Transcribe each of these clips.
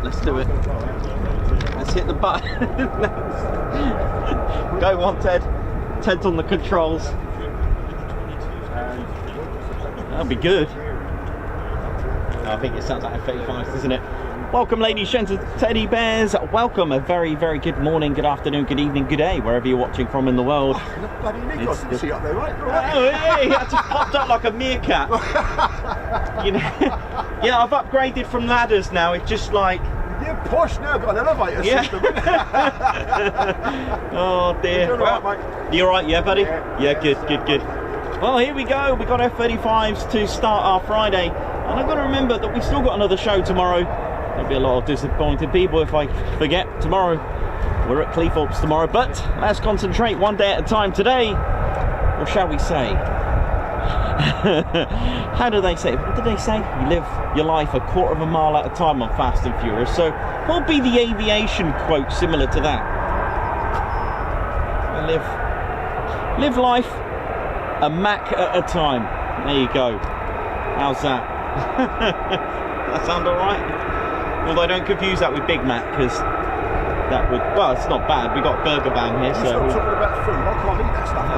let's do it. Let's hit the button. Go on, Ted. Ted's on the controls. That'll be good. I think it sounds like F-35, doesn't it? Welcome, ladies, gents, teddy bears. Welcome. A very, very good morning, good afternoon, good evening, good day, wherever you're watching from in the world. Oh, bloody Nikos didn't see up there, right? Oh, hey, I just popped up like a meerkat. You know, yeah, I've upgraded from ladders now. It's just like. You're posh now, got an elevator system. Oh dear. You're well, right, mate. You alright, yeah, buddy? Yeah, good. Well, here we go. We've got F-35s to start our Friday. And I've got to remember that we've still got another show tomorrow. There'll be a lot of disappointed people if I forget tomorrow. We're at Cleethorpes tomorrow, but let's concentrate one day at a time today. Or shall we say? How do they say? What did they say? You live your life a quarter of a mile at a time on Fast and Furious. So what will be the aviation quote similar to that? Live life a Mac at a time. There you go. How's that? That sound alright? Although don't confuse that with Big Mac, because that would, well, it's not bad. We got Burger Bang here, so. Stop talking about food. I can't eat that stuff.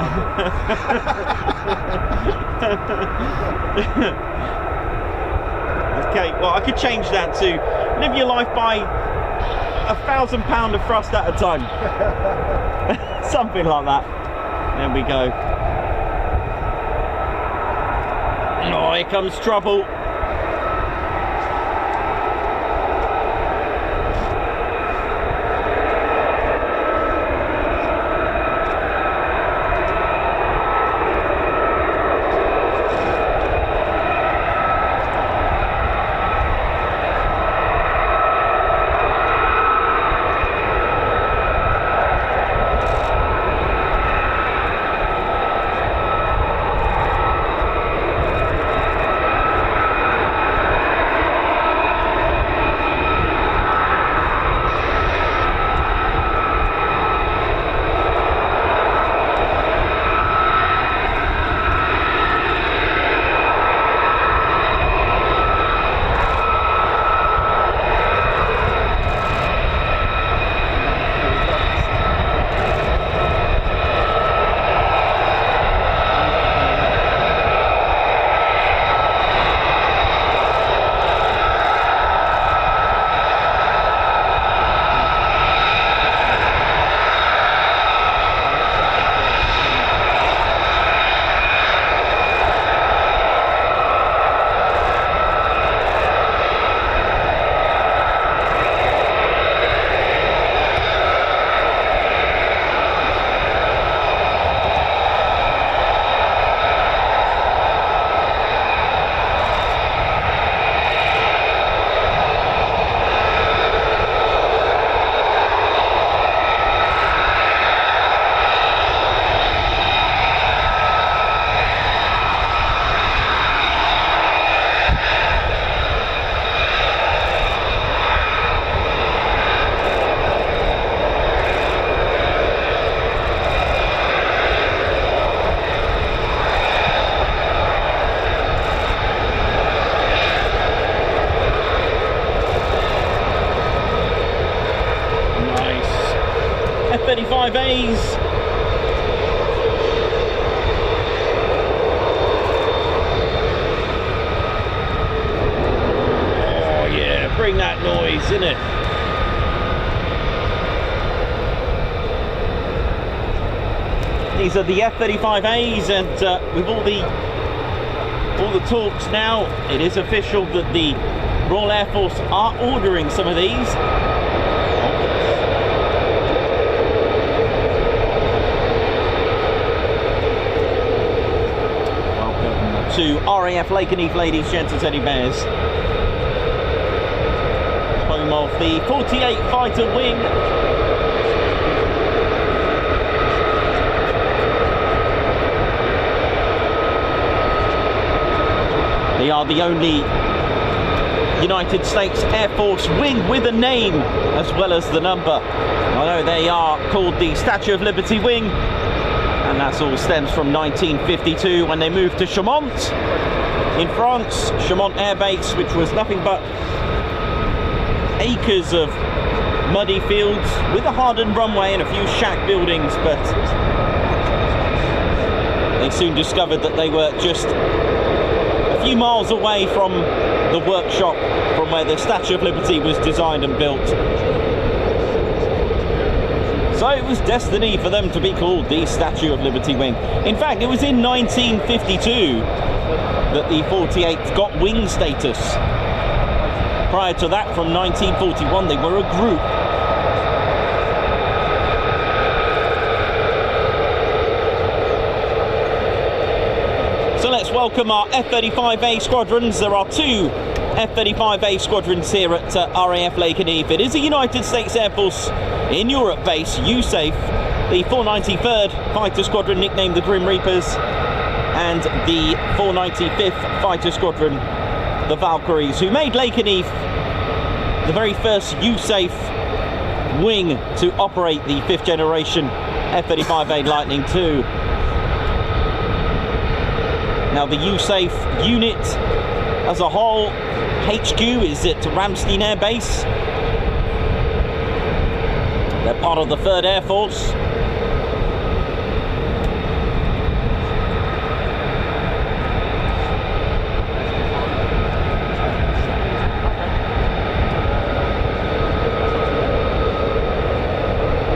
Okay, well, I could change that to live your life by £1,000 of thrust at a time. Something like that. There we go. Oh, here comes trouble. F-35As. Oh yeah, bring that noise, innit? These are the F-35As, and with all the talks now, it is official that the Royal Air Force are ordering some of these. To RAF Lakenheath, ladies, gents and teddy bears. Home of the 48 Fighter Wing. They are the only United States Air Force wing with a name as well as the number. I know they are called the Statue of Liberty Wing, and that all stems from 1952 when they moved to Chaumont in France, Chaumont Air Base, which was nothing but acres of muddy fields with a hardened runway and a few shack buildings, but they soon discovered that they were just a few miles away from the workshop from where the Statue of Liberty was designed and built. So it was destiny for them to be called the Statue of Liberty Wing. In fact, it was in 1952 that the 48th got wing status. Prior to that, from 1941, they were a group. So let's welcome our F-35A squadrons. There are two F-35A squadrons here at RAF Lakenheath. It is a United States Air Force in Europe base, USAFE, the 493rd Fighter Squadron, nicknamed the Grim Reapers, and the 495th Fighter Squadron, the Valkyries, who made Lakenheath the very first USAFE wing to operate the 5th generation F-35A Lightning II. Now the USAFE unit as a whole, HQ is at Ramstein Air Base. They're part of the 3rd Air Force.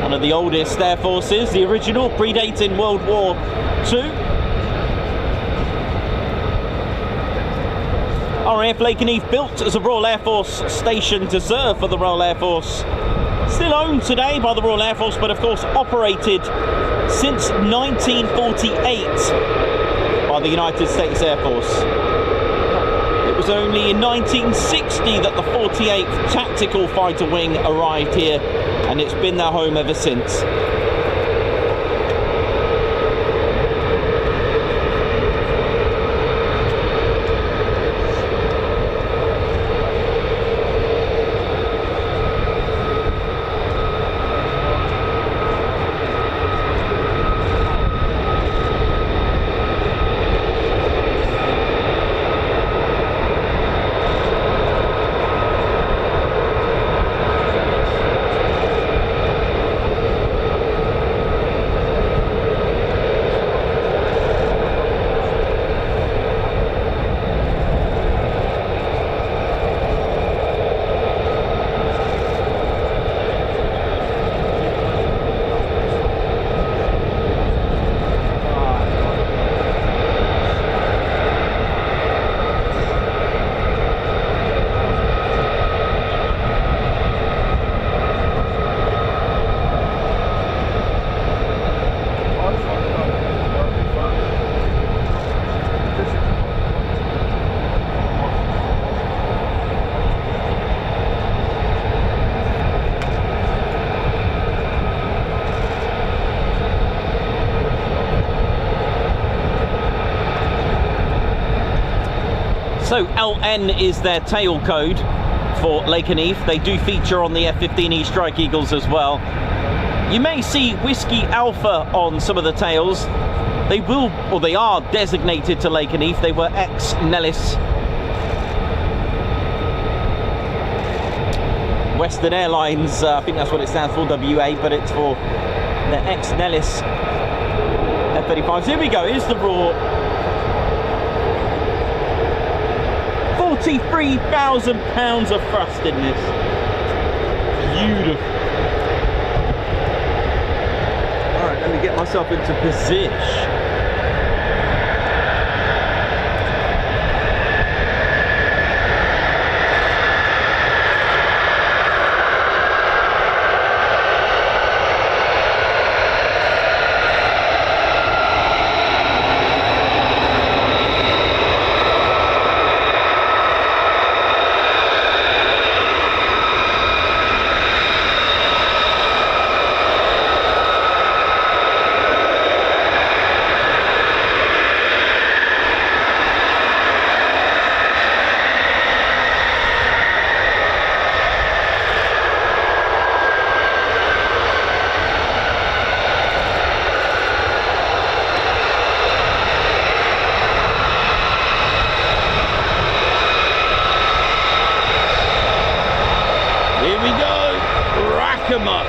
One of the oldest air forces, the original, predating World War II. RAF Lakenheath, built as a Royal Air Force station to serve for the Royal Air Force. Still owned today by the Royal Air Force, but of course operated since 1948 by the United States Air Force. It was only in 1960 that the 48th Tactical Fighter Wing arrived here, and it's been their home ever since. So LN is their tail code for Lakenheath. They do feature on the F-15E Strike Eagles as well. You may see Whiskey Alpha on some of the tails. They will, or they are designated to Lakenheath. They were ex-Nellis. Western Airlines, I think that's what it stands for, WA, but it's for the ex-Nellis F-35s. Here we go, here's the raw. 43,000 pounds of thrust in this. Beautiful. Alright, let me get myself into position. 'em up.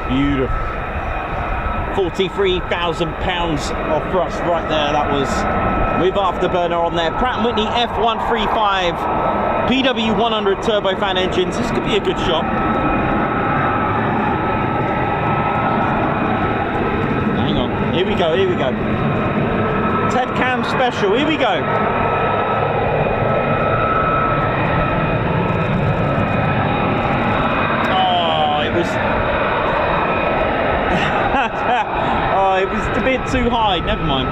Beautiful. £43,000 of thrust right there. That was with afterburner on there. Pratt & Whitney F135 PW100 turbofan engines. This could be a good shot. Hang on. Here we go. Here we go. Ted Cam special. Here we go. Oh, it was. Oh, it was a bit too high. Never mind.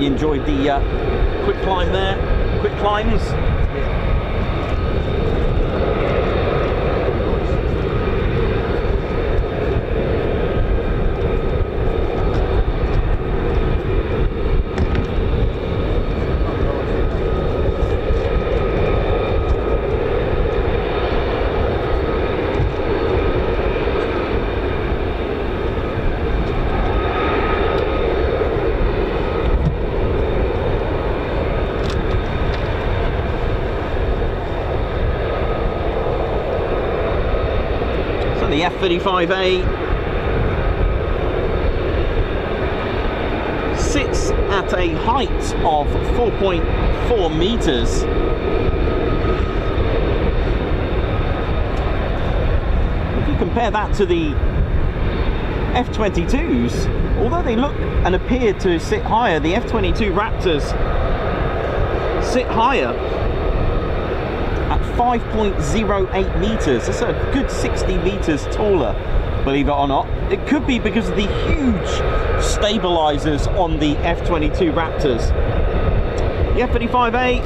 you enjoyed the quick climb there, quick climbs. The F-35A sits at a height of 4.4 meters. If you compare that to the F-22s, although they look and appear to sit higher, the F-22 Raptors sit higher at 5.08 meters. That's a good 60 meters taller, believe it or not. It could be because of the huge stabilizers on the F-22 Raptors. The F-35A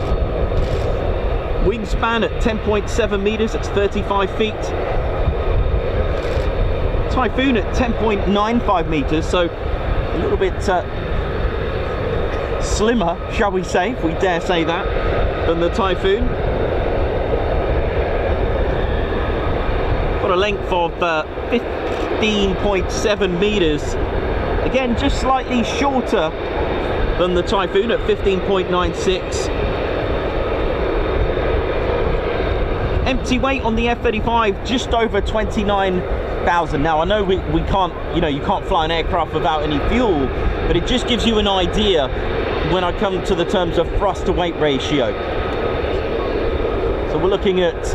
wingspan at 10.7 meters, that's 35 feet. Typhoon at 10.95 meters, so a little bit slimmer, shall we say, if we dare say that, than the Typhoon. Got a length of 15.7 meters. Again, just slightly shorter than the Typhoon at 15.96. Empty weight on the F-35 just over 29,000. Now I know we can't, you can't fly an aircraft without any fuel, but it just gives you an idea when I come to the terms of thrust to weight ratio. So we're looking at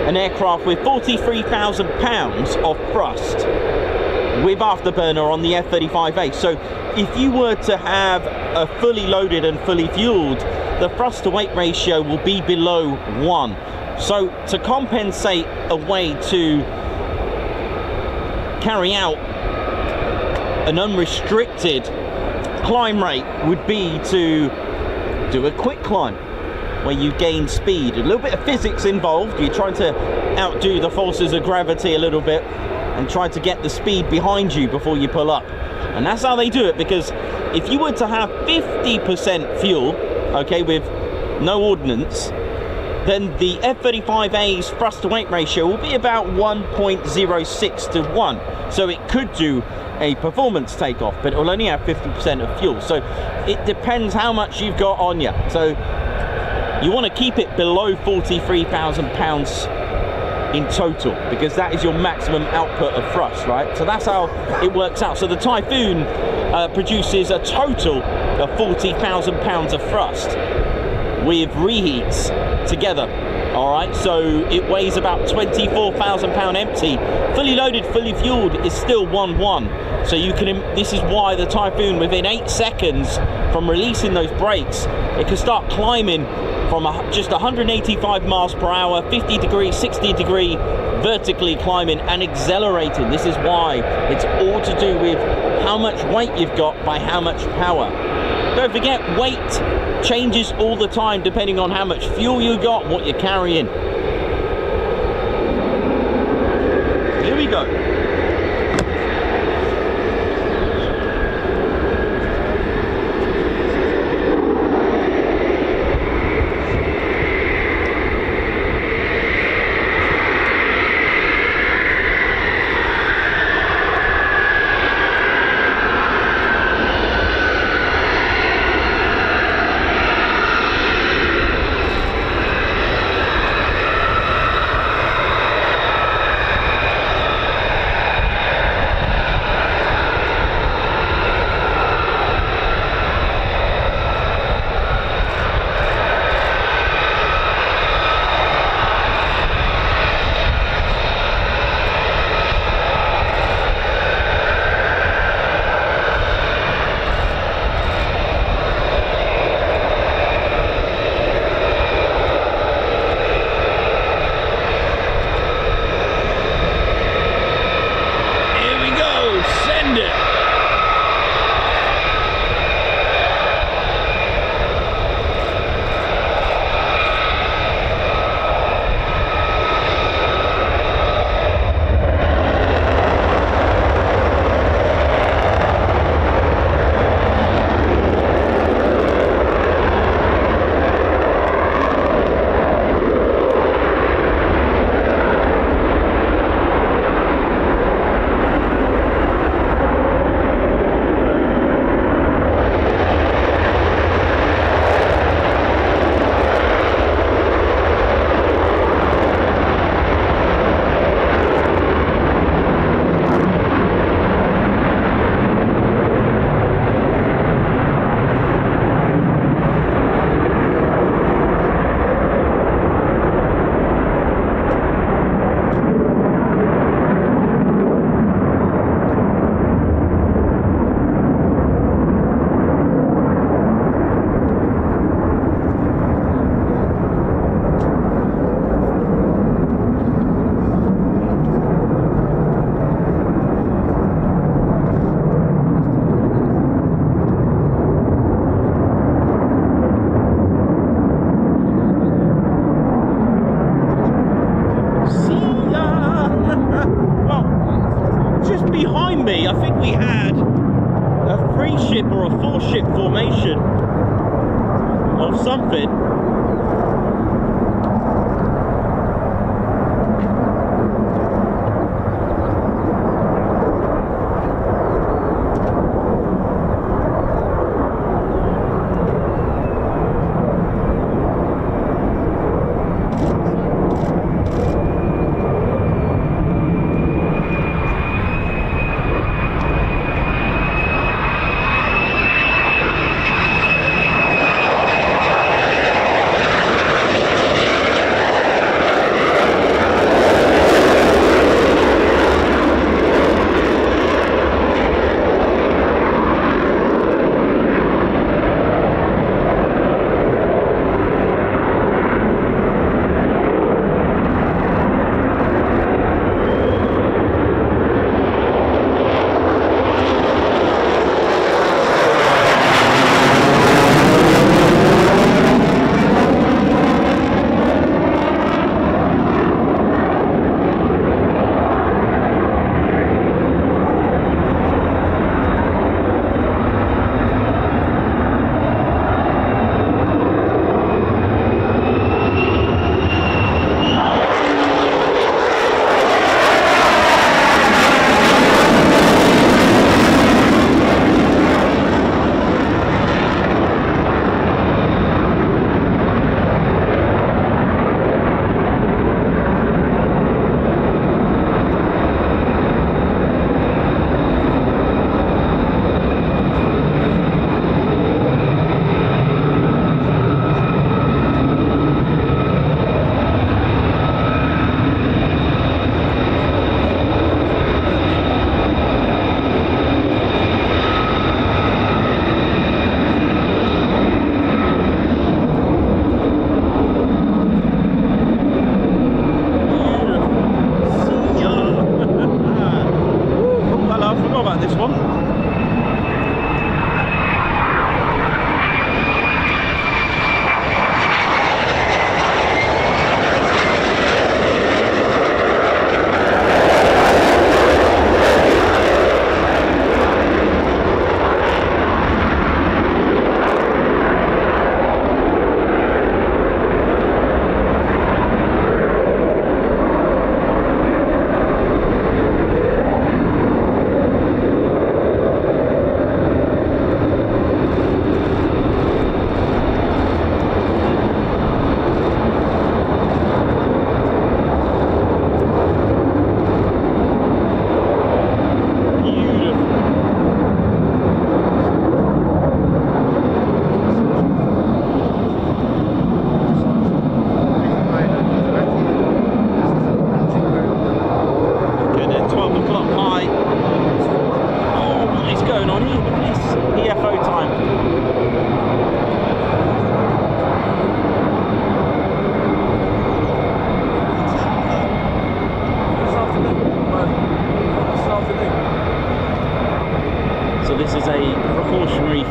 an aircraft with 43,000 pounds of thrust with afterburner on the F-35A. So if you were to have a fully loaded and fully fueled, the thrust to weight ratio will be below 1. So to compensate a way to carry out an unrestricted climb rate would be to do a quick climb, where you gain speed. A little bit of physics involved. You're trying to outdo the forces of gravity a little bit and try to get the speed behind you before you pull up. And that's how they do it, because if you were to have 50% fuel, okay, with no ordnance, then the F-35A's thrust to weight ratio will be about 1.06 to 1. So it could do a performance takeoff, but it will only have 50% of fuel. So it depends how much you've got on you. So you want to keep it below 43,000 pounds in total, because that is your maximum output of thrust, right? So that's how it works out. So the Typhoon produces a total of 40,000 pounds of thrust with reheats together. All right, so it weighs about 24,000 pound empty. Fully loaded, fully fueled is still 1-1. So you can, this is why the Typhoon, within 8 seconds from releasing those brakes, it can start climbing from just 185 miles per hour, 50 degree, 60 degree, vertically climbing and accelerating. This is why it's all to do with how much weight you've got by how much power. Don't forget, weight changes all the time depending on how much fuel you got, what you're carrying. Here we go. just behind me, I think we had a 3-ship or a 4-ship formation of something.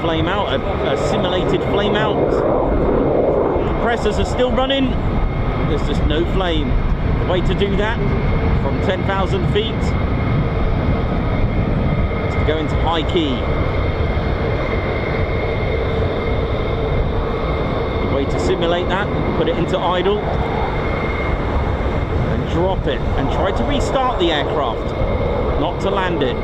Flame out, a simulated flame out. Compressors are still running, there's just no flame. The way to do that from 10,000 feet is to go into high key. The way to simulate that, put it into idle and drop it and try to restart the aircraft, not to land it.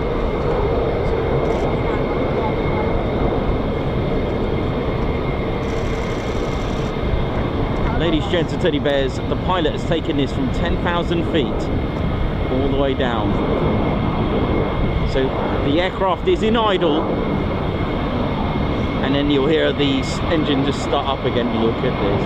Ladies, gents and teddy bears, the pilot has taken this from 10,000 feet all the way down. So the aircraft is in idle, and then you'll hear the engine just start up again. Look at this.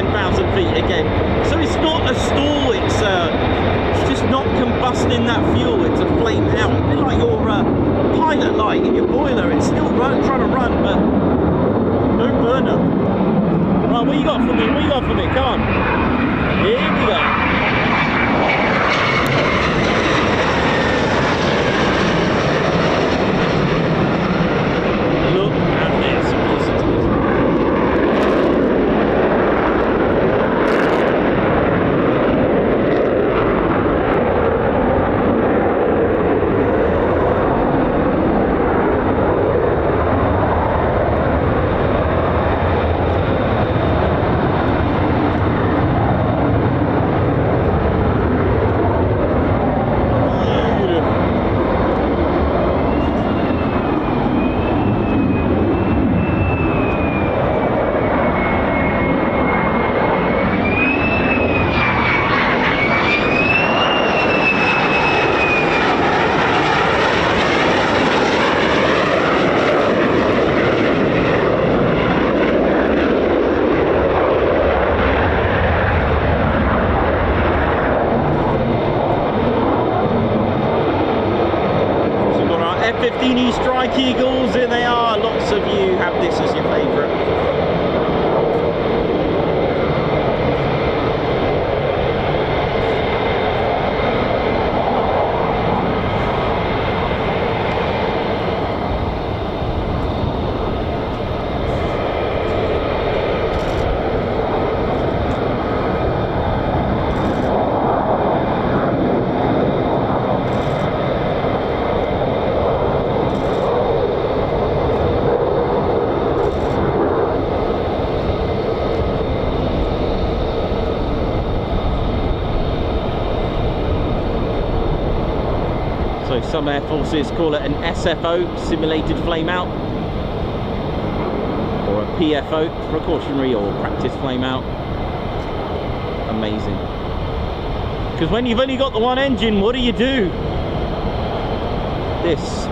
10,000 feet again. So it's not a stall, it's just not combusting that fuel, it's a flame out. A bit like your pilot light in your boiler, it's still trying to run, but no burner. Right, what you got for me? What you got for me? Come on. Here we go. Look at this. Listen to this. F-15 Strike Eagles, here they are. Lots of you have this as your favourite. So some air forces call it an SFO, simulated flame out, or a PFO, precautionary or practice flame out. Amazing. Because when you've only got the one engine, what do? This.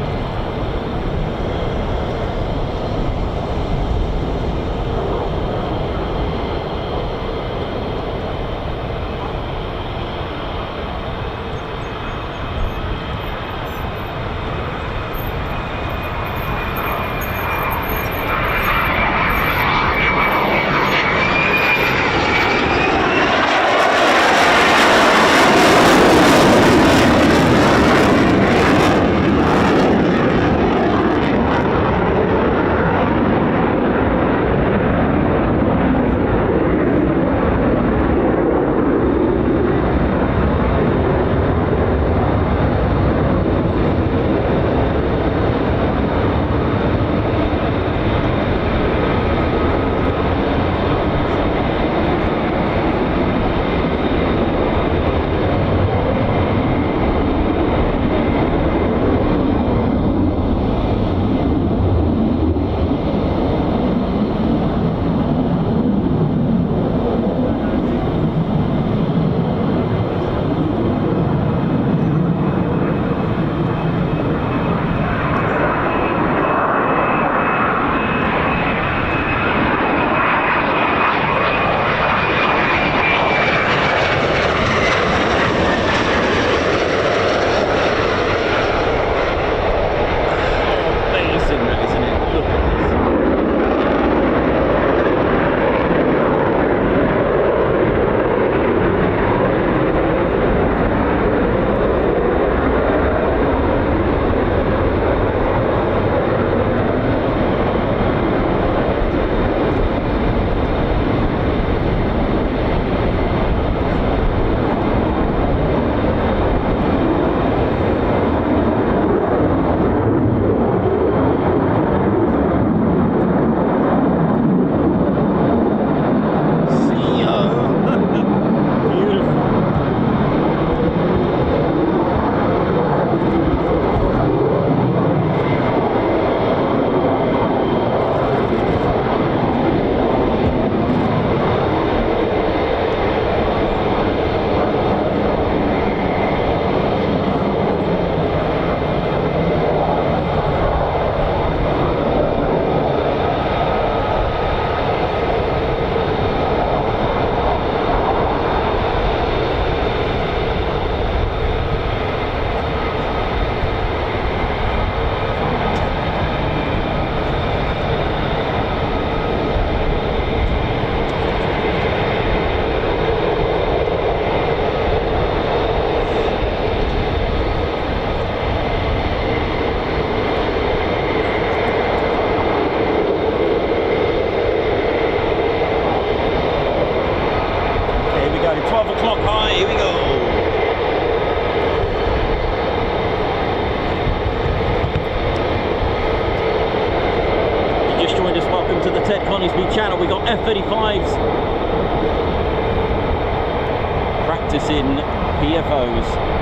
12 o'clock high. Here we go. You just joined us. Welcome to the Ted Coningsby channel. We got F-35s practicing PFOs.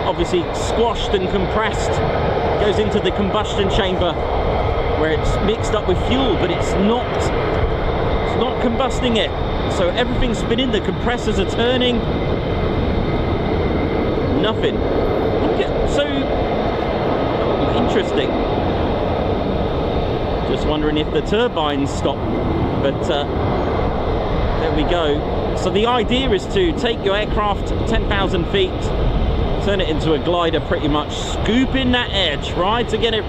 Obviously squashed and compressed, goes into the combustion chamber where it's mixed up with fuel, but it's not combusting it, so everything's spinning, the compressors are turning, nothing. So interesting. Just wondering if the turbines stop, but there we go. So the idea is to take your aircraft 10,000 feet, turn it into a glider, pretty much scooping that edge, right, to get it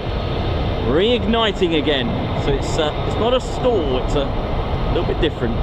reigniting again. So it's not a stall, it's a little bit different.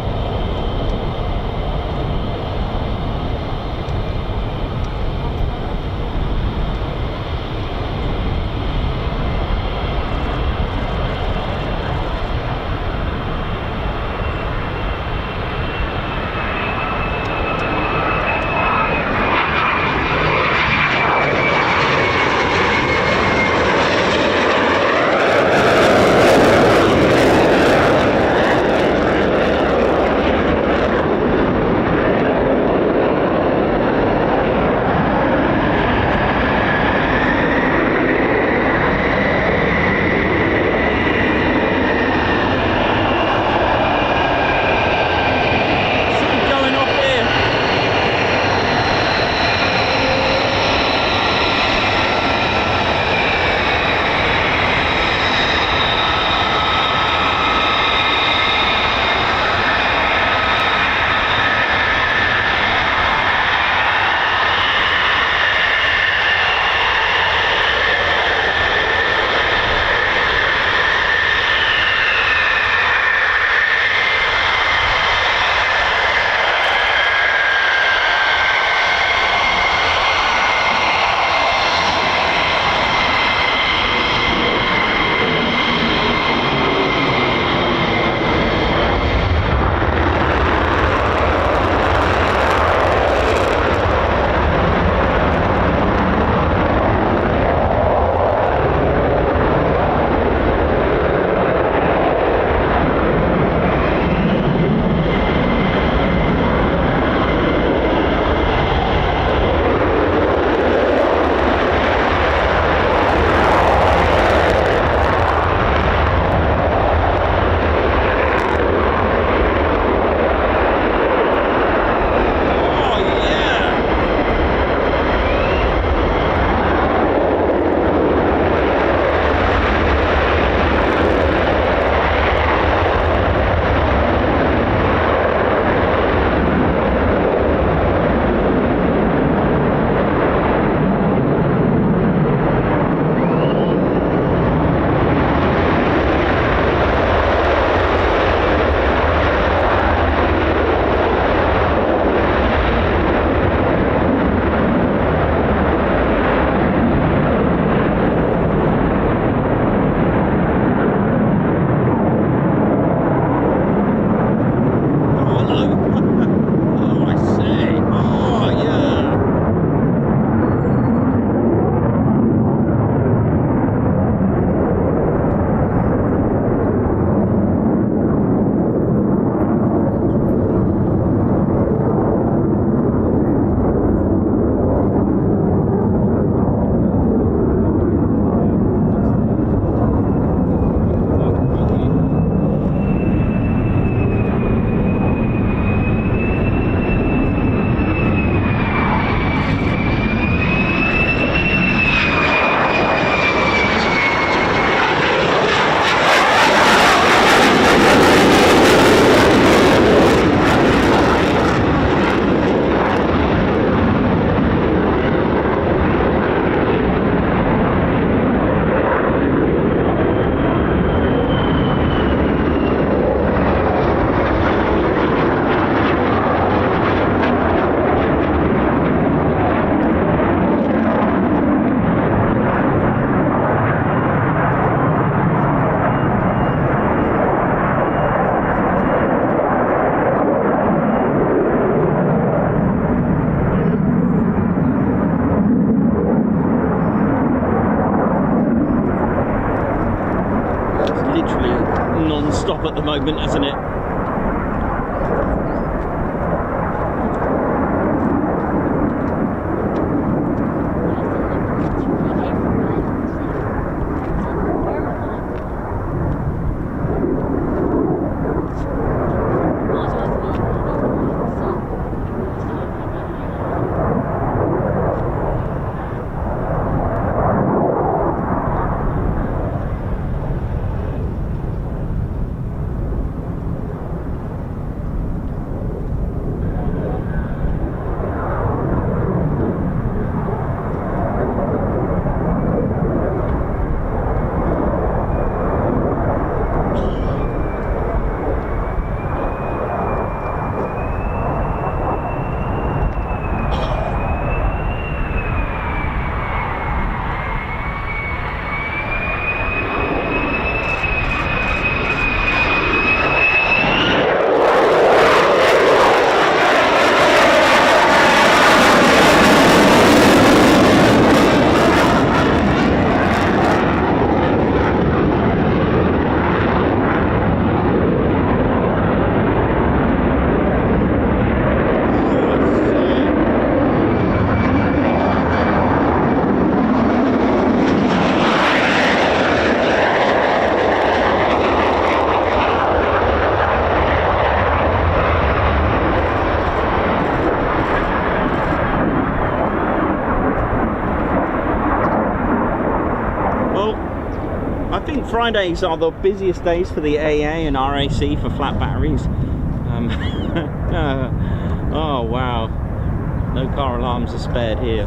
non-stop at the moment, hasn't it? Fridays are the busiest days for the AA and RAC for flat batteries. Oh wow, no car alarms are spared here.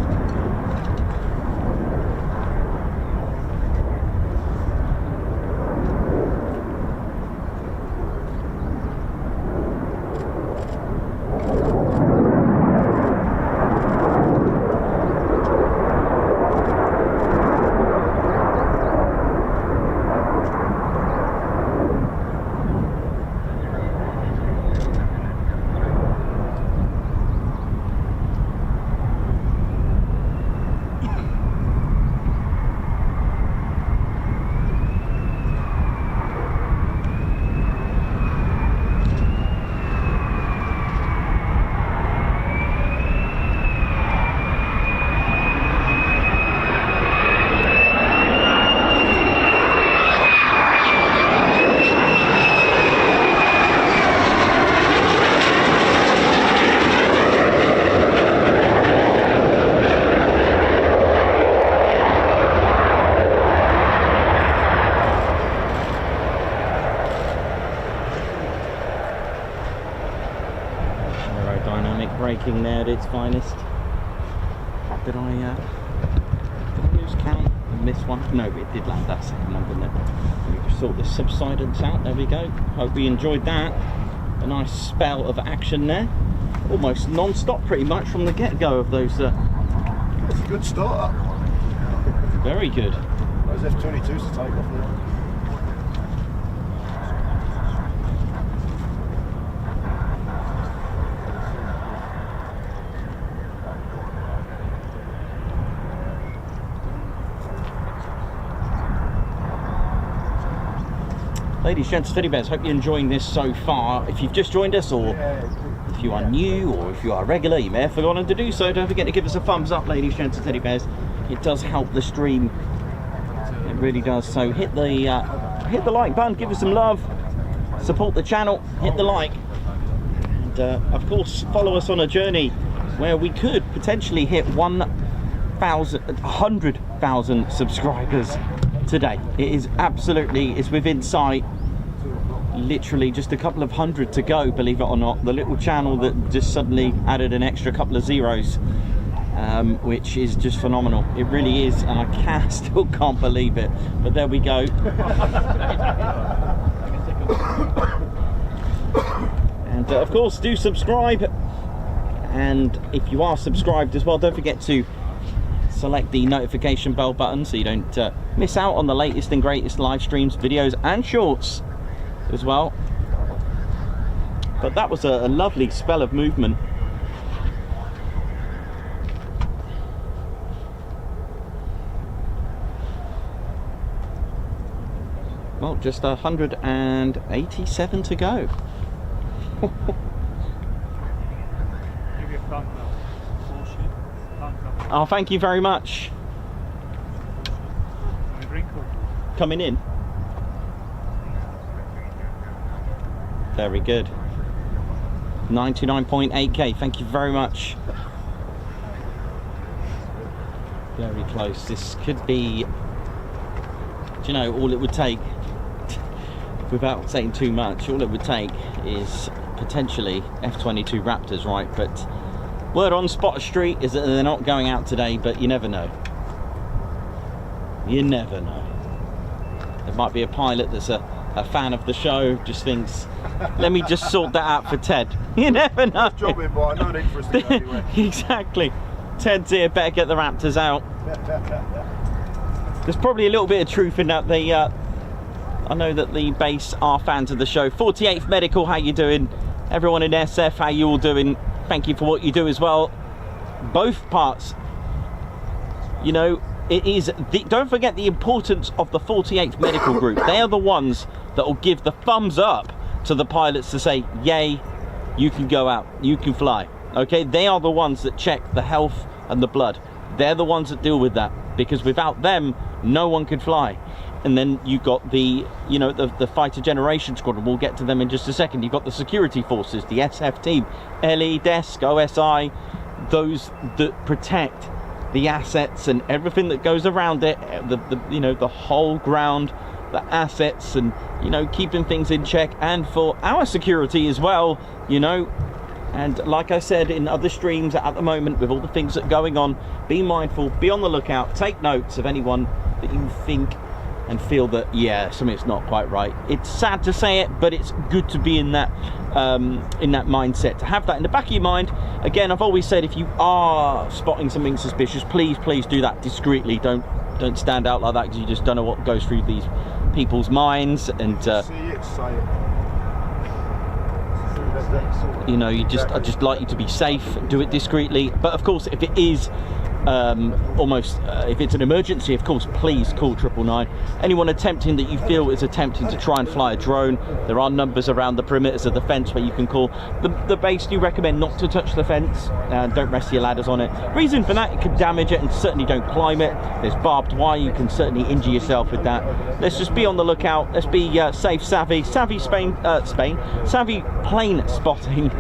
Braking there at its finest. Did I lose count and miss one? No, it did land that second one, didn't it? Let me just sort this subsidence out. There we go. Hope you enjoyed that. A nice spell of action there. Almost non-stop pretty much from the get-go of those. It's a good start. Very good. Those F-22s to take off now. Ladies, gents, teddy bears, hope you're enjoying this so far. If you've just joined us, or if you are new, or if you are regular, you may have forgotten to do so. Don't forget to give us a thumbs up, ladies, gents, and teddy bears. It does help the stream. It really does. So hit the like button, give us some love, support the channel, hit the like, and of course follow us on a journey where we could potentially hit 100,000 subscribers today. It is absolutely, it's within sight. Literally just a couple of hundred to go, believe it or not. The little channel that just suddenly added an extra couple of zeros, which is just phenomenal. It really is, and I still can't believe it, but there we go. And of course, do subscribe, and if you are subscribed as well, don't forget to select the notification bell button so you don't miss out on the latest and greatest live streams, videos and shorts as well. But that was a lovely spell of movement. Well, just 187 to go. Give you a thumb up. Bullshit. Thumbs up. Oh, thank you very much. Wrinkle. Coming in. Very good. 99.8k. Thank you very much. Very close. This could be, do you know, all it would take, without saying too much, all it would take is potentially F-22 Raptors, right? But word on Spotter Street is that they're not going out today, but you never know. You never know. There might be a pilot that's a fan of the show, just thinks, let me just sort that out for Ted. You never know. Job in, boy. No need for us to go anywhere. Exactly. Ted's here, better get the Raptors out. There's probably a little bit of truth in that. They, I know that the base are fans of the show. 48th Medical, how you doing? Everyone in SF, how you all doing? Thank you for what you do as well. Both parts, you know, it is don't forget the importance of the 48th Medical Group. They are the ones that will give the thumbs up to the pilots to say, yay, you can go out, you can fly. Okay, they are the ones that check the health and the blood. They're the ones that deal with that, because without them, no one could fly. And then you've got the, you know, the fighter generation squadron. We'll get to them in just a second. You've got the security forces, the SF team, LE, desk, OSI, those that protect the assets and everything that goes around it, you know, the whole ground, the assets, and, you know, keeping things in check, and for our security as well, you know. And like I said in other streams at the moment, with all the things that are going on, be mindful, be on the lookout, take notes of anyone that you think and feel that, yeah, something's not quite right. It's sad to say it, but it's good to be in that mindset, to have that in the back of your mind. Again, I've always said, if you are spotting something suspicious, please do that discreetly. Don't stand out like that, because you just don't know what goes through these people's minds. And See it, say it. you know, I just like you to be safe, do it discreetly. But of course, if it is if it's an emergency, of course, please call 999. Anyone attempting that you feel is attempting to try and fly a drone, there are numbers around the perimeters of the fence where you can call. The base do recommend not to touch the fence, and don't rest your ladders on it. Reason for that, it could damage it, and certainly don't climb it. There's barbed wire, you can certainly injure yourself with that. Let's just be on the lookout. Let's be safe, savvy plane spotting.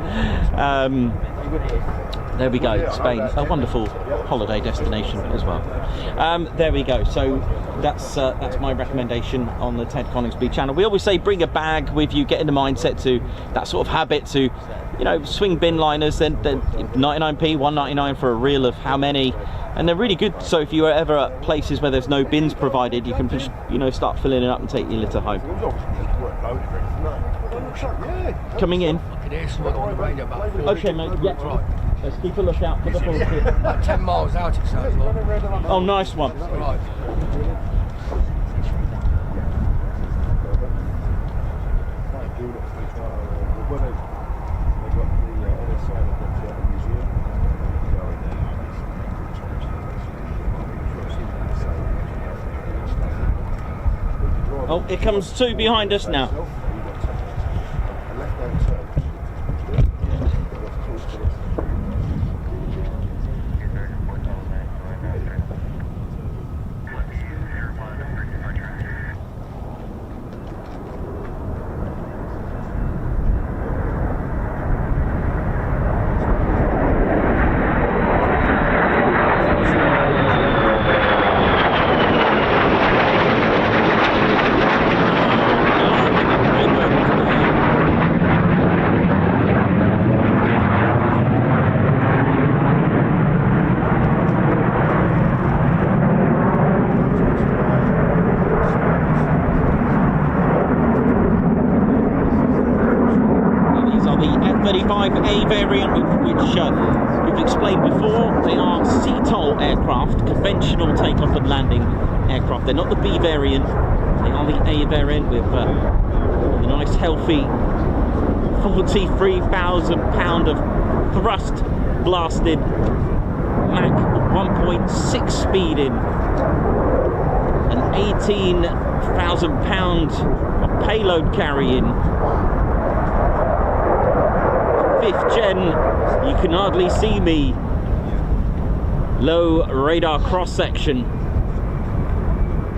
There we go, Spain, a wonderful holiday destination as well. There we go. So that's my recommendation on the Ted Coningsby channel. We always say bring a bag with you, get in the mindset to that sort of habit to, you know, swing bin liners. Then 99p, 1.99 for a reel of how many, and they're really good. So if you are ever at places where there's no bins provided, you can just, you know, start filling it up and take your litter home. Coming in. Okay, mate. Yeah. Let's keep a lookout for the bullshit. About 10 miles out it says. Oh, nice one. Right. Oh, here comes two behind us now. F-35A variant, which we've explained before. They are CTOL aircraft, conventional takeoff and landing aircraft. They're not the B variant, they are the A variant with a nice healthy 43,000 pound of thrust blasted Mach 1.6 speed in an 18,000 pounds of payload carrying. 5th gen, you can hardly see me. Low radar cross section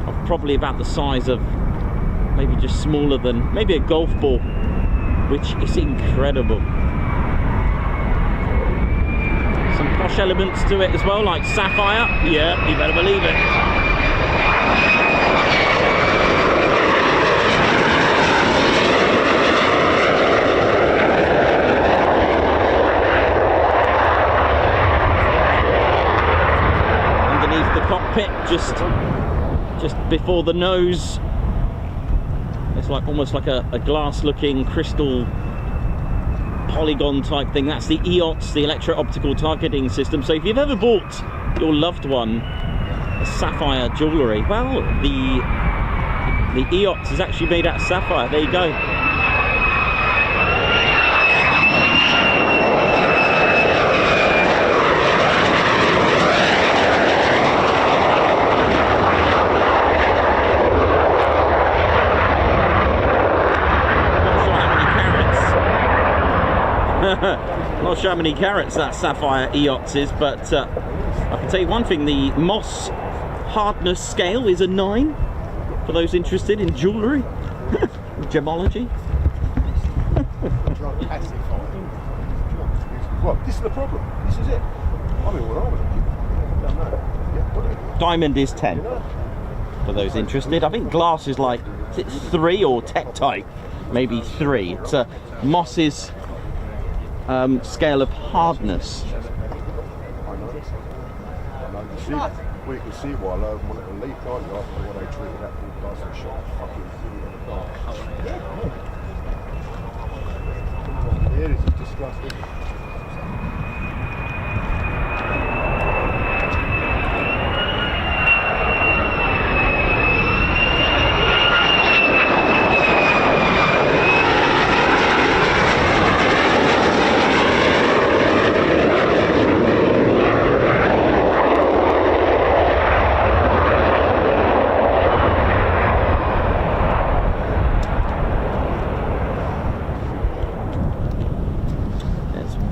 of probably about the size of, maybe just smaller than, maybe a golf ball, which is incredible. Some posh elements to it as well, like sapphire. Yeah, you better believe it. Underneath the cockpit, just before the nose, it's like almost like a glass-looking crystal polygon type thing. That's the EOTS, the electro-optical targeting system. So if you've ever bought your loved one a sapphire jewellery, well, the EOTS is actually made out of sapphire. There you go. Not sure how many carats that sapphire EOTS is, but I can tell you one thing, the Moss hardness scale is a 9 for those interested in jewellery. Gemology. Well, this is the problem. This is it. I mean, what I was Diamond is 10 for those interested. I think glass is like, is it 3 or Tektite? Maybe 3. It's a Moss's scale of hardness. I know. We can see why I wanted to leave, can't you, after what they treated that poor bastard shot fucking through in the dark. Yeah, this is disgusting.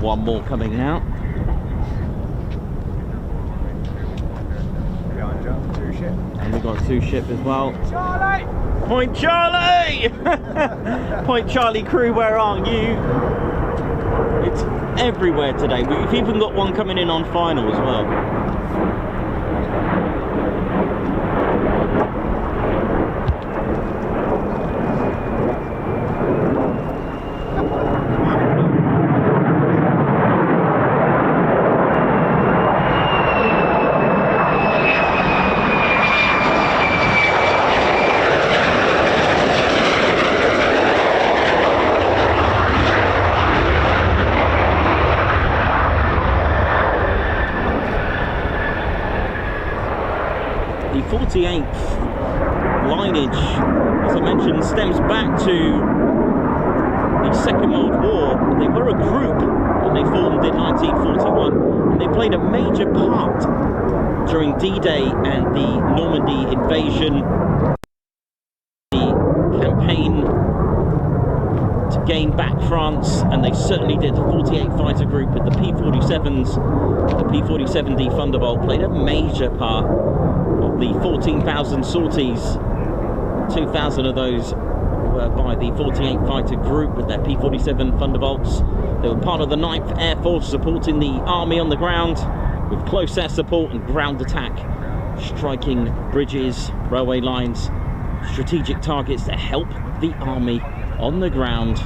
One more coming out. And we've got 2 ship as well. Charlie! Point Charlie! Point Charlie crew, where are you? It's everywhere today. We've even got one coming in on final as well. The 48th lineage, as I mentioned, stems back to the Second World War. They were a group when they formed in 1941, and they played a major part during D-Day and the Normandy invasion, the campaign to gain back France, and they certainly did. The 48 fighter group with the P-47s, the P-47D Thunderbolt played a major part of the 14,000 sorties. 2,000 of those were by the 48 fighter group with their P-47 Thunderbolts. They were part of the 9th Air Force, supporting the army on the ground with close air support and ground attack, striking bridges, railway lines, strategic targets to help the army on the ground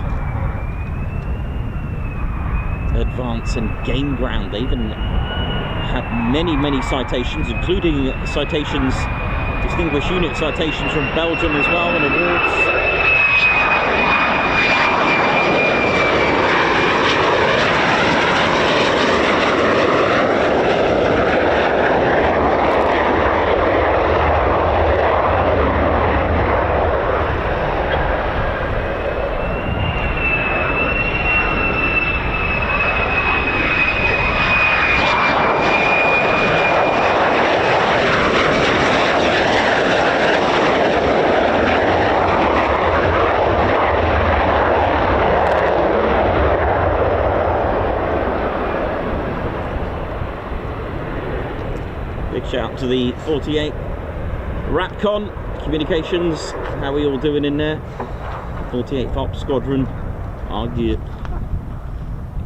advance and gain ground. They even had many citations, including citations, distinguished unit citations from Belgium as well, and awards. to the 48 RAPCON communications. How are we all doing in there? 48 FOP squadron. Argue.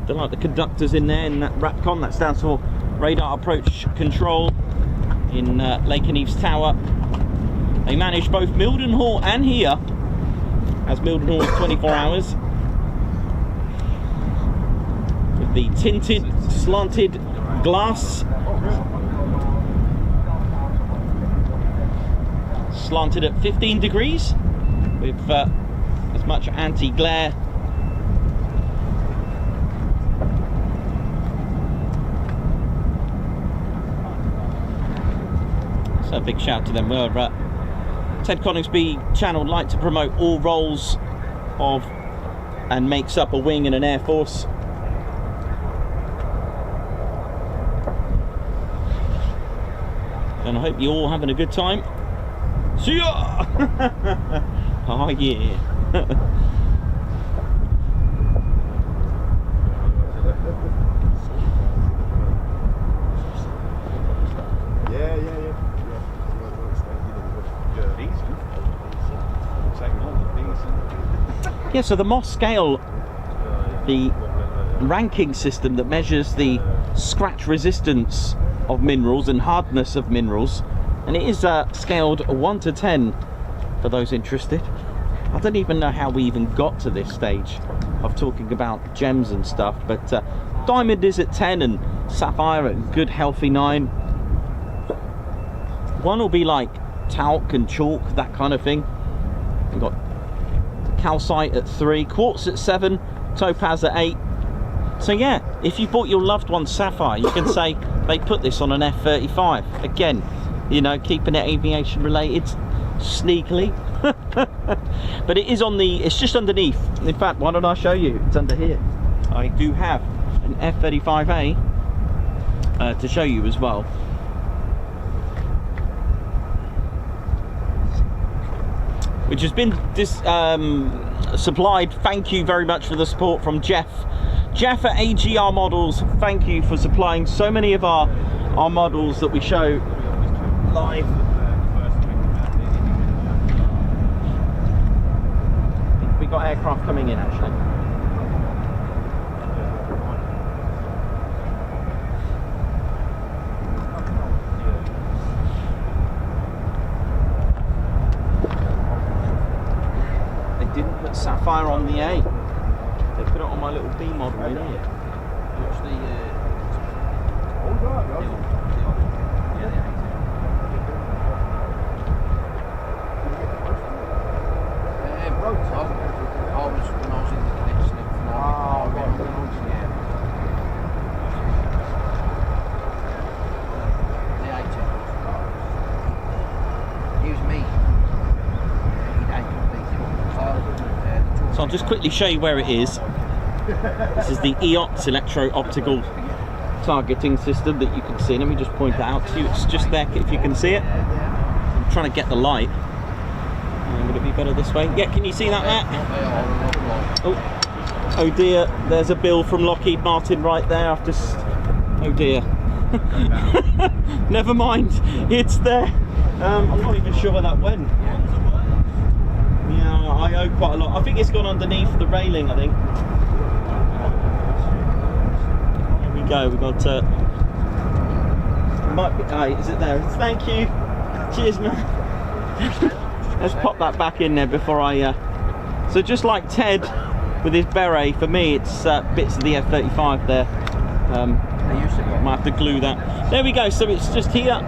Don't like the conductors in there in that RAPCON. That stands for Radar Approach Control in Lakenheath's tower. They manage both Mildenhall and here, as Mildenhall is 24 hours. With the tinted, slanted glass. Slanted at 15 degrees with as much anti-glare. So a big shout to them. We're Ted Coningsby channel like to promote all roles of and makes up a wing in an air force. And I hope you're all having a good time. See ya! Oh yeah. Yeah, so the Moss scale, the ranking system that measures the scratch resistance of minerals and hardness of minerals, and it is scaled 1 to 10 for those interested. I don't even know how we even got to this stage of talking about gems and stuff, but diamond is at 10 and sapphire at a good healthy 9. One will be like talc and chalk, that kind of thing. We've got calcite at 3, quartz at 7, topaz at 8. So yeah, if you bought your loved one sapphire, you can say they put this on an F-35. Again, you know, keeping it aviation related sneakily. But it is on the, it's just underneath. In fact, why don't I show you? It's under here. I do have an F-35A to show you as well. Which has been supplied. Thank you very much for the support from Jeff at AGR Models. Thank you for supplying so many of our models that we show live. We got aircraft coming in actually. Sapphire on the A. They put it on my little B model in here. Watch the So I'll just quickly show you where it is. This is the EOTS electro-optical targeting system that you can see. Let me just point that out to you. It's just there if you can see it. I'm trying to get the light. Would it be better this way? Yeah, can you see that, Matt? Oh dear, there's a bill from Lockheed Martin right there. I've just... oh dear. Never mind, it's there. I'm not even sure where that went. Yeah, I owe quite a lot. I think it's gone underneath the railing, I think. Here we go, we've got... might be... is it there? Thank you. Cheers, man. Let's pop that back in there before I... So just like Ted with his beret, for me it's bits of the F-35 there. Might have to glue that. There we go, so it's just here.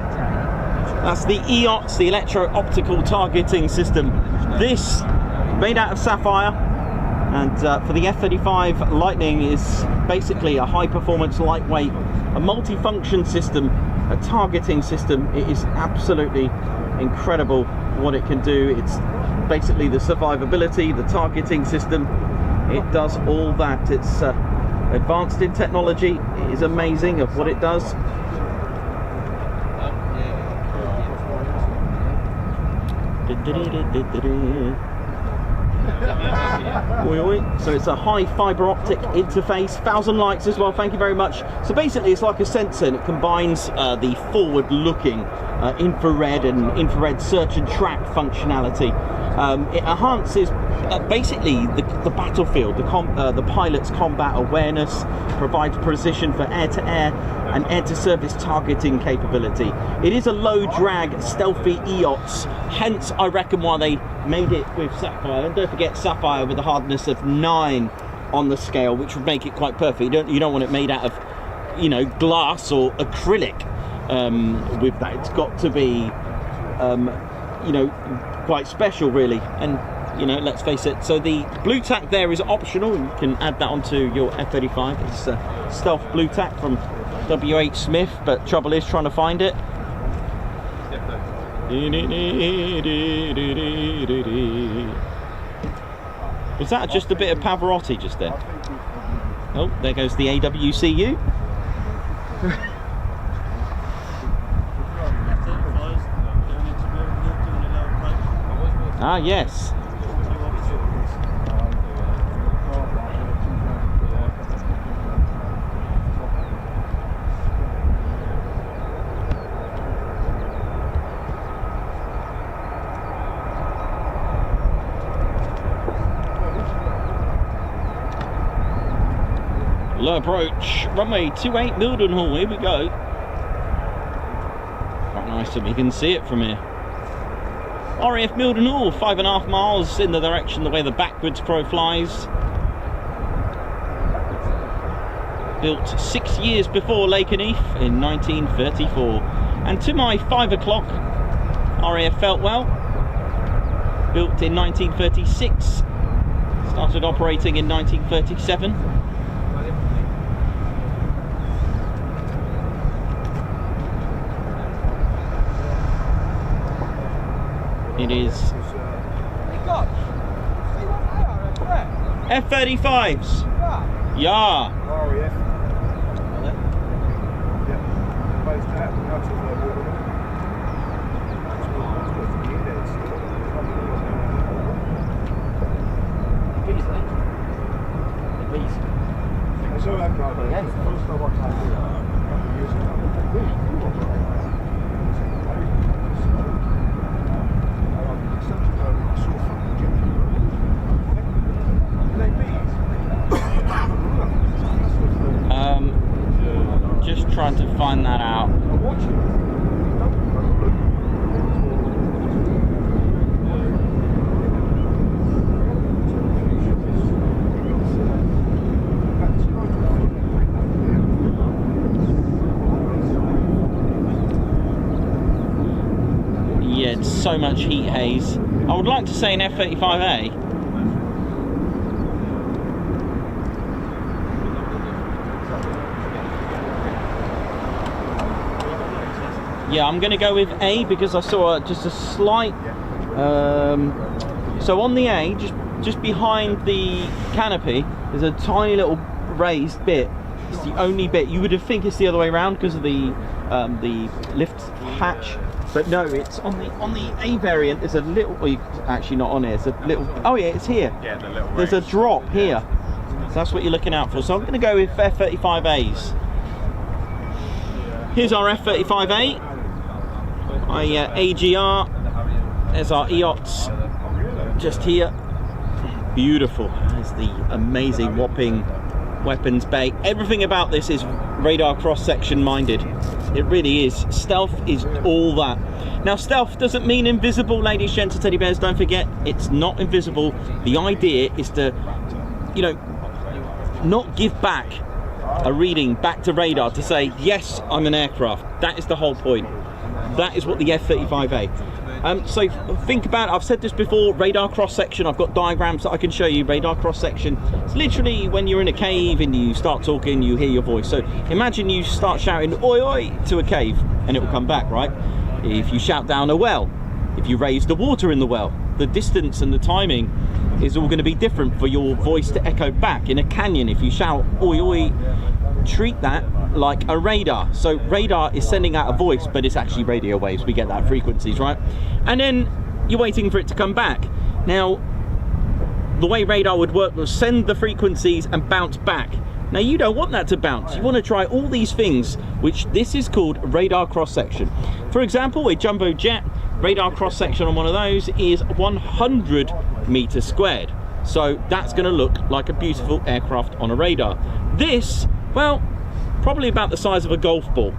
That's the EOTS, the electro-optical targeting system. This, made out of sapphire, and for the F-35 Lightning is basically a high-performance, lightweight, a multi-function system, a targeting system. It is absolutely incredible what it can do. It's basically the survivability, the targeting system. It does all that. It's advanced in technology. It is amazing of what it does. Oi, oi. So it's a high fibre optic interface, 1000 lights as well, thank you very much. So basically it's like a sensor, and it combines the forward-looking infrared and infrared search and track functionality. It enhances basically the battlefield, the pilot's combat awareness, provides precision for air-to-air and air-to-surface targeting capability. It is a low-drag, stealthy EOTS, hence I reckon why they made it with sapphire. And don't forget sapphire with a hardness of 9 on the scale, which would make it quite perfect. You don't want it made out of, you know, glass or acrylic. With that, it's got to be, you know, quite special really. And you know, let's face it, so the blue tack there is optional. You can add that onto your F-35. It's a stealth blue tack from W.H. Smith, but trouble is trying to find it. Was that just a bit of Pavarotti just there? Oh, there goes the AWCU. Ah, yes. Low approach, runway 28 Mildenhall, here we go. Quite nice that we can see it from here. RAF Mildenhall, 5.5 miles in the direction the way the backwards crow flies. Built 6 years before Lakenheath in 1934. And to my 5 o'clock, RAF Feltwell, built in 1936, started operating in 1937. It is F-35s. Yeah. RAF. Yeah. Based out just trying to find that out. Yeah, it's so much heat haze. I would like to say an F-35A. Yeah, I'm going to go with A because I saw just a slight. So on the A, just behind the canopy, there's a tiny little raised bit. It's the only bit. You would think it's the other way around because of the lift hatch, but no, it's on the A variant. There's a little. Well, actually not on here. It's a little. Oh yeah, it's here. Yeah, the little. There's a drop here. So that's what you're looking out for. So I'm going to go with F-35As. Here's our F-35A. AGR, there's our EOTS just here. Beautiful. There's the amazing whopping weapons bay. Everything about this is radar cross-section minded. It really is. Stealth is all that. Now stealth doesn't mean invisible, ladies, gents and teddy bears. Don't forget, it's not invisible. The idea is to, you know, not give back a reading back to radar to say, yes, I'm an aircraft. That is the whole point. That is what the F-35A. So think about it. I've said this before, radar cross-section. I've got diagrams that I can show you. Radar cross-section. It's literally when you're in a cave and you start talking, you hear your voice. So imagine you start shouting oi oi to a cave and it will come back, right? If you shout down a well, if you raise the water in the well, the distance and the timing is all going to be different for your voice to echo back. In a canyon, if you shout oi oi, treat that like a radar. So radar is sending out a voice, but it's actually radio waves. We get that frequencies, right? And then you're waiting for it to come back. Now the way radar would work was send the frequencies and bounce back. Now you don't want that to bounce. You want to try all these things, which this is called radar cross-section. For example, a jumbo jet, radar cross-section on one of those is 100 meters squared. So that's going to look like a beautiful aircraft on a radar. This, well, probably about the size of a golf ball.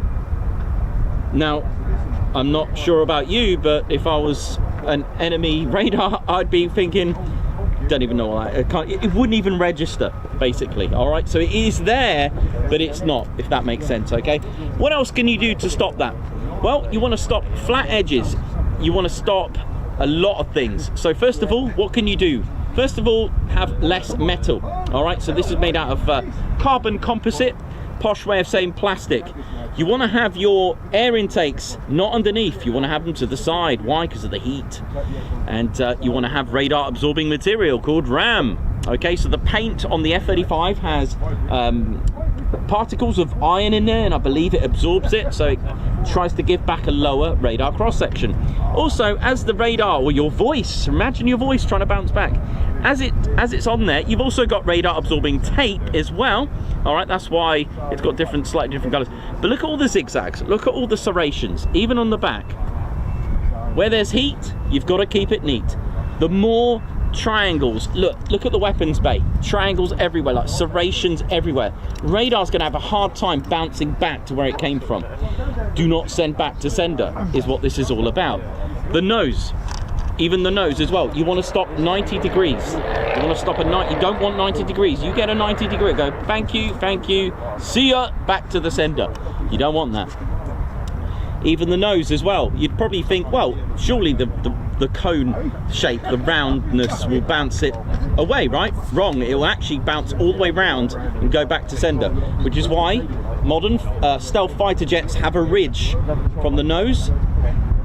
Now, I'm not sure about you, but if I was an enemy radar, I'd be thinking, don't even know what it wouldn't even register, basically. All right, so it is there, but it's not, if that makes sense. Okay, what else can you do to stop that? Well, you want to stop flat edges. You want to stop a lot of things. So first of all, what can you do? First of all, have less metal. All right, so this is made out of carbon composite, posh way of saying plastic. You want to have your air intakes not underneath, you want to have them to the side. Why? Because of the heat. And you want to have radar absorbing material called RAM. Okay, so the paint on the F-35 has particles of iron in there, and I believe it absorbs it, so it tries to give back a lower radar cross section. Also, as the radar, or your voice, imagine your voice trying to bounce back, as it's on there, you've also got radar absorbing tape as well. All right, that's why it's got slightly different colors. But look at all the zigzags, look at all the serrations, even on the back. Where there's heat, you've got to keep it neat. The more triangles, look at the weapons bay, triangles everywhere, like serrations everywhere. Radar's going to have a hard time bouncing back to where it came from. Do not send back to sender is what this is all about. The nose, even the nose as well, you want to stop 90 degrees. You want to stop at 90, you don't want 90 degrees. You get a 90 degree, go thank you, see ya, back to the sender. You don't want that. Even the nose as well, you'd probably think, well, surely the cone shape, the roundness will bounce it away, right? Wrong, it will actually bounce all the way round and go back to sender, which is why modern stealth fighter jets have a ridge from the nose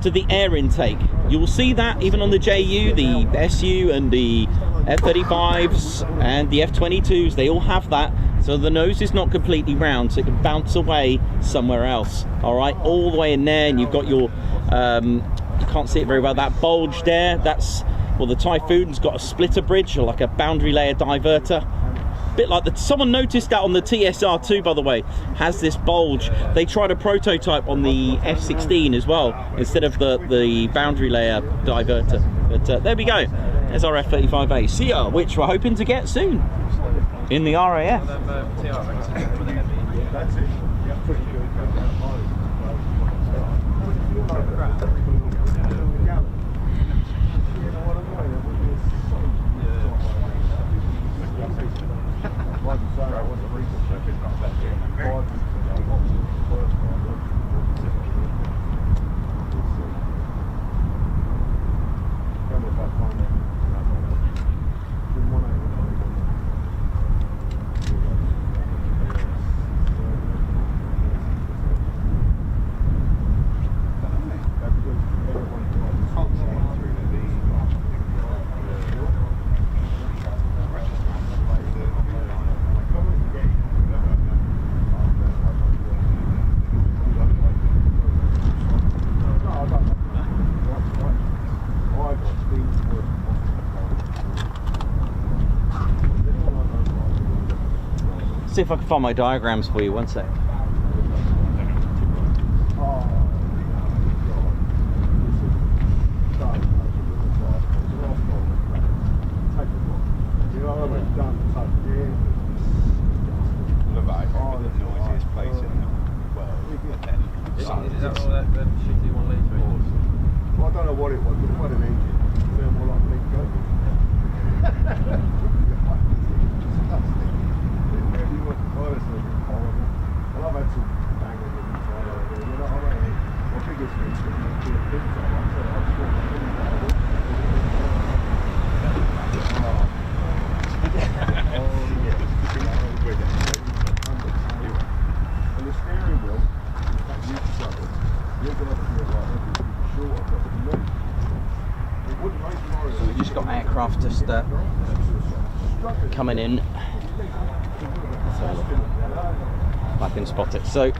to the air intake. You will see that even on the JU, the SU and the F-35s and the F-22s, they all have that. So the nose is not completely round, so it can bounce away somewhere else. All right, all the way in there, and you've got your, you can't see it very well, that bulge there, that's, well, the Typhoon's got a splitter bridge, or like a boundary layer diverter. Bit like someone noticed that on the TSR2, by the way, has this bulge. They tried a prototype on the F-16 as well, instead of the boundary layer diverter. But there we go. There's our F-35A CR, which we're hoping to get soon in the RAF. See if I can find my diagrams for you, one sec. Coming in, if I can spot it. So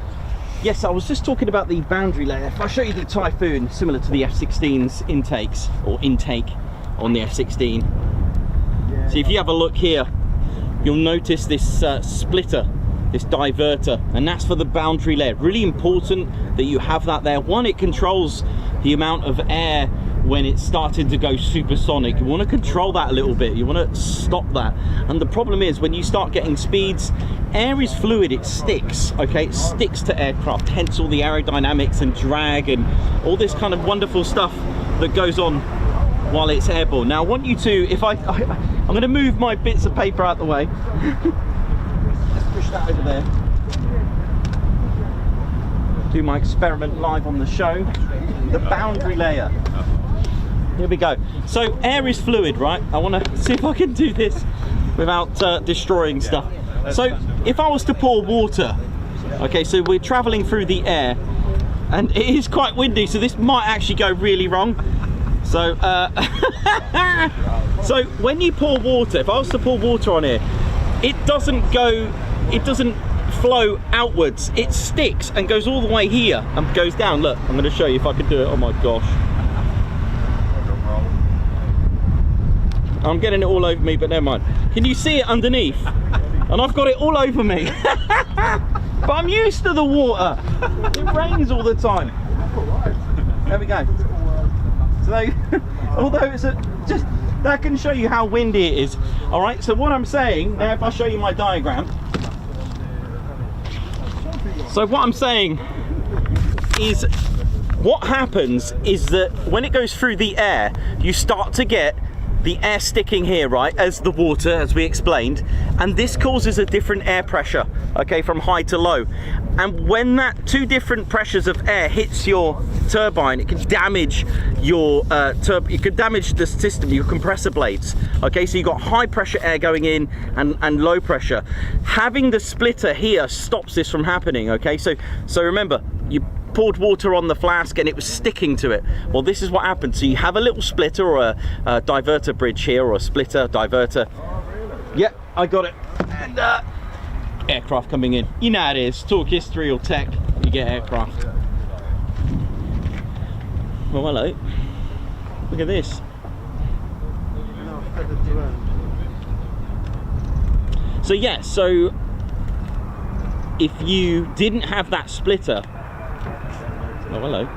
yes, I was just talking about the boundary layer. If I show you the Typhoon, similar to the F-16's intakes or intake on the F-16, So if you have a look here, you'll notice this splitter, this diverter, and that's for the boundary layer. Really important that you have that there. One, it controls the amount of air when it's starting to go supersonic. You want to control that a little bit, you want to stop that. And the problem is when you start getting speeds, air is fluid, it sticks, okay? It sticks to aircraft, hence all the aerodynamics and drag and all this kind of wonderful stuff that goes on while it's airborne. Now I want you to, if I'm going to move my bits of paper out the way. Let's push that over there. Do my experiment live on the show. The boundary layer. Here we go. So air is fluid, right? I want to see if I can do this without destroying stuff. So if I was to pour water, okay, so we're traveling through the air and it is quite windy, so this might actually go really wrong. So so when you pour water, if I was to pour water on here, it doesn't flow outwards, it sticks and goes all the way here and goes down. Look, I'm going to show you if I can do it. Oh my gosh, I'm getting it all over me, but never mind. Can you see it underneath? And I've got it all over me. But I'm used to the water. It rains all the time. There we go. So although it's just, that can show you how windy it is. All right, so what I'm saying now, if I show you my diagram, so what I'm saying is what happens is that when it goes through the air, you start to get the air sticking here, right, as the water, as we explained, and this causes a different air pressure, okay, from high to low. And when that two different pressures of air hits your turbine, it can damage your it can damage the system, your compressor blades, okay? So you've got high pressure air going in and low pressure. Having the splitter here stops this from happening, okay? So remember, you poured water on the flask and it was sticking to it. Well, this is what happens. So you have a little splitter or a diverter bridge here, or a splitter diverter. Yep, I got it. And aircraft coming in. You know how it is. Talk history or tech, you get aircraft. Well, hello. Look at this. So yeah, so if you didn't have that splitter, oh, hello.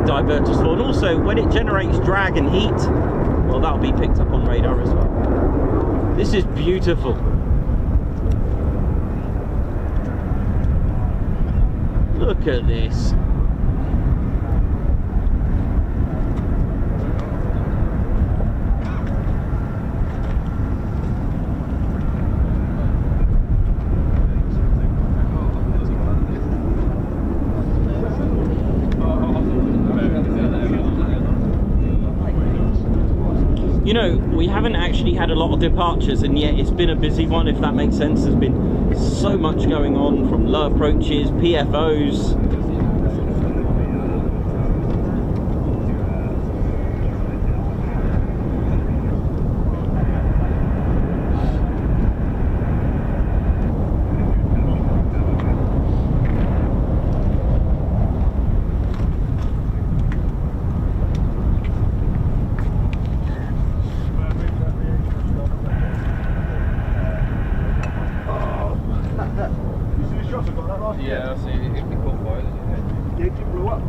Diverters for, and also when it generates drag and heat, well, that'll be picked up on radar as well. This is beautiful. Look at this. You know, we haven't actually had a lot of departures, and yet it's been a busy one, if that makes sense. There's been so much going on, from low approaches, PFOs. Yeah, I see. It caught fire, didn't it? It blew up.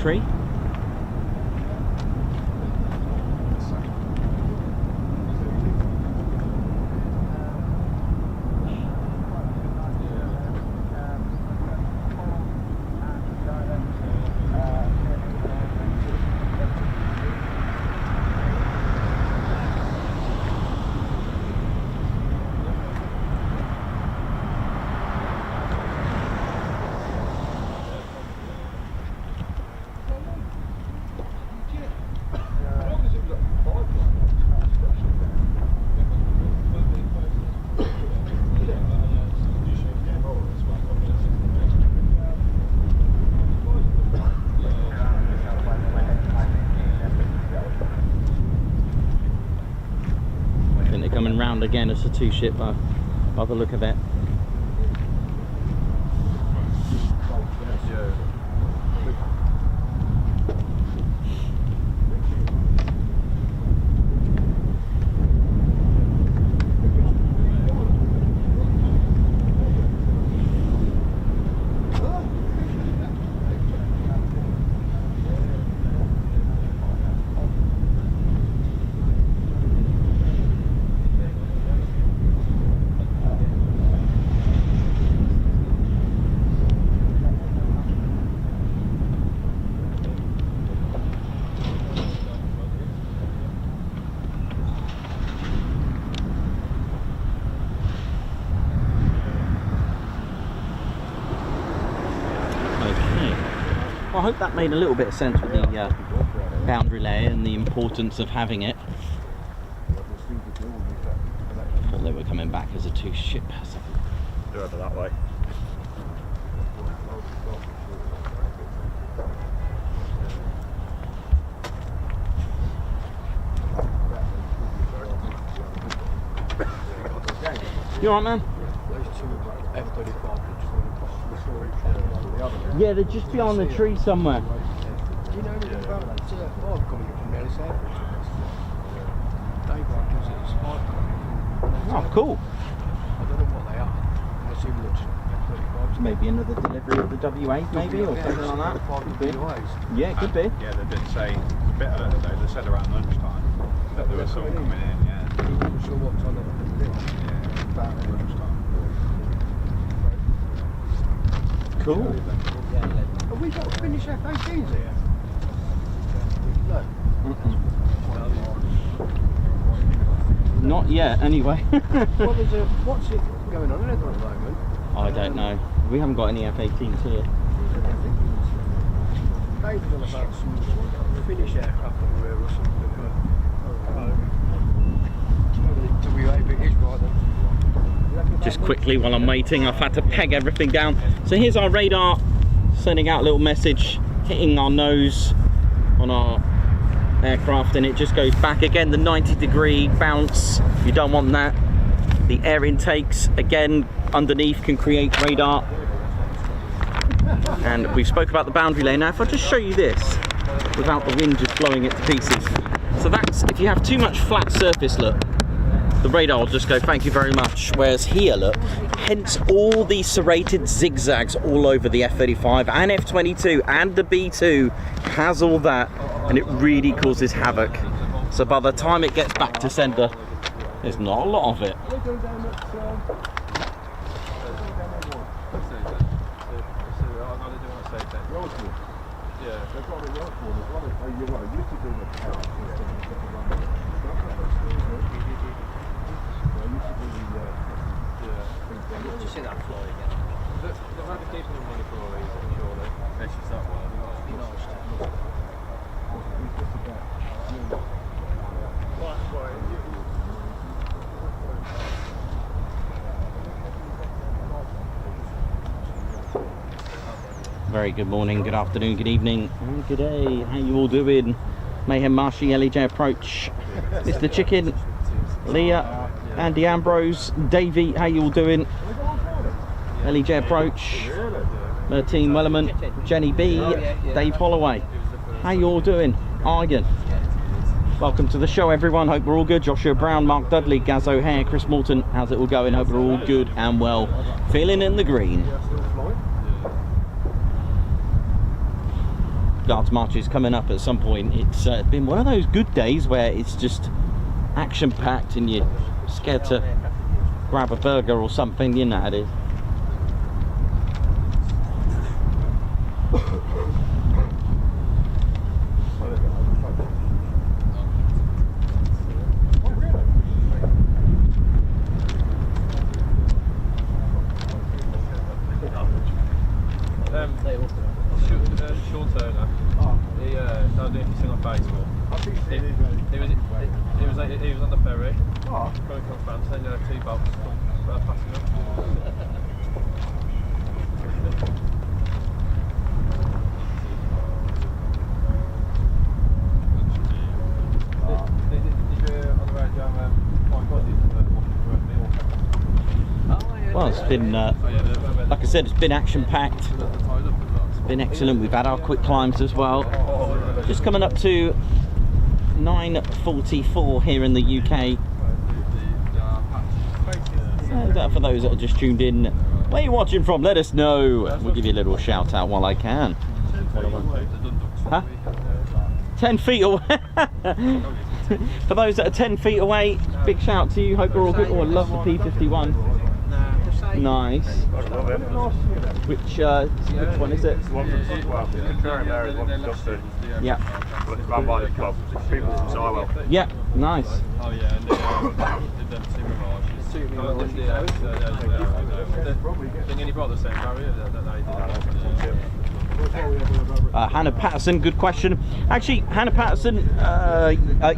tree. Coming round again as a two-ship by the look of it. Well, I hope that made a little bit of sense with the boundary layer and the importance of having it. I thought they were coming back as a two-ship. Do it that way. You alright, man? Yeah, they're just behind the tree somewhere. Do you know anything about that vibe coming from the LSA? Dave gives it a spike coming from. Oh, cool. I don't know what they are. I assume they're just F-35s. Maybe another delivery of the WA, maybe, or something like that. Could be. Yeah, it could be. Yeah, they did say, it's a bit early though, they said around lunchtime that there was someone coming in, yeah. I'm not sure what time they're Yeah, about lunchtime. Cool. Have we got Finnish F-18s here? No. Not yet, anyway. Well, what's it going on in it at the moment? I don't know. We haven't got any F-18s here. They were on about some Finnish aircraft over here or something. WA bit is right then. Just quickly while I'm waiting, I've had to peg everything down. So here's our radar sending out a little message, hitting our nose on our aircraft, and it just goes back again, the 90-degree bounce. You don't want that. The air intakes again underneath can create radar. And we spoke about the boundary layer. Now if I just show you this without the wind just blowing it to pieces. So that's if you have too much flat surface, look, the radar will just go thank you very much. Whereas here, look, hence all these serrated zigzags all over the F-35 and F-22 and the B-2 has all that, and it really causes havoc. So by the time it gets back to sender, there's not a lot of it. See that floor again. They'll have to keep them running for all these, I'm sure. They should start well. Very good morning, good afternoon, good evening, and good day. How you all doing? Mayhem Marshy, LEJ Approach, Mr. Chicken, Leah, Andy Ambrose, Davey, how you all doing? LEJ Approach, Martine Wellerman, Jenny B, Dave Holloway. How you all doing? Argan. Welcome to the show, everyone. Hope we're all good. Joshua Brown, Mark Dudley, Gaz O'Hare, Chris Morton. How's it all going? Hope we're all good and well. Feeling in the green. Guards marches coming up at some point. It's been one of those good days where it's just action packed and you're scared to grab a burger or something. You know how it is. Sean Turner. He, I don't know if you've seen on Facebook. He was on the ferry. Going from France, and then 2 boats passing up. Did you on the radio find bodies Well, it's been, like I said, it's been action packed. Been excellent. We've had our quick climbs as well. Just coming up to 9:44 here in the UK. So for those that are just tuned in, where are you watching from? Let us know. We'll give you a little shout out while I can. Huh? 10 feet away. For those that are 10 feet away, big shout to you. Hope you're all good. Oh, I love the P51. Nice. Which one is it? One from, well, contrarian there is one from Dustin. Yeah. But it's run by the club. People from Sywell. Yeah, nice. Oh yeah, and did them 2 mirages. He brought the same barrier that Hannah Patterson, good question. Actually, Hannah Patterson,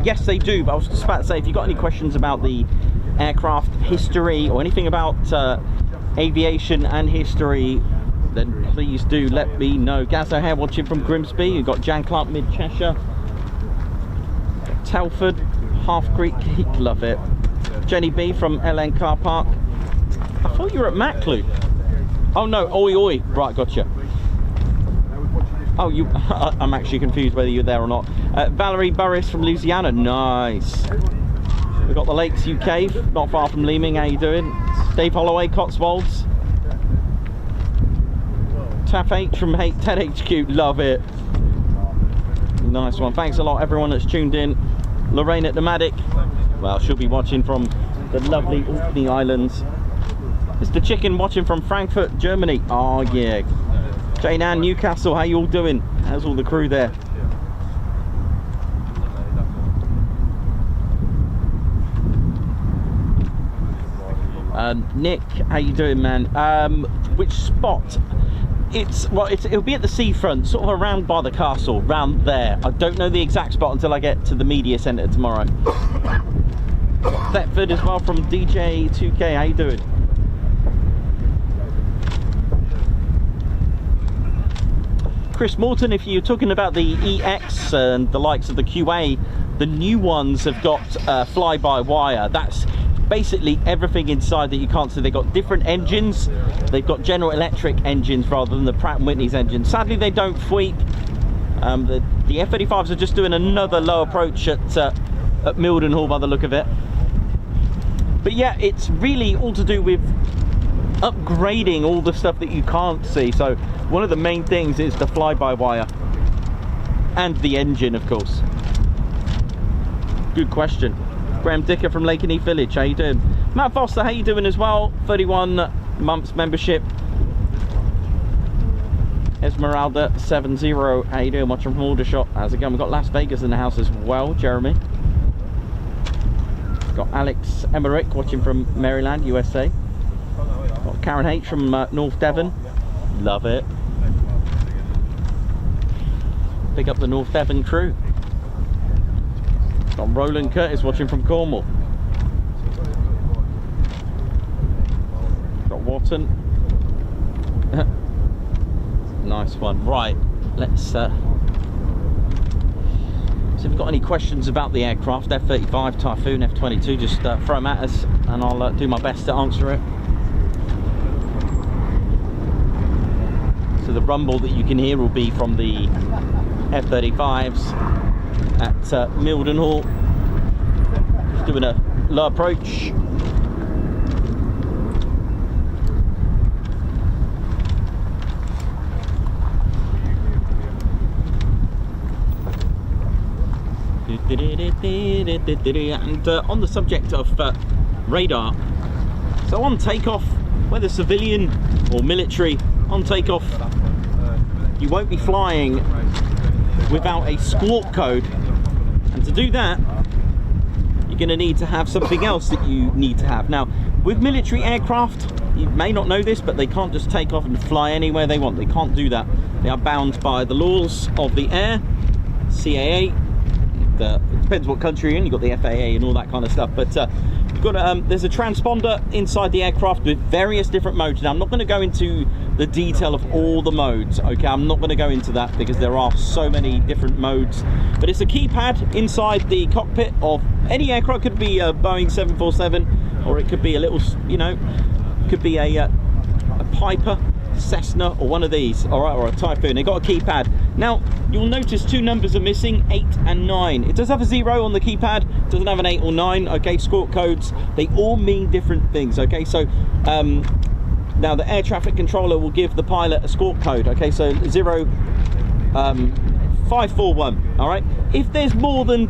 yes they do, but I was just about to say, if you've got any questions about the aircraft history or anything about aviation and history, then please do let me know. Gaz O'Hare watching from Grimsby. You've got Jan Clark, Mid Cheshire, Telford, Half Creek, love it. Jenny B from LN Car Park. I thought you were at Maclew. Oh no, oi oi, right, gotcha. Oh, you, I'm actually confused whether you're there or not. Valerie Burris from Louisiana, nice. We've got the Lakes UK, not far from Leeming, how you doing? Dave Holloway, Cotswolds. Taff H from 10HQ, love it. Nice one, thanks a lot everyone that's tuned in. Lorraine at Nomadic, well, she'll be watching from the lovely Orkney Islands. Mr. Chicken watching from Frankfurt, Germany. Oh yeah. Jane Ann, Newcastle, how you all doing? How's all the crew there? Nick, how you doing, man? Which spot? It'll be at the seafront, sort of around by the castle, round there. I don't know the exact spot until I get to the media centre tomorrow. Thetford as well from DJ2K, how you doing? Chris Morton, if you're talking about the EX and the likes of the QA, the new ones have got fly-by-wire. That's basically everything inside that you can't see. They've got different engines. They've got General Electric engines rather than the Pratt & Whitney's engines. Sadly, they don't sweep. The F-35s are just doing another low approach at Mildenhall by the look of it. But yeah, it's really all to do with upgrading all the stuff that you can't see. So one of the main things is the fly-by-wire and the engine, of course. Good question. Graham Dicker from Lakenheath Village, how you doing? Matt Foster, how you doing as well? 31 months membership. Esmeralda 70, how you doing? Watching from Aldershot. How's it going? We've got Las Vegas in the house as well, Jeremy. Got Alex Emmerich watching from Maryland, USA. Got Karen H from North Devon. Love it. Pick up the North Devon crew. Got Roland Curtis watching from Cornwall. Got Wharton. Nice one. Right, let's so if you've got any questions about the aircraft, F-35, Typhoon, F-22, just throw them at us and I'll do my best to answer it. So the rumble that you can hear will be from the F-35s at Mildenhall. Just doing a low approach. And on the subject of radar, so on takeoff, whether civilian or military, on takeoff, you won't be flying without a squawk code. And to do that, you're going to need to have something else that you need to have. Now, with military aircraft, you may not know this, but they can't just take off and fly anywhere they want. They can't do that. They are bound by the laws of the air, CAA. It depends what country you're in. You've got the FAA and all that kind of stuff. But you've got there's a transponder inside the aircraft with various different modes. Now, I'm not going to go into the detail of all the modes. Okay, I'm not going to go into that because there are so many different modes. But it's a keypad inside the cockpit of any aircraft. It could be a Boeing 747, or it could be a little, you know, could be a Piper, Cessna, or one of these, all right, or a Typhoon. They got a keypad. Now you'll notice two numbers are missing, 8 and 9. It does have a 0 on the keypad, it doesn't have an 8 or 9. Okay, squawk codes, they all mean different things. Okay, so now the air traffic controller will give the pilot a squawk code. Okay, so 541. All right, if there's more than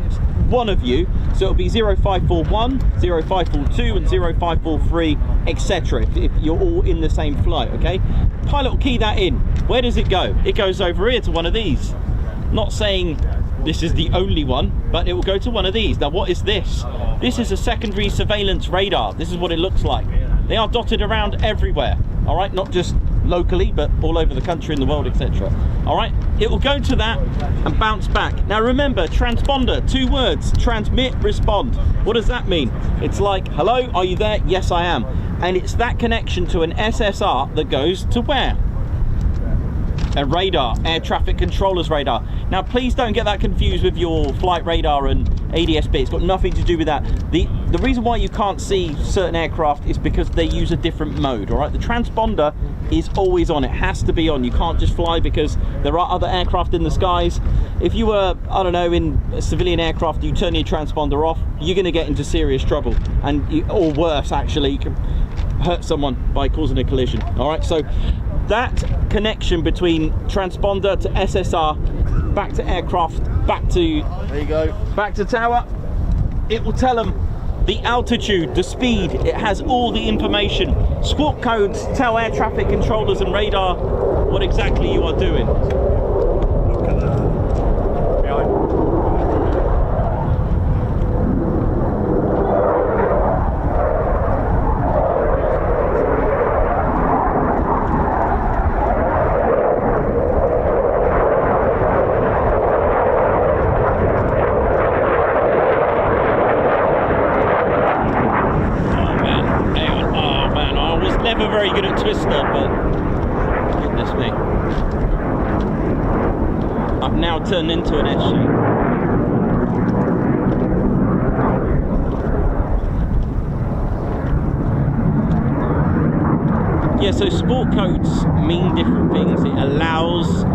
one of you, so it'll be 0541, 0542 and 0543, etc. if you're all in the same flight. Okay, pilot will key that in. Where does it go? It goes over here to one of these. Not saying this is the only one, but it will go to one of these. Now, what is this? This is a secondary surveillance radar. This is what it looks like. They are dotted around everywhere. All right, not just locally, but all over the country and the world, etc. All right, it will go to that and bounce back. Now remember, transponder, 2 words: transmit, respond. What does that mean? It's like, hello, are you there? Yes, I am. And it's that connection to an SSR that goes to where? A radar, air traffic controller's radar. Now please don't get that confused with your flight radar and ADSB. It's got nothing to do with that. The reason why you can't see certain aircraft is because they use a different mode. All right, the transponder is always on. It has to be on. You can't just fly because there are other aircraft in the skies. If you were, I don't know, in a civilian aircraft, you turn your transponder off, you're going to get into serious trouble, and or worse, actually, you can hurt someone by causing a collision. All right, so that connection between transponder to SSR, back to aircraft, back to, there you go, back to tower, it will tell them the altitude, the speed. It has all the information. Squawk codes tell air traffic controllers and radar what exactly you are doing. Look at that. Behind. Never very good at twister, but goodness me, I've now turned into an S shape. Yeah, so squawk codes mean different things. It allows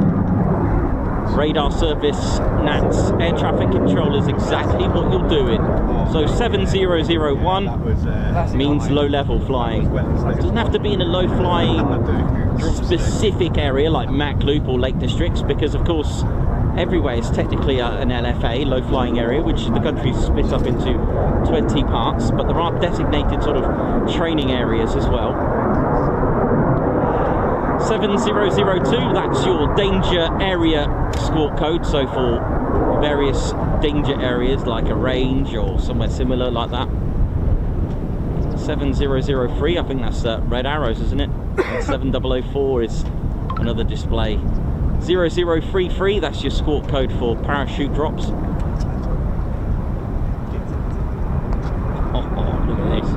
radar service, NATS, air traffic controllers exactly what you're doing. So 7001 means low level flying. It doesn't have to be in a low flying specific area like Mac Loop or Lake Districts, because of course everywhere is technically an LFA, low flying area, which the country is split up into 20 parts, but there are designated sort of training areas as well. 7002, that's your danger area squawk code, so for various danger areas like a range or somewhere similar like that. 7003, I think that's red arrows, isn't it? And 7004 is another display. 0033, that's your squawk code for parachute drops. Oh, look at this.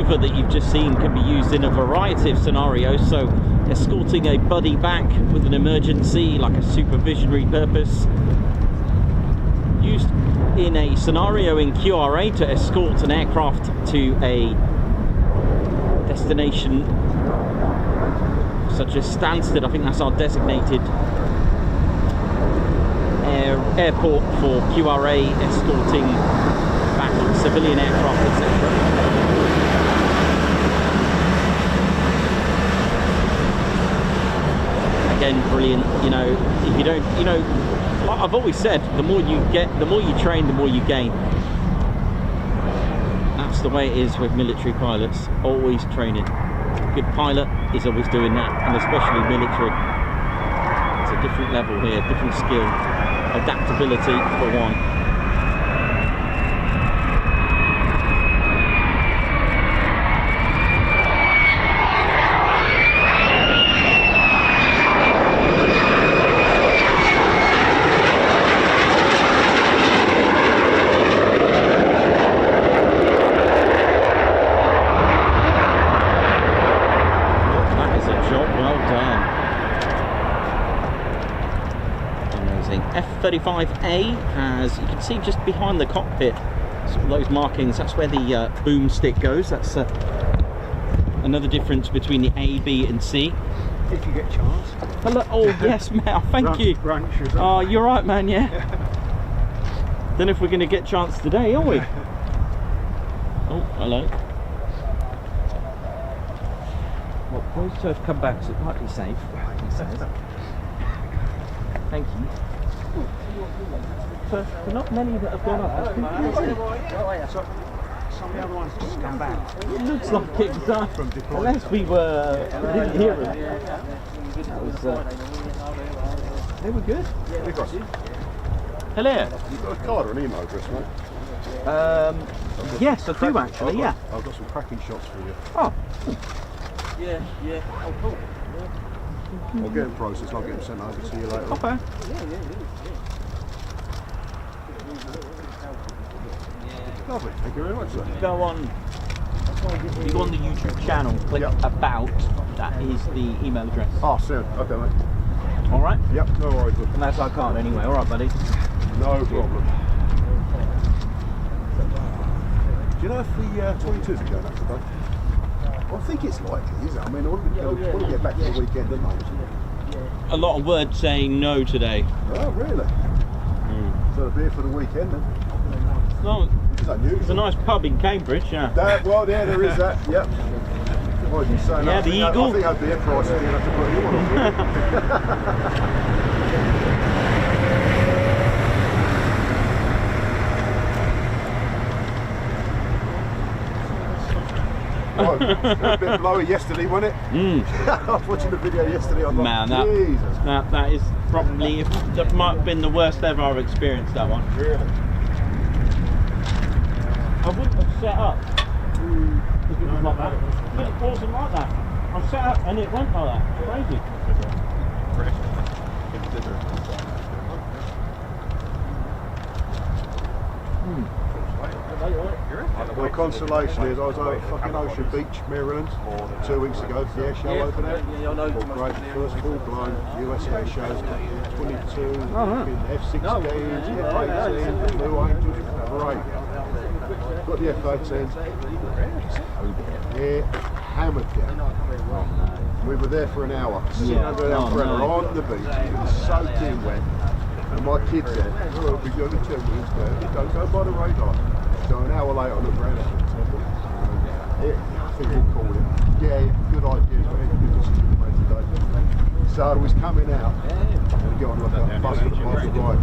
manoeuvre that you've just seen can be used in a variety of scenarios. So escorting a buddy back with an emergency, like a supervisionary purpose. Used in a scenario in QRA to escort an aircraft to a destination such as Stansted. I think that's our designated airport for QRA, escorting back civilian aircraft, etc. Again, brilliant. You know, if you don't, you know, like I've always said, the more you get, the more you train, the more you gain. That's the way it is with military pilots. Always training. A good pilot is always doing that, and especially military. It's a different level here, different skill, adaptability for one. F-35A has, you can see just behind the cockpit, sort of those markings, that's where the boomstick goes. That's another difference between the A, B and C. If you get a chance. Hello, oh yes, man, thank you. Oh, you're right, man, yeah. Don't know if we're going to get a chance today, are we? Oh, hello. Well, those two have come back, so it might be safe, he says. Thank you. For not many that have gone up. Some of the other ones just come back. It looks like it was from unless we didn't hear them. That was, they were good. Hello. You've got a card or an email address, mate? Yes, I do actually, yeah. I've got some cracking shots for you. Oh. Yeah. Oh, cool. I'll get them processed, I'll get them sent over to you later. Okay. Lovely, thank you very much, sir. Go on. You go on the YouTube channel, click about. That is the email address. Oh, soon. Okay, mate. All right. Yep, no worries. And that's our card anyway. All right, buddy. No problem. Do you know if the 22s are going up today? Well, I think it's likely, isn't it? I mean, I want to get back to the weekend, don't I? A lot of words saying no today. Oh, really? So a beer for the weekend then? No, It's unusual. it's a nice pub in Cambridge, yeah. Well, yeah, there is that, yep. What did you say? Yeah, the Eagle. I think our beer price is going to have to put you on. Oh, it was a bit blowy yesterday, wasn't it? I was watching the video yesterday. I was Man, like, Jesus. that is probably, that might have been the worst ever I've experienced, that one. Really? I wouldn't have set up if it was like that. It wasn't like that. I set up and it went like that. Crazy. My consolation is I was over at fucking Ocean Beach, Maryland, 2 weeks ago for the air show over there. Great, first full-blown US air shows, 22, F-16s, F-18s, Blue Angels, great. Got the F-18s, hammered down. We were there for an hour, sitting under an umbrella on the beach, it was soaking wet. And my kid said, oh, we've got to 10 minutes there, don't go by the radar. So an hour later I looked around I think we'll call it. Yeah, good idea, good decision to make today. So I was coming out and get on like a bus for the ride.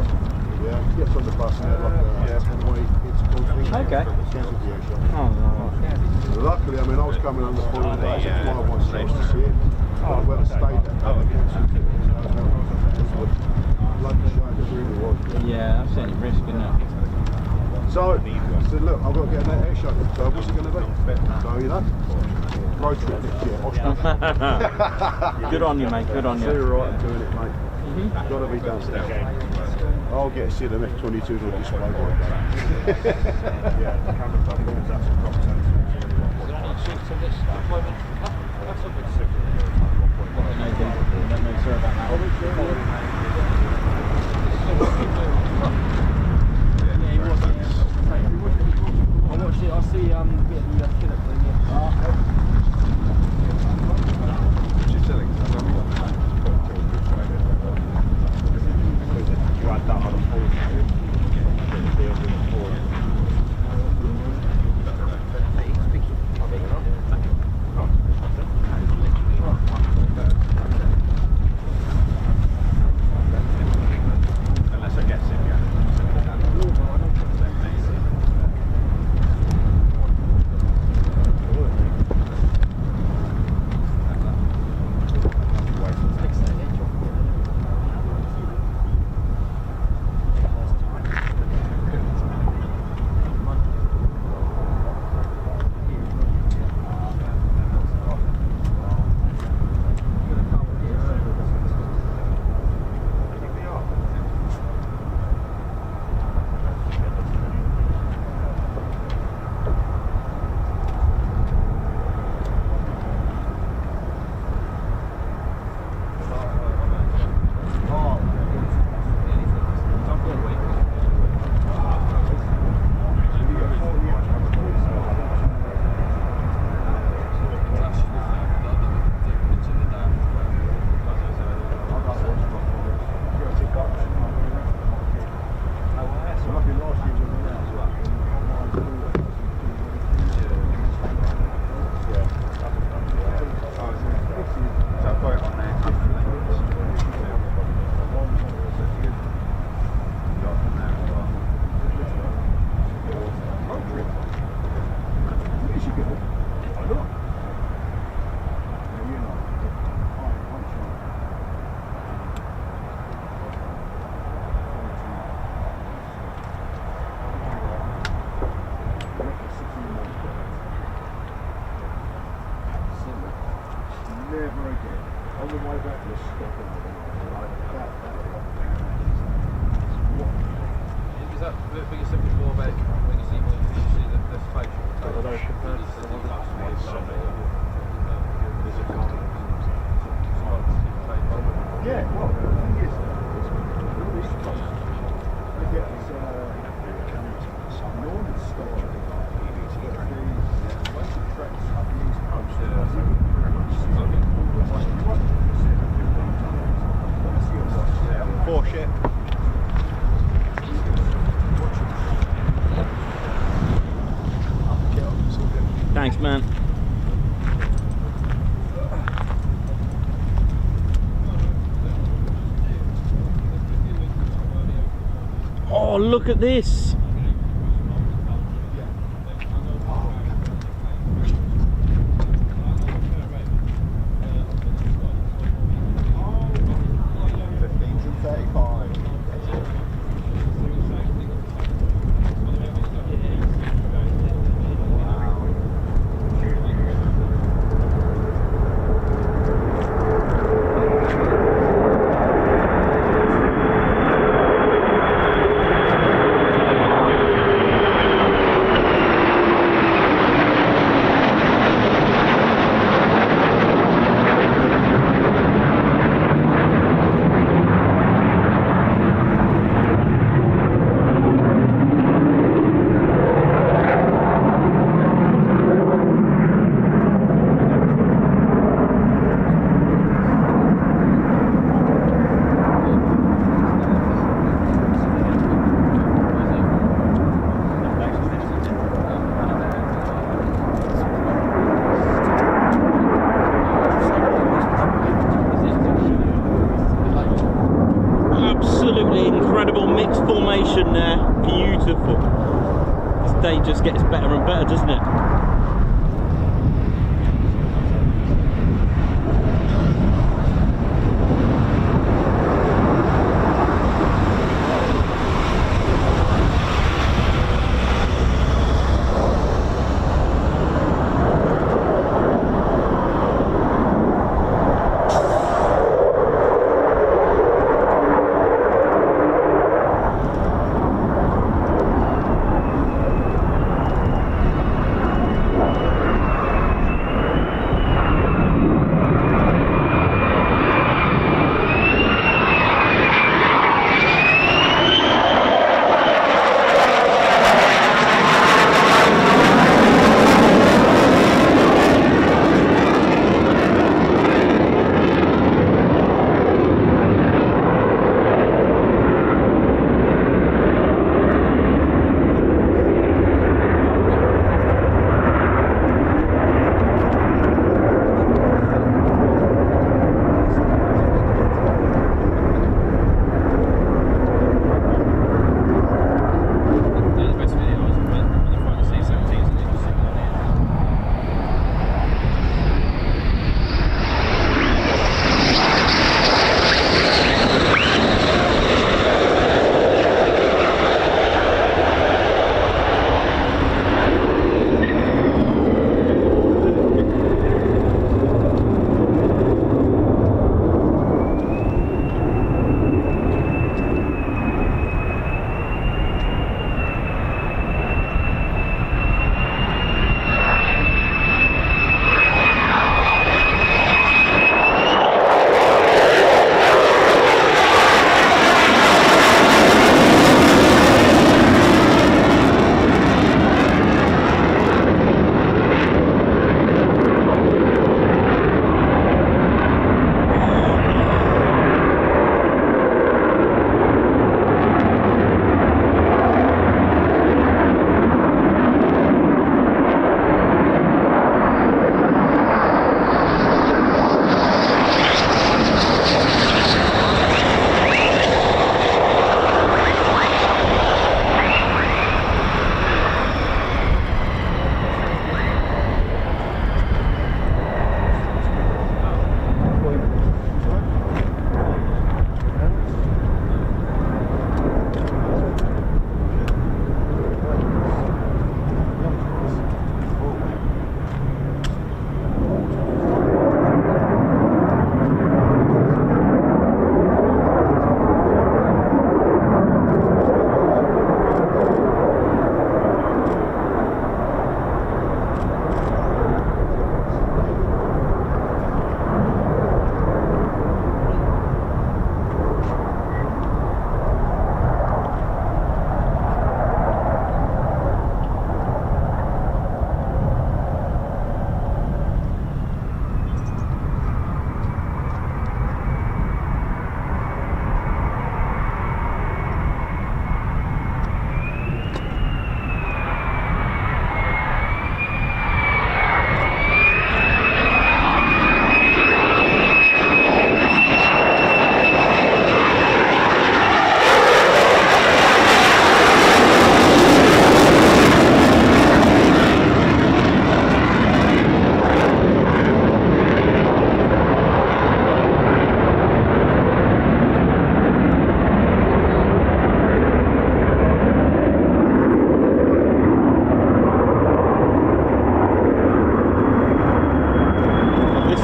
Yeah, gets on the bus and had like a 10-way interval thing. Okay. Cancelled the air show. Oh, no. Luckily, I mean, I was coming on the following day, so I fly myself to see it. But where I stayed that day, I cancelled it. So bloody shame, it really was. Yeah, that's any risk, isn't it? So I said, look, I've got to get that air show. So what's it going to be? So, you know, road trip next year. Good on you, mate. Good on you. So you're right, I'm doing it, mate. Got to be done. I'll get to see them F-22s on display one day. So this deployment, that's a good signal. Don't know, sir, about that. I watched it. I see the killer thing. Which is silly, 'cause I've only got that. You had that on a full Unless I guess it, yeah. Thanks, man. Oh, look at this.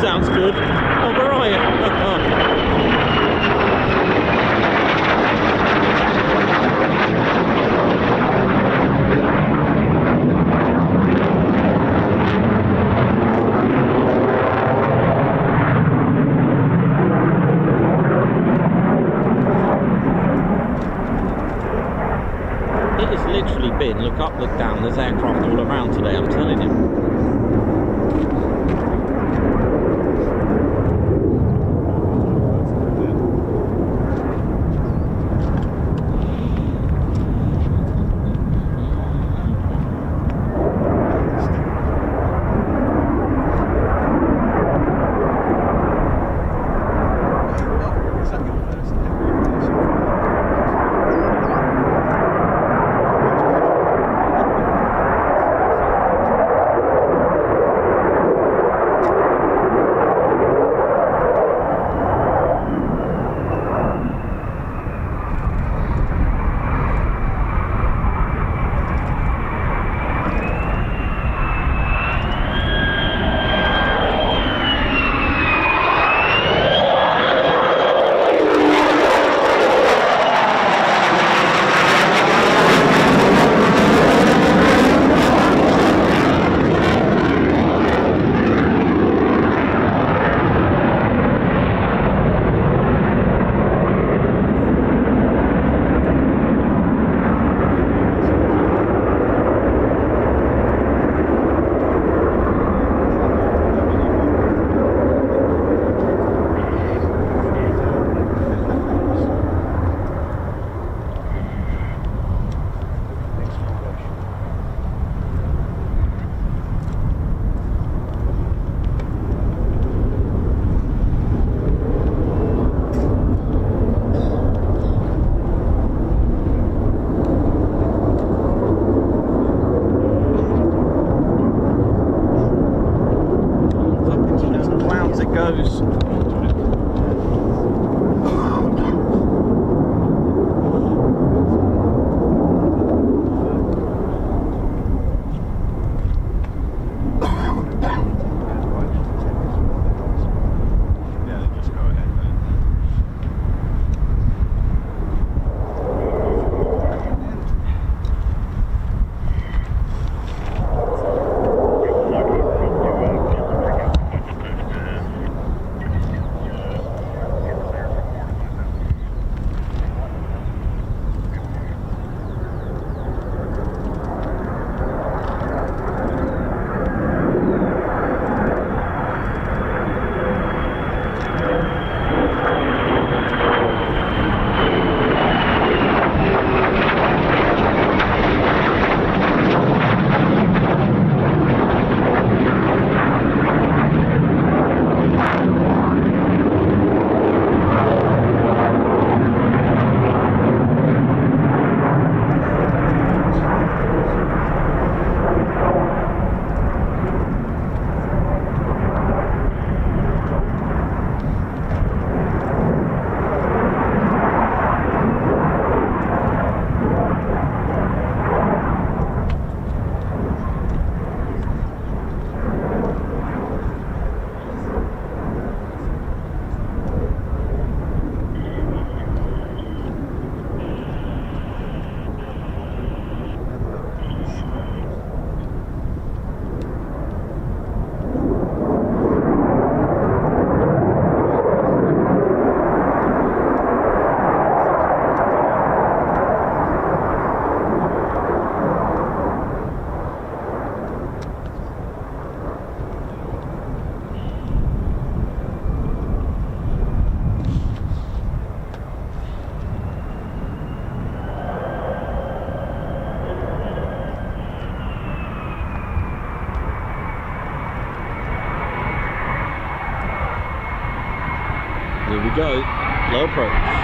sounds good. Oh, where are you? It has literally been, look up, look down, there's aircraft all around today, I'm telling you. Here we go, low approach.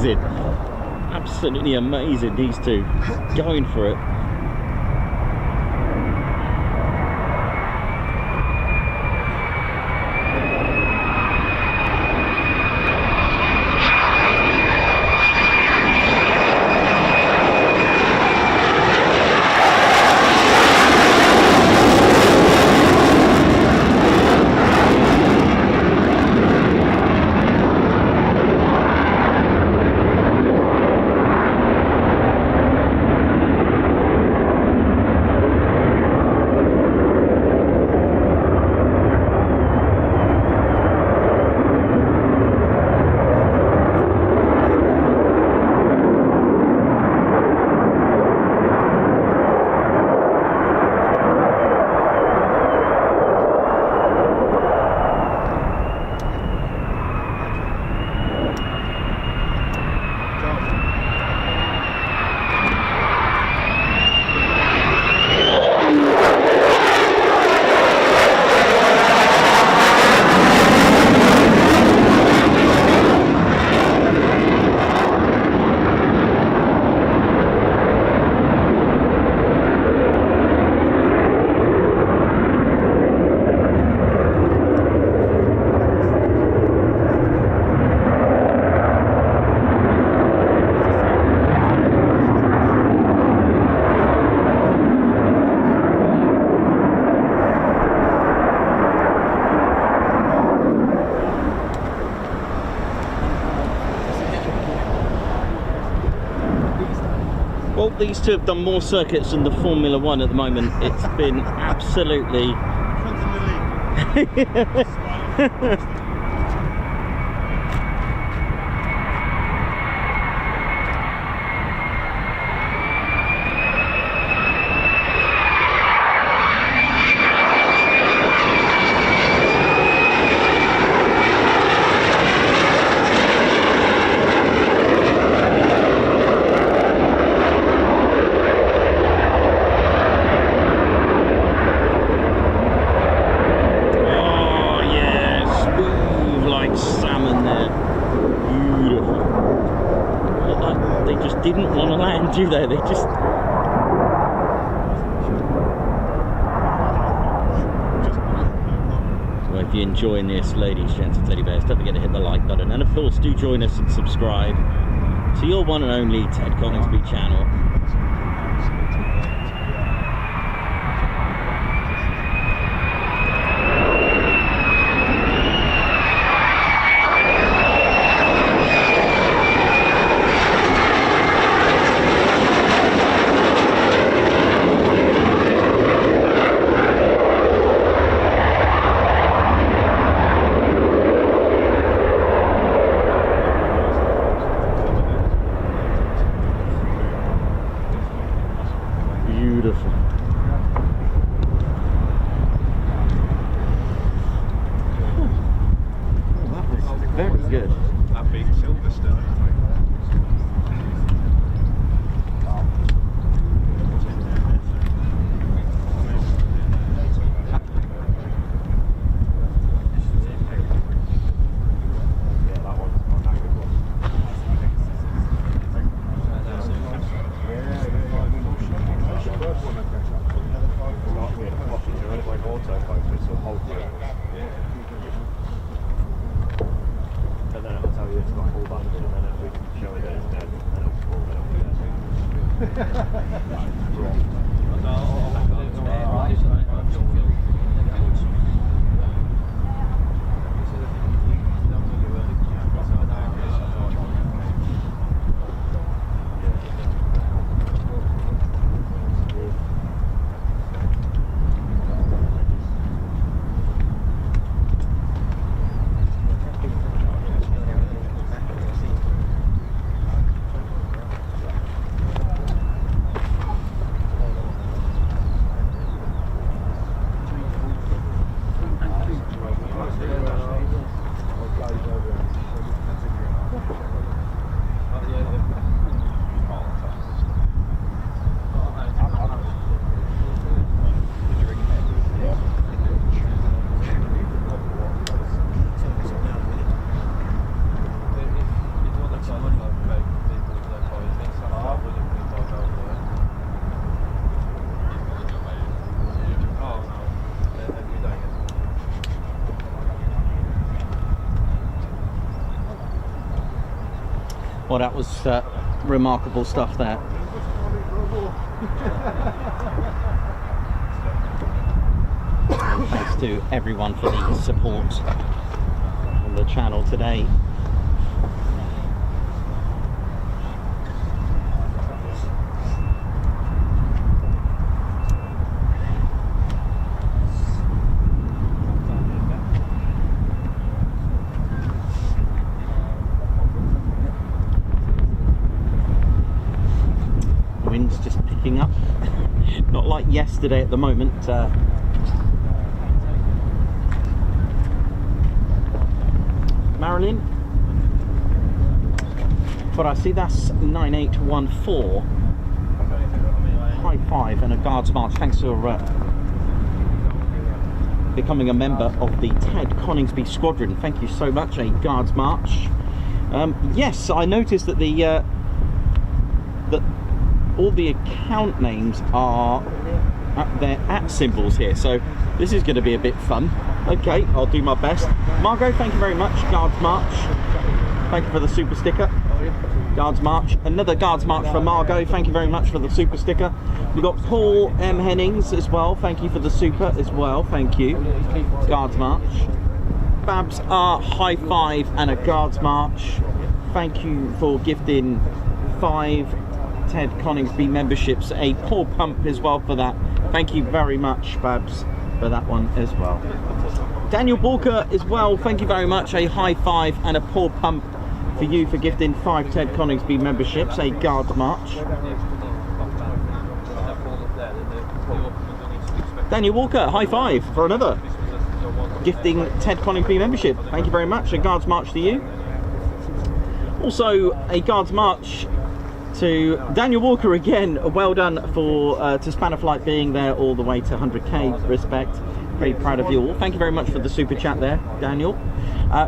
amazing. Absolutely amazing, these two going for it. Well, these two have done more circuits than the Formula One at the moment. It's been absolutely... didn't want to land, do they? They just... So if you're enjoying this, ladies, gents and teddy bears, don't forget to hit the like button, and of course do join us and subscribe to your one and only Ted Coningsby channel. Beautiful. Oh, that was very good. That big Silverstone. And then Well, that was remarkable stuff there. Thanks to everyone for the support on the channel today. Wind's just picking up, not like yesterday at the moment. Marilyn, but I see that's 9814. High five and a guards march. Thanks for becoming a member of the Ted Coningsby squadron. Thank you so much. A guards march. Yes, I noticed that the that all the account names are at their @ symbols here, so this is going to be a bit fun. Okay, I'll do my best. Margot, thank you very much. Guards march. Thank you for the super sticker. Guards march. Another guards march for Margot. Thank you very much for the super sticker. We've got Paul M. Hennings as well. Thank you for the super as well. Thank you. Guards march. Babs R. High five and a guards march. Thank you for gifting 5 Ted Coningsby memberships. A paw pump as well for that. Thank you very much, Babs, for that one as well. Daniel Walker as well, thank you very much. A high five and a paw pump for you for gifting 5 Ted Coningsby memberships. A guards march. Daniel Walker, high five for another gifting Ted Coningsby membership. Thank you very much. A guards march to you. Also a guards march to Daniel Walker again. Well done for to Spanner Flight being there all the way to 100k. Respect. Very proud of you all. Thank you very much for the super chat there, Daniel.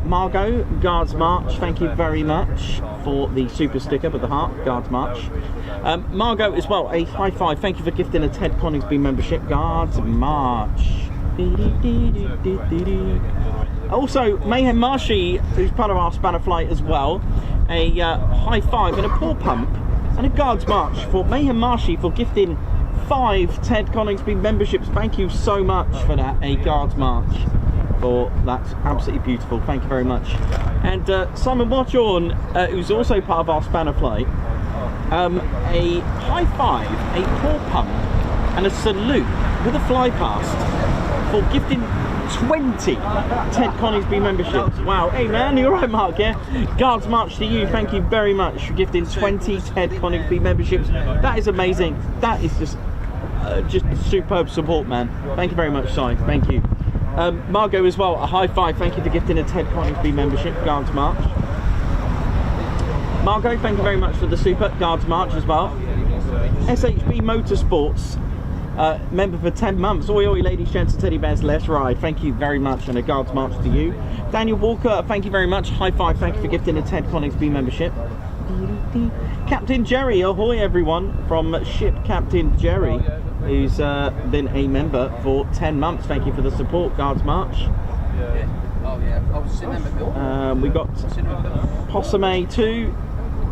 Margot, guards march. Thank you very much for the super sticker with the heart. Guards march. Margot as well. A high five. Thank you for gifting a Ted Coningsby membership. Guards march. Also, Mayhem Marshy, who's part of our Spanner Flight as well. A high five and a paw pump and a guards march for Mayhem Marshy for gifting 5 Ted Coningsby memberships. Thank you so much for that. A guards march for that's absolutely beautiful. Thank you very much. And Simon Watchorn, who's also part of our Spanner Flight, a high five, a paw pump and a salute with a fly past for gifting 20 Ted Coningsby memberships. Wow. Hey man, you're right, Mark. Yeah, guards march to you. Thank you very much for gifting 20 Ted Coningsby memberships. That is amazing. That is just superb support, man. Thank you very much, Si. Thank you. Margot as well, a high five. Thank you for gifting a Ted Coningsby membership. Guards march. Margot, thank you very much for the super. Guards march as well. SHB Motorsports, member for 10 months. Oi oi ladies, gents and teddy bears, let's ride. Thank you very much and a guards march to you. Daniel Walker, thank you very much. High five, thank you for gifting a Ted Coningsby membership. Captain Jerry, ahoy everyone, from ship Captain Jerry, who's been a member for 10 months. Thank you for the support. Guards march. We got Possum A2.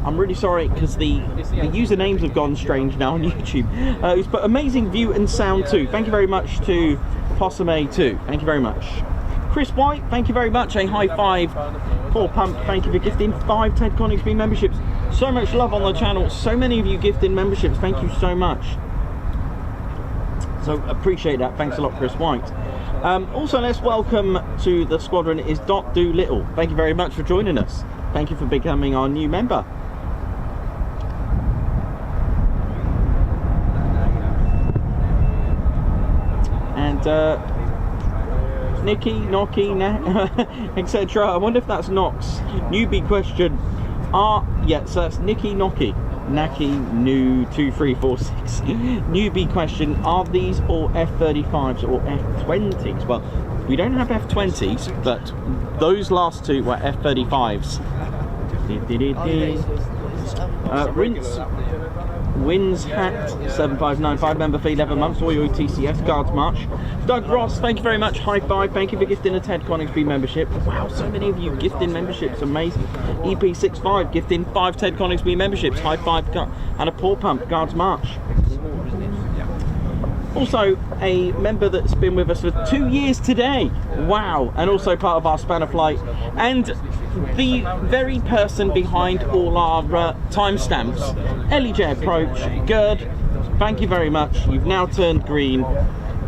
I'm really sorry because the usernames have gone strange now on YouTube. Who's put amazing view and sound too. Thank you very much to Possum A2. Thank you very much. Chris White, thank you very much. A high five. Paul Pump, thank you for gifting 5 Ted Coningsby memberships. So much love on the channel. So many of you gifting memberships. Thank you so much. So appreciate that. Thanks a lot, Chris White. Also, let's welcome to the squadron is Doc Doolittle. Thank you very much for joining us. Thank you for becoming our new member. And Nikki, Nocky, etc. I wonder if that's Knox. Newbie question. Yeah, so that's Nikki, Nocky. Naki New 2346. Newbie question, are these all F-35s or F-20s? Well, we don't have F-20s, but those last two were F-35s. Wins Hat 7595 member for 11 months. Oi TCS Guards March. Doug Ross, thank you very much. High five. Thank you for gifting a Ted Coningsby membership. Wow, so many of you gifting memberships. Amazing. EP65 gifting 5 Ted Coningsby memberships. High five and a paw pump. Guards March. Also, a member that's been with us for 2 years today. Wow. And also part of our spanner flight. And the very person behind all our timestamps, LEJ Approach, Gerd, thank you very much. You've now turned green.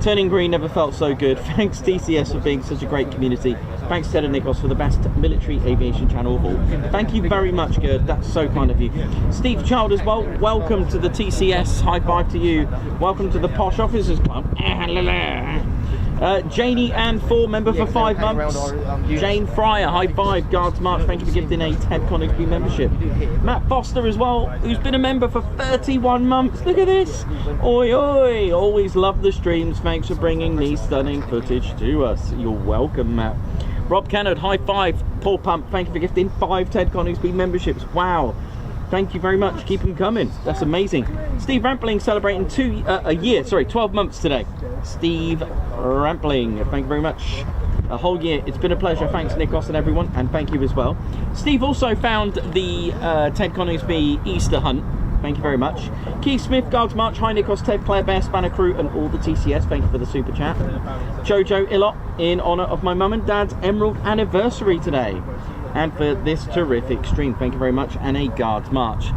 Turning green never felt so good. Thanks TCS for being such a great community. Thanks Ted and Nikos for the best military aviation channel of all. Thank you very much, Gerd. That's so kind of you. Steve Child as well. Welcome to the TCS. High five to you. Welcome to the Posh Officers Club. Janie Ann 4, member for 5 months. Jane Fryer, high five. Guards March, thank you for gifting a Ted Coningsby membership. Matt Foster as well, who's been a member for 31 months. Look at this. Oi, oi. Always love the streams. Thanks for bringing these stunning footage to us. You're welcome, Matt. Rob Kennard, high five. Paul Pump, thank you for gifting 5 Ted Coningsby memberships. Wow. Thank you very much. Keep them coming. That's amazing. Steve Rampling celebrating 12 months today. Steve Rampling, thank you very much. A whole year. It's been a pleasure. Thanks, Nikos and everyone, and thank you as well. Steve also found the Ted Coningsby Easter hunt. Thank you very much. Keith Smith, Guards March, hi Nikos, Ted, Claire, Bear, Spanner Crew, and all the TCS. Thank you for the super chat. Jojo Illot, in honour of my mum and dad's emerald anniversary today. And for this terrific stream, thank you very much, and a Guards March.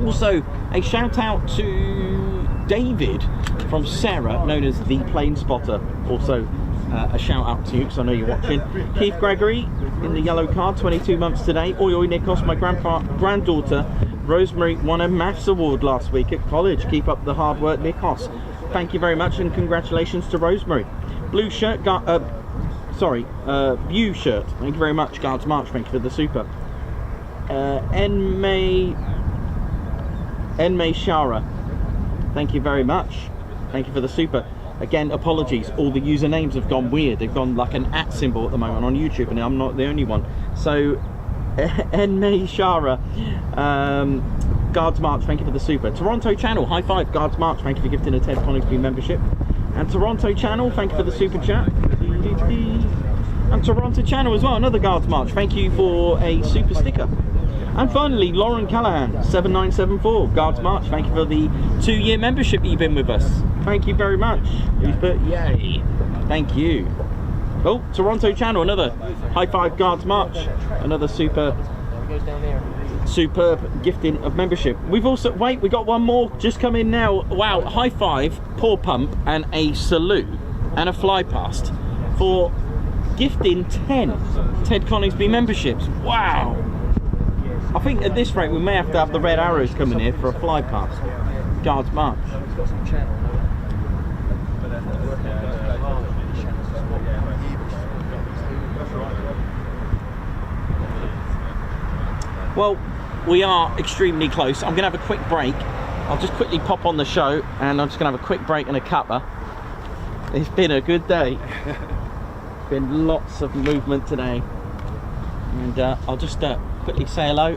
Also, a shout out to David from Sarah, known as the Plane Spotter. Also, a shout out to you, because I know you're watching. Keith Gregory, in the yellow card, 22 months today. Oi oi Nikos, my granddaughter, Rosemary, won a maths award last week at college. Keep up the hard work, Nikos. Thank you very much, and congratulations to Rosemary. Blue shirt, view shirt, thank you very much. Guards March, thank you for the super. Enmei Shara, thank you very much. Thank you for the super. Again, apologies, all the usernames have gone weird. They've gone like an @ symbol at the moment on YouTube, and I'm not the only one. So Enmei Shara, Guards March, thank you for the super. Toronto Channel, high five. Guards March, thank you for gifting a Ted Coningsby membership. And Toronto Channel, thank you for the super chat. And Toronto Channel as well, another Guards March, thank you for a super sticker. And finally, Lauren Callahan, 7974, Guards March, thank you for the 2-year membership you've been with us. Thank you very much. Who's put yay? Thank you. Oh, Toronto Channel, another high five. Guards March, another superb gifting of membership. We've also, wait, we got one more just come in now. Wow, high five, paw pump, and a salute, and a fly past for gifting 10 Ted Coningsby memberships. Wow. I think at this rate we may have to have the red arrows coming here for a fly past. Guards March. Well, we are extremely close. I'm going to have a quick break. I'll just quickly pop on the show, and I'm just going to have a quick break and a cuppa. It's been a good day. Been lots of movement today, and I'll just quickly say hello.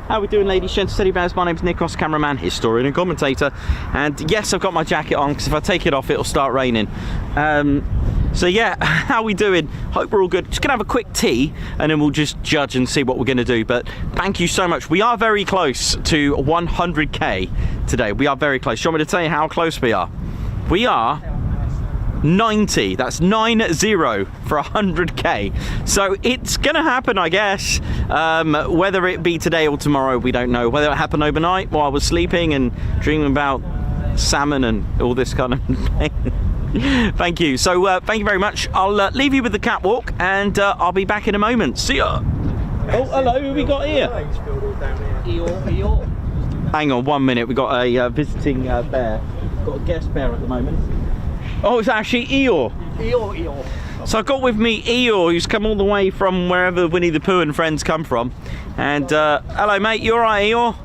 How are we doing, ladies, gents, teddy bears? My name's Nikos, cameraman, historian and commentator, and yes, I've got my jacket on because if I take it off it'll start raining. So yeah, how are we doing? Hope we're all good. Just gonna have a quick tea and then we'll just judge and see what we're gonna do. But thank you so much. We are very close to 100k today. We are very close. Do you want me to tell you how close we are? We are 90, that's 90 for 100k. So it's gonna happen, I guess. Whether it be today or tomorrow, we don't know. Whether it happened overnight while I was sleeping and dreaming about salmon and all this kind of thing. Thank you. So thank you very much. I'll leave you with the catwalk, and I'll be back in a moment. See ya. Oh, hello, who we got here? Hang on 1 minute, we got a visiting bear. Got a guest bear at the moment. Oh, it's actually Eeyore. Eeyore. So I got with me Eeyore, who's come all the way from wherever Winnie the Pooh and friends come from. And hello mate, you alright, Eeyore?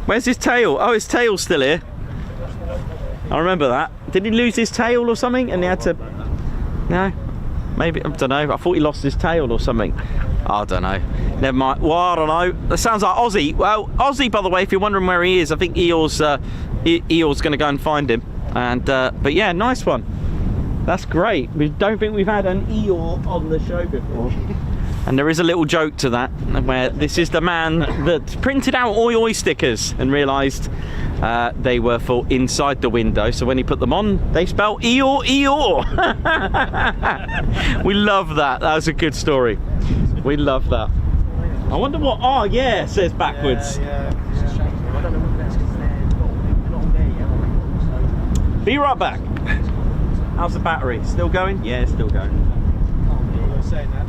Where's his tail? Oh, his tail's still here. I remember that. Did he lose his tail or something and he had to... No? Maybe, I don't know. I thought he lost his tail or something. I don't know. Never mind. Well, I don't know. That sounds like Aussie. Well, Aussie, by the way, if you're wondering where he is, I think Eeyor's going to go and find him. And but yeah, nice one. That's great. We don't think we've had an Eeyore on the show before. And there is a little joke to that, where this is the man that printed out oi stickers and realised they were for inside the window. So when he put them on, they spell Eeyore, Eeyore. We love that. That was a good story. We love that. I wonder what "oh yeah" says backwards. Yeah. It's a shame. I don't know whether that's because they're not there yet. Be right back. How's the battery? Still going? Yeah, it's still going. Saying that.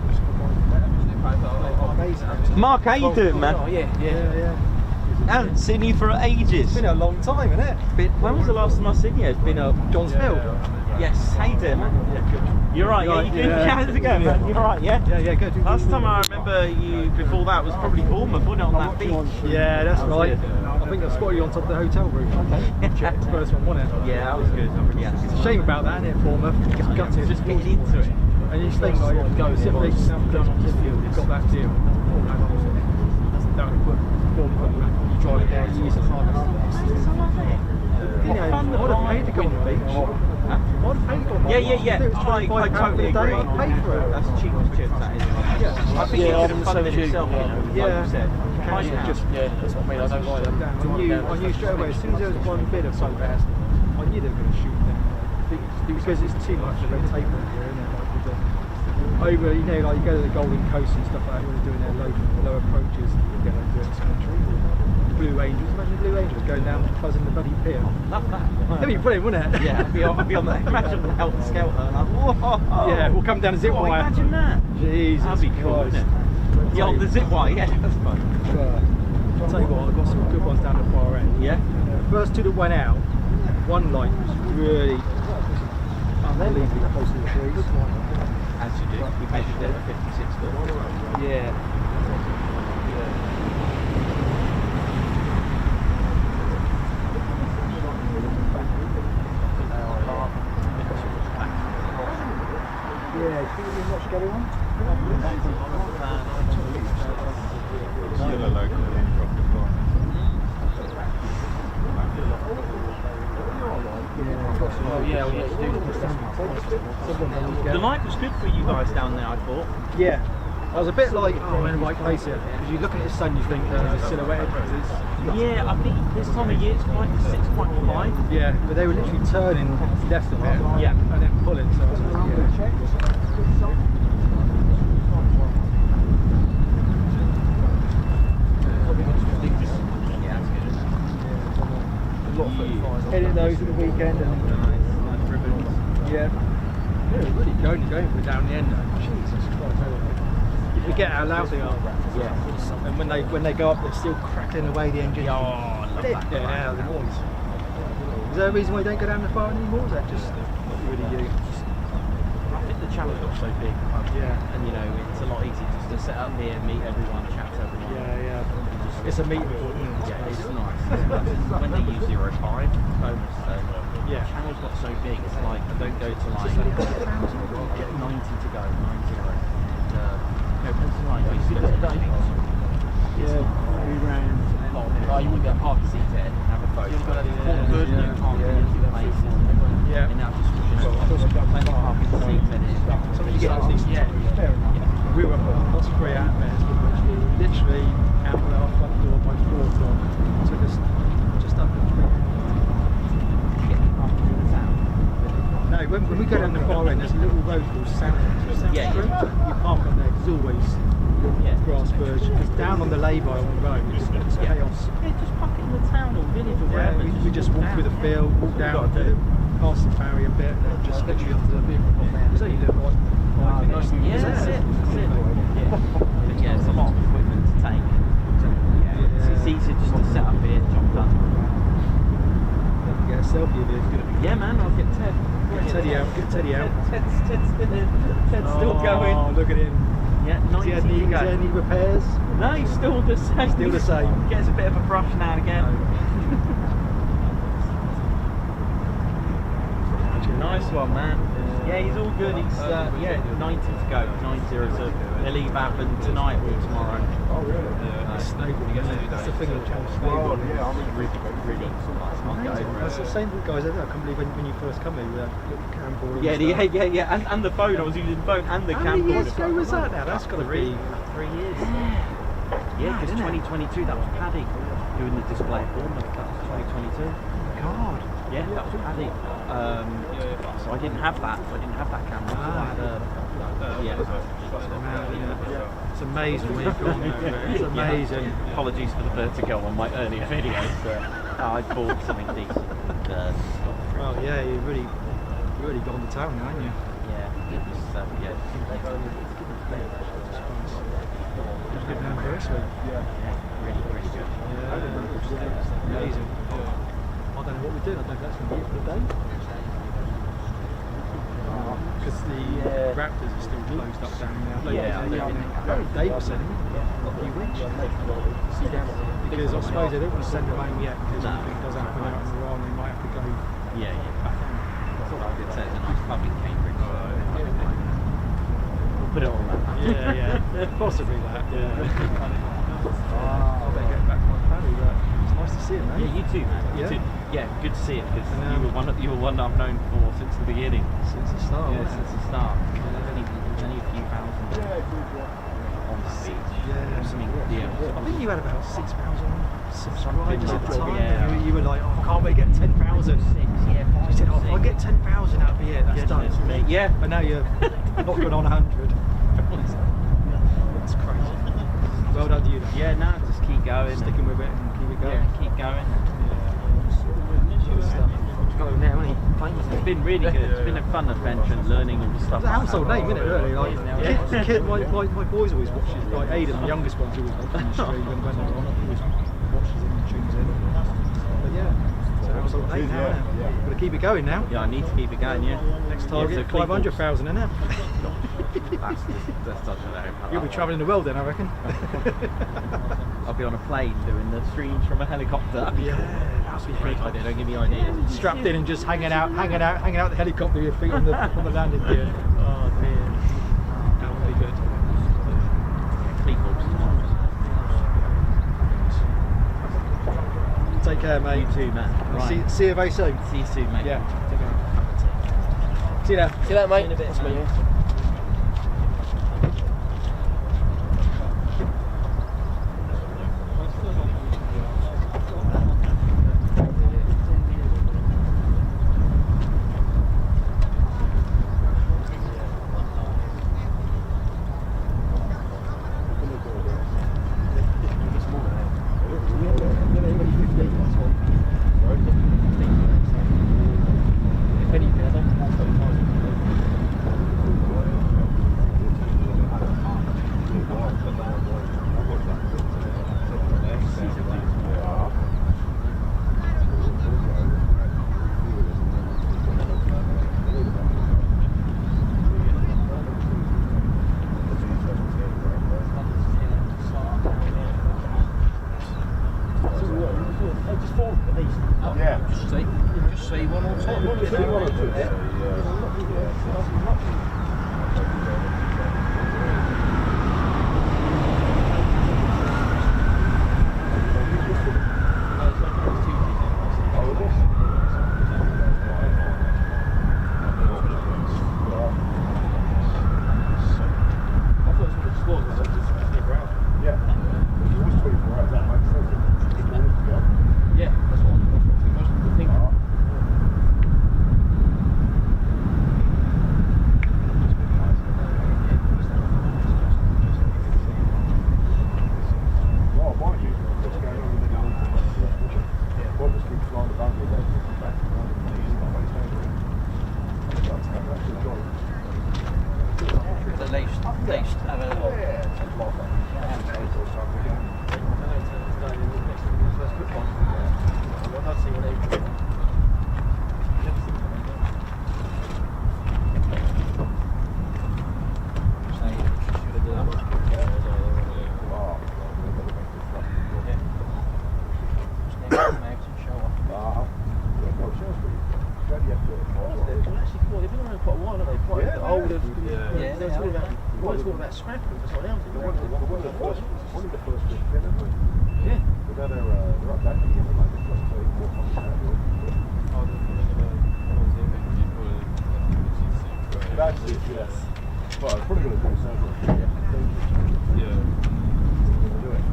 Mark, how you doing, man? Oh, yeah. I haven't seen you for ages. It's been a long time, hasn't it? When was the last time I seen you? It's been a John's Field. Yes. How you doing, man? Yeah, good. You're right. Yeah, you good? How's it going, man? You're right. Yeah. Yeah, good. Last time I remember you before that was probably Bournemouth, wasn't it, on that beach? Yeah, that's That was right. it. I think I spotted you on top of the hotel roof. Checked the first one, wasn't it? Yeah, that was good. Yeah. It's a shame about that, isn't it, Bournemouth? Just gutted. Just getting into it. And you think, like, go simply you've got that deal. That would put Bournemouth back. You drive it there, you use the time. You know, I'd have paid to go on the beach. I'd have paid for it. Yeah. If it was I £25 totally a day, agree. I'd pay for it. That's cheap as chips, that is. Yeah. I think you could have funded yourself, you know, like you said. Cash it just, that's what I mean. I don't like them. I knew straight away, as soon as there was one bit of something, I knew they were going to shoot them. Because it's too much red tape over here, isn't it? Like with the, over, you know, like you go to the Golden Coast and stuff like that when they're doing their low approaches, you're going to do it in this country. Blue Angels, imagine Blue Angels going down buzzing the bloody pier. Love that. That'd be brilliant, wouldn't it? Yeah, I'd be on that. Imagine the Helter Skelter. Like, whoa. Yeah, we'll come down a zip wire. Imagine that. Jesus That'd be cool, Christ. wouldn't it? Yeah, on the zip wire, yeah, that's fun. I'll tell you what, I've got some good ones down the far end. Yeah? The first two that went out, one light was really unbelievably close to the trees. As you do. We measured it at 56 foot. Yeah. Yeah, pretty much going on. Still a local from the corner. The night was good for you guys down there, I thought. Yeah. I was a bit like, oh, in the right place here. Because you look at the sun, you think there's a silhouette. Yeah, I think this time of year it's quite 6.5. Yeah, but they were literally turning left a bit. Yeah. And then pulling, so I was like, yeah. Headed those at the weekend and Nice ribbons. yeah. Yeah, really going for down the end though. Jesus Christ. You forget how loud they are. Yeah. And when they go up they're still crackling away the engine. Oh, I love that. Yeah, the noise. Is there a reason why you don't go down the far anymore? Is that just not really you? I think the channel got so big. Yeah. And you know, it's a lot easier just to set up here, meet everyone, chat to everyone. Yeah. It's a meeting point. Yeah, it's nice. When they use 05, bonus, so Yeah. the channel's got so big, it's like I don't go to like 1,000, get 90 to go, 90. Pennsylvania, I used to go to the beach. Yeah, we ran. Oh, you wouldn't get a parking seat there and have a photo. You've got to good, you can't get into the places. Yeah. And now just plenty of parking seats in it. So when you get things, yeah, fair enough. We were up at Coningsby out there, literally out of our front door by 4 o'clock. Took us just under 3 hours. No, when we go down the far end, there's a little road called Santa Street. Yeah. You park up there, there's always grass verge. Because down on the lay-by on the road, it's chaos. Yeah, just park it in the town or village or Yeah, wherever. we just walk through the field, walk down past the barrier a bit, and then just literally onto the vehicle. It's only little like 5 minutes. Yeah, that's it. Yeah. But yeah, it's a lot of equipment to take. Yeah. It's easier just to set up here, job done. Get a selfie of it. Yeah, man, I'll get Ted. Get Teddy out. Get Teddy out. Ted's still going. Oh, look at him. Yeah, 90 Has to he go. had any repairs? No, he's still the same. Still the same. Gets a bit of a brush now and again. Nice one, man. Yeah, he's all good. He's 90 to go. 90 to they leave happen tonight or tomorrow. Oh, really? Snowboarding, isn't it? That's the thing with snowboarding. Yeah, I'm Really can't get over That's it. the same with guys, I can't believe when you first come in with that little camcorder. Yeah. And the phone. I was using the phone and the How many years camcorder. ago was that now? That's got to be 3 years. Yeah, because 2022, that was Paddy doing the display at Bournemouth. That was 2022. God. Yeah, that was Paddy. So I didn't have that. I didn't have that camera. So I had It's amazing when you've gone there. It's amazing. Yeah. Apologies for the vertigo on my earlier videos. I bought something decent. Well, yeah, you've really gone to town now, haven't you? Yeah, it was, yeah. It's a good anniversary. Yeah, really good. Yeah, amazing. I don't know what we're doing. I don't know if that's going to be it for the day. Because the Raptors are still closed up down there. Dave was saying, a few weeks. Because I suppose they don't want to send them home yet, because if anything does happen out in Iran, they might have to go back home. I did say it's a nice pub in Cambridge. We'll put it on that. Yeah, possibly that. Yeah. I better get back to my family, but it's nice to see him, man. Yeah, you too, man. You too. Yeah, good to see it because you were one I've known for since the beginning. Since the start. Yeah, since the start. There's only a few thousand on the page. I think you had about 6,000 subscribers at the time. Yeah. You were like, oh, I can't wait to get 10,000. You said, oh, if I get 10,000 that'll be it, that's done. Yeah. But now you're knocking on 100. That's crazy. Well done to you. Yeah, no, just keep going. Sticking with it and keep it going. Yeah, keep going. Good stuff. Got him now, hasn't he? It's been really good. It's been a fun adventure and learning all the stuff. It's a household name, isn't it, really? Like, my boys always watch it. Like Aidan, the youngest one's always watching the stream when they're on. He always watches it and tunes in. But yeah, it's a household name now, isn't it? Got to keep it going now. Yeah, I need to keep it going, yeah. Next target, 500,000, isn't it? That's such a low. You'll be travelling the world then, I reckon. I'll be on a plane doing the streams from a helicopter. Yeah, that'd be Great idea, don't give me ideas. strapped in and just hanging out the helicopter with your feet on the landing gear. Oh dear. That would be good. Take care, mate. You too, man. Right. See you very soon. See you soon, mate. Yeah. Take care. See you there. See you later, mate. In a bit, That's me. Just see one or two. all of Yeah. it's all about scrap and stuff like that. One of the first big haven't we? Yeah. But now they're up back again, they're like, they've got 3 more coming out. That's it, yes. Well, I'm probably going to do something. Yeah. Do it.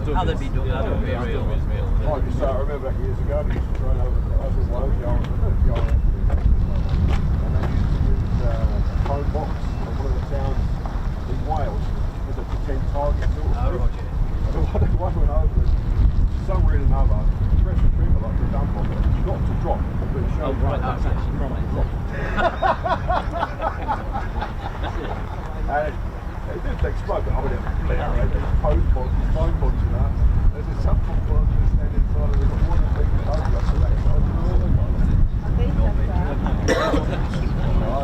How they'd be done, that would be real. I remember that years ago, they used to throw over the road, and they used to use phone box in one of the towns in Wales as a pretend target sort of thing. So one went over and somewhere in another, pressed the trigger like a dump on it, not to drop, but it showed That's actually right. And it didn't explode, but I would have flare. They did phone box and that. There's a sample box standing in front of it, one of the things that I got to that side.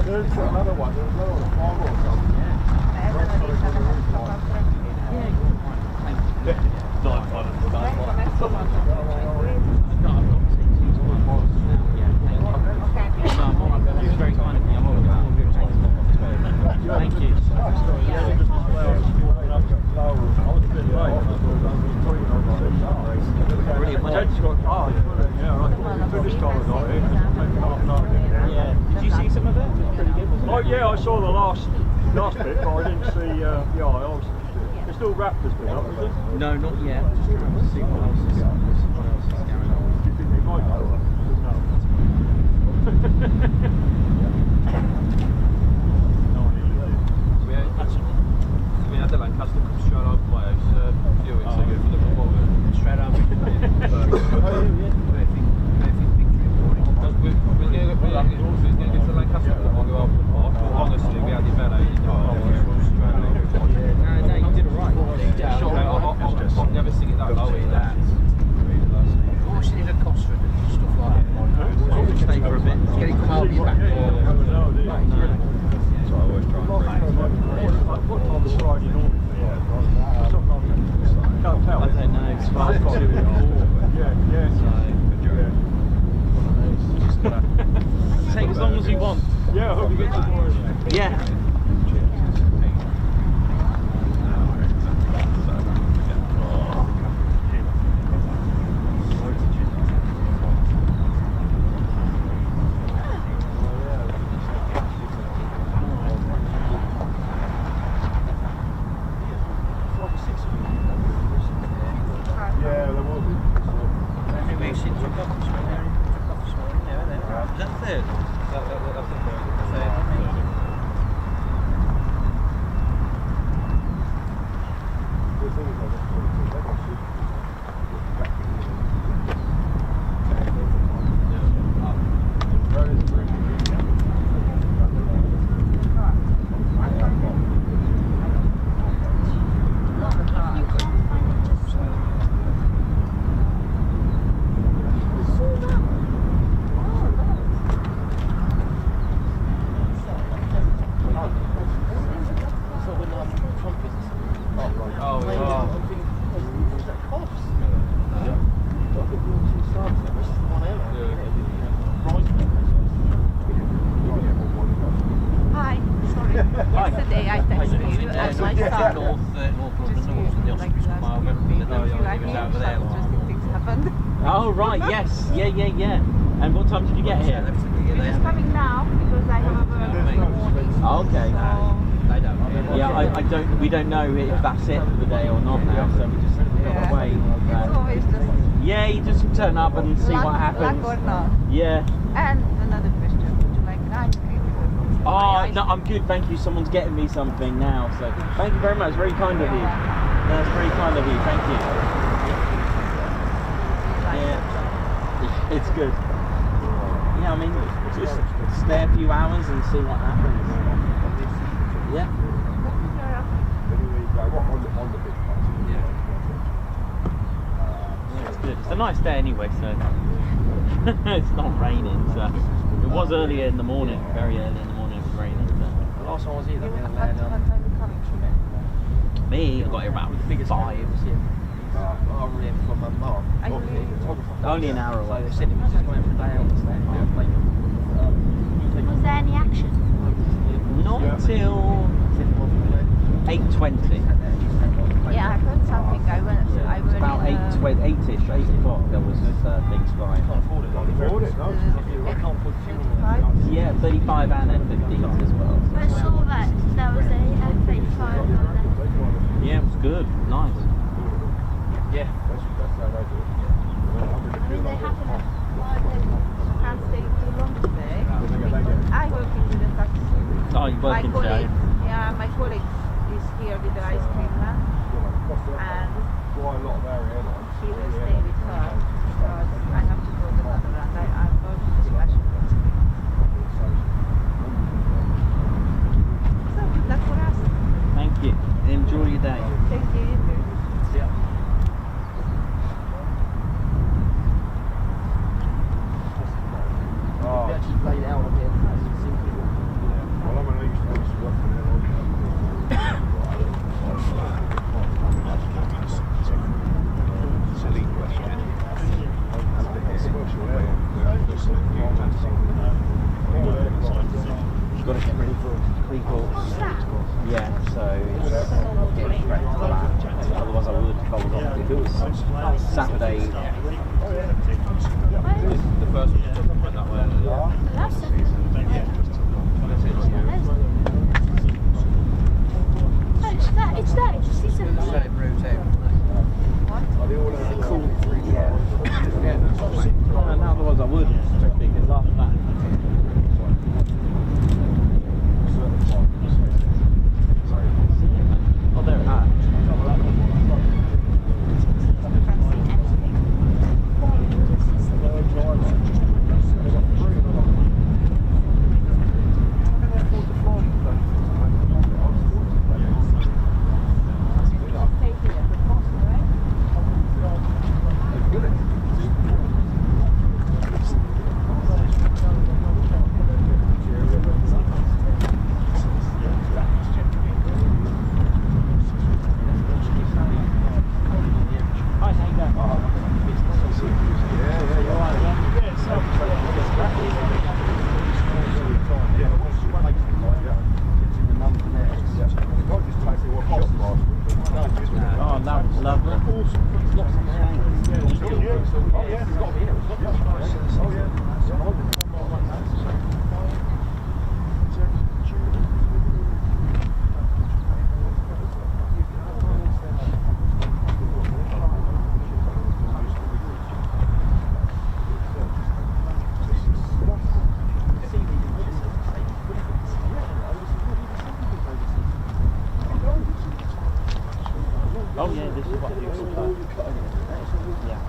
There's another one, a farmer or something. Thank you. Did you see some of it? Pretty good, wasn't it? Oh yeah, I saw the last bit, but I didn't see the aisles. It's still Raptors been up, is it? No, not yet. Just trying to see what else is going on. Do you think they might go up? We had the Lancaster come straight over my house a few weeks ago for the removal. Straight over. We're going to get to Lancaster and we'll go up. Honestly, we had the better. No, you did it right. I'll never sing it that low either. What should it have cost for stuff like that? Stay for a bit. Get it come out of your back. So I always try and bring What time is Friday normally? Can't tell. I don't know. It's 5:02. Yeah. Take as long as you want. Yeah, I hope you get tomorrow. Yeah. Oh right, yes, yeah. And what time did you get here? We're just coming now because I have a Oh, okay. so Yeah, we don't know if that's it for the day or not now, so we just got to wait. it's always just Yeah, you just turn up and see what luck happens. or not. Yeah. And another question, would you like an ice cream? Oh, no, I'm good, thank you. Someone's getting me something now, so thank you very much. Very kind of you. That's very kind of you, thank you. Yeah, it's good. Yeah, I mean, just stay a few hours and see what happens. Yeah. It's good. It's a nice day anyway, so. It's not raining, so it was earlier in the morning, very early in the morning it was raining. So. Last time I was here, they had Me, I got here about 5. from my mum. Only an hour away. So they said it was just going for a day out. Was there any action? Not until 8:20. Yeah, I heard something. I went About 8-ish, 8 o'clock there was things flying. Yeah, 35 and F-15s as well. I saw that there was a F-35 on there. Yeah, it was good, nice. Yeah. They happen while they can't stay too long today. I working with the taxi. Oh, you're working today? Yeah, my colleague is here with the ice cream man. And he will stay with her because I have to go to another round. I'm working the special. So good luck for us. Thank you. Enjoy your day. Thank you. You too. Yeah. Oh. We actually played out of here. Well, I mean, I used to work for them. Silly question. You've got to get ready for pre-calls. What's that? Yeah, so it's getting straight to the lab. Otherwise I would if I was on. If it was Saturday. The first one went that way. That's it. It's there. It's just Same route out. Cool. And otherwise I would, because after that. Oh, there it is. Oh yeah, this is what you expect. Yeah,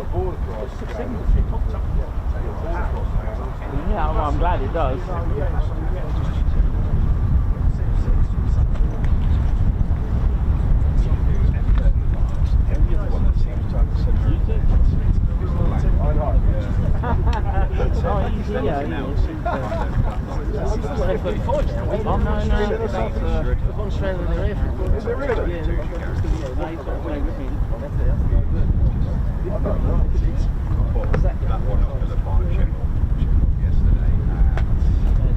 good. Yeah, I'm glad it does. Oh, easy, yeah. Oh, no. One strand of the RAF. Is it really? Yeah. That one up to the fire check yesterday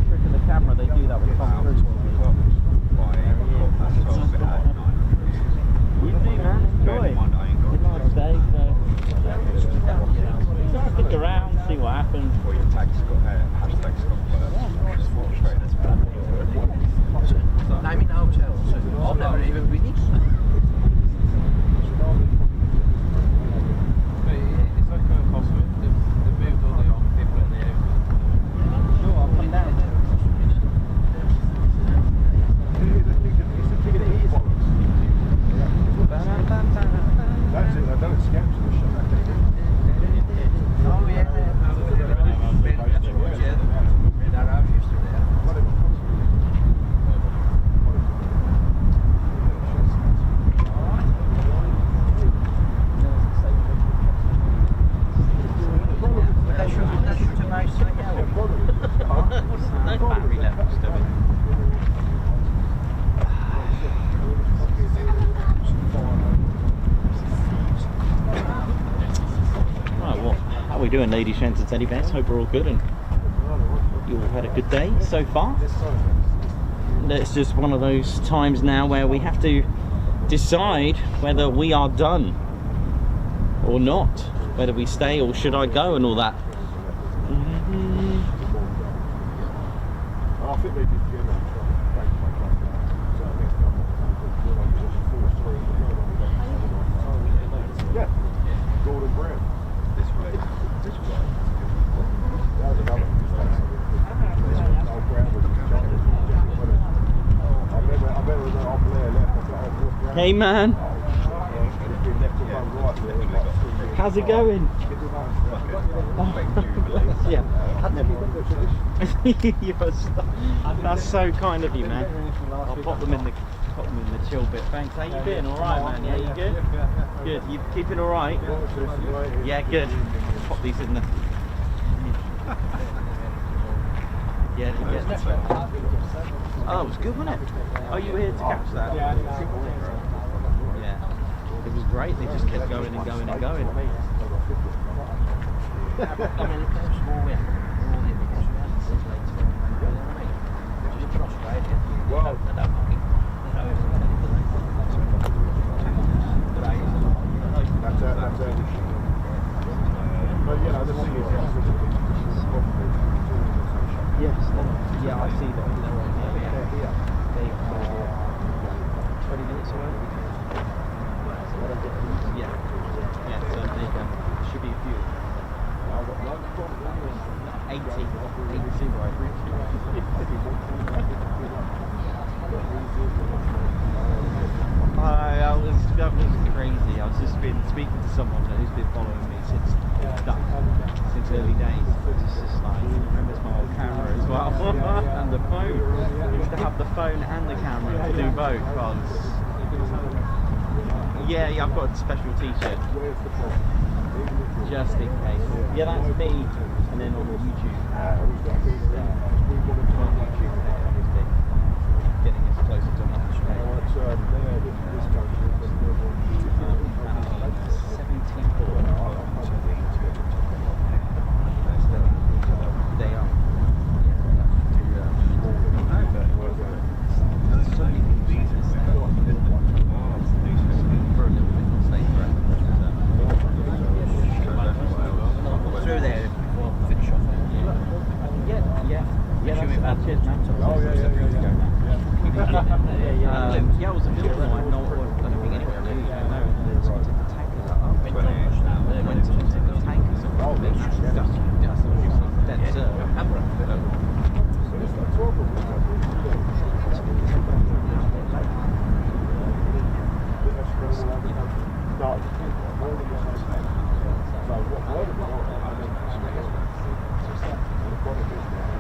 Trick of the camera, they do that with Tom Cruise. You do, man. Enjoy. It's a nice day, so stick around, see what happens. Or your tag hashtag Scott first. Straight into that. I'm in a hotel, so I've never even been in. It's like going across with the moved all the young people in the area. No, I'll come down. That's it, I've done it scams in the show. Oh yeah. we doing, ladies, gents and teddy bears? Hope we're all good and you all had a good day so far. And it's just one of those times now where we have to decide whether we are done or not, whether we stay or should I go and all that. I think they did yeah, Gordon Brown. This way. This way. That was another. Hey man, how's it going? Yeah, that's so kind of you, man. I'll pop them in the chill bit. Thanks. How you doing? All right, man. Yeah, you good? Good. You keeping all right? Yeah, good. Pop these in the. Yeah. Oh, it was good, wasn't it? Oh, you were here to catch that? Yeah. It was great. They just kept going and going and going. That's it. But you know, the thing is, yes, yeah, I see them. They're here. They are 20 minutes away. Yeah, so there you go. Should be a few. 80. That was crazy. I was just been speaking to someone who's been following me since early days. It's just like, he remembers my old camera as well. And the phone. I used to have the phone and the camera to do both. Yeah, I've got a special t-shirt. Just in case. Yeah, that's me. And then on YouTube. Getting us closer to another straight. 74. They are. So many pieces for a little bit, not stay forever. Through there before finish off. Yeah, cheers, man. Yeah, it was a building I don't think anyone knew. No, the tankers up. Went to the tankers up. Dead serve.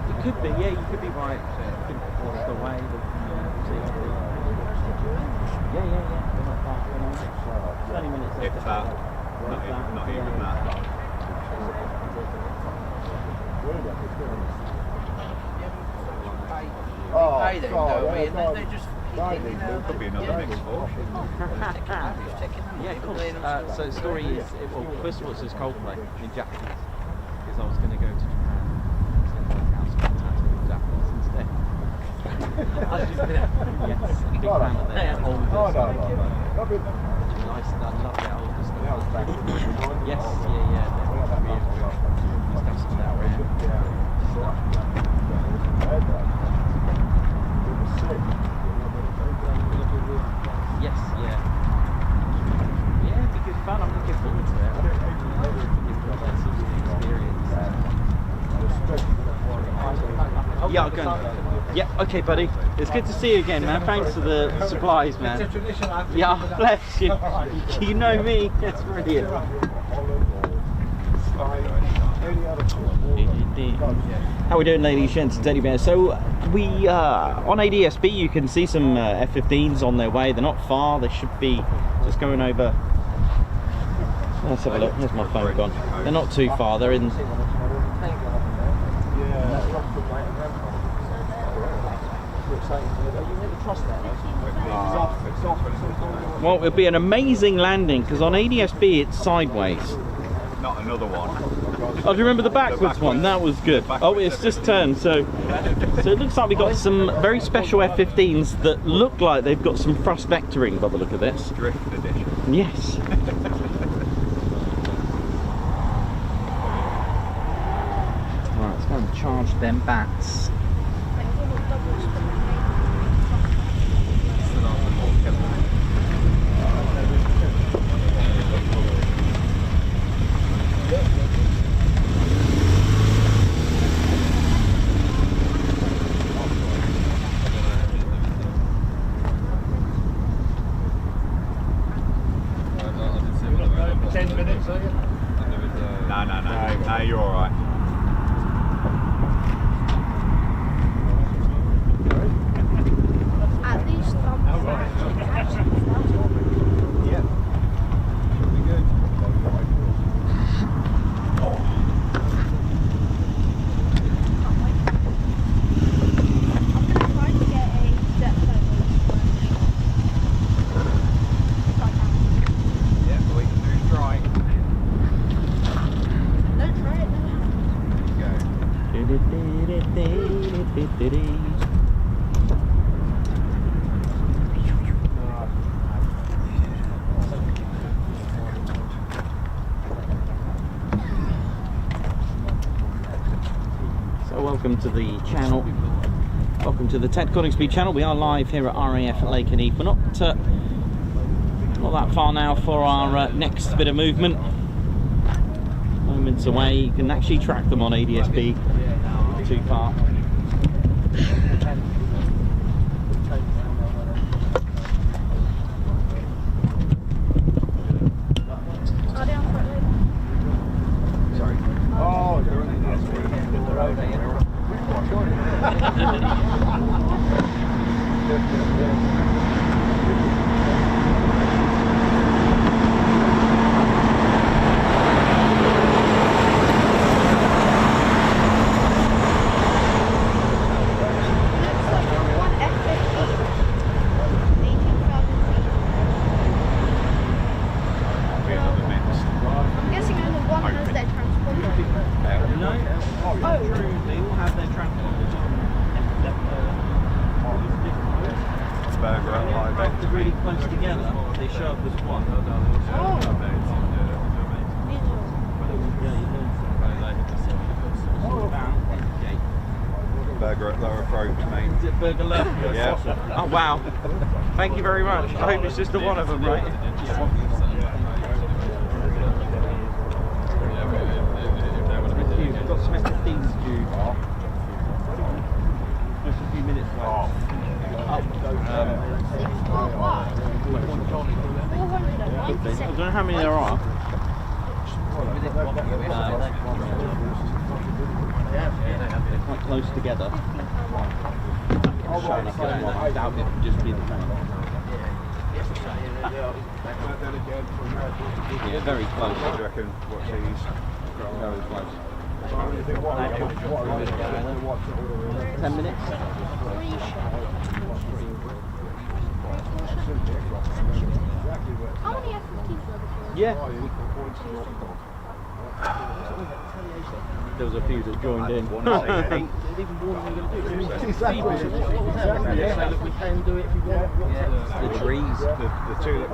It could be, yeah, you could be right. What's the way that yeah. They're not far. 20 minutes. If that. Not even that. Pay them, though, they just Could be another mixed force. Yeah, of course. So the story is, well, first of all, it says Coldplay in Japanese, because I was going to go to Japan. Japanese instead. Yes, big fan of their oldest. Nice, I love their oldest. Yes, yeah. Stuff some that around. Yes, yeah. Yeah, it'd be good fun. I'm looking forward to it. Yeah, I'll go. Yeah, okay, buddy. It's good to see you again, man. Thanks for the supplies, man. Yeah, bless you. You know me. That's brilliant. How we doing, ladies, gents, and teddy bears? So we on ADSB, you can see some F-15s on their way. They're not far. They should be just going over. Let's have a look. There's my phone gone. They're not too far. They're in. Well, it'll be an amazing landing because on ADSB it's sideways. not another one. Oh, do you remember the backwards one? That was good. Oh, it's just turned. So it looks like we got some very special F-15s that look like they've got some thrust vectoring by the look of this. Drift edition. Yes. Right, let's go and charge them bats. No, you're alright. At least Yeah. Should be good. I'm trying to get a jet plane. Yeah, but we can do try. Don't try it now. So welcome to the channel. Welcome to the Ted Coningsby channel. We are live here at RAF Lakenheath. We're not that far now for our next bit of movement. Moments away. You can actually track them on ADSB. Too far. Are they on front leg? Sorry. Oh, you're in One F-15. 18,000 feet. I'm guessing only one has their transponder. No. Oh, true. They all have their transponders on. Burger at high They're really close together. They show up as one. Burger at lower approach, mate. Is it burger left? Yeah. Oh wow. Thank you very much. I hope it's just the one of them, right? We've got some F-15s due. Just a few minutes left. I don't know how many there are. They're quite close together. I doubt it would just be the plane. Yeah, very close. What do you reckon? What's these? Very close. 10 minutes? How many F-15s were there? Yeah. There was a few that joined in. Look, we can do it if you want. The trees. The two that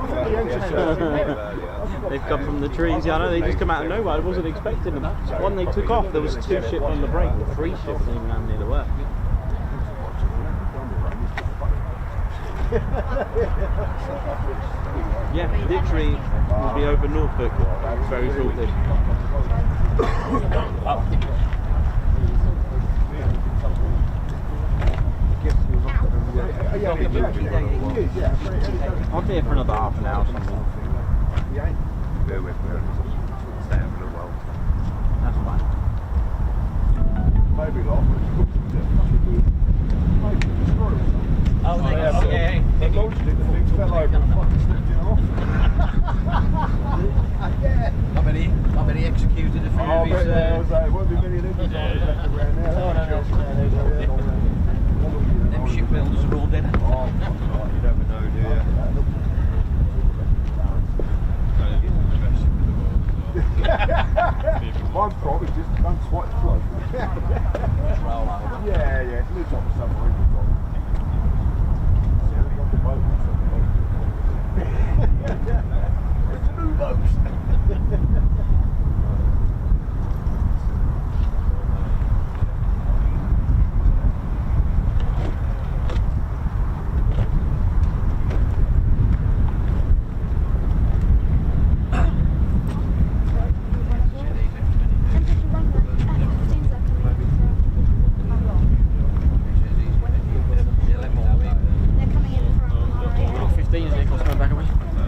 They've come from the trees. Yeah, I know, they just come out of nowhere. I wasn't expecting them. One, they took off. There was 2 ships on the break. 3 ships didn't even land near the work. Yeah, literally will be over Norfolk very shortly. I'll be here for another half an hour or something. Bear with me. Stay over the well. That's fine. Maybe not. Oh, yeah. They launched it, the thing fell over and fucking slipped it off. How many executed a few Oh, of but these? there won't be many of them left around there. Them shipbuilders are all dead. You never know, do you? Mine's probably just don't swipe flow. Just roll over. Yeah, it's a little top of submarine. See, I got the boat. It's a new boat.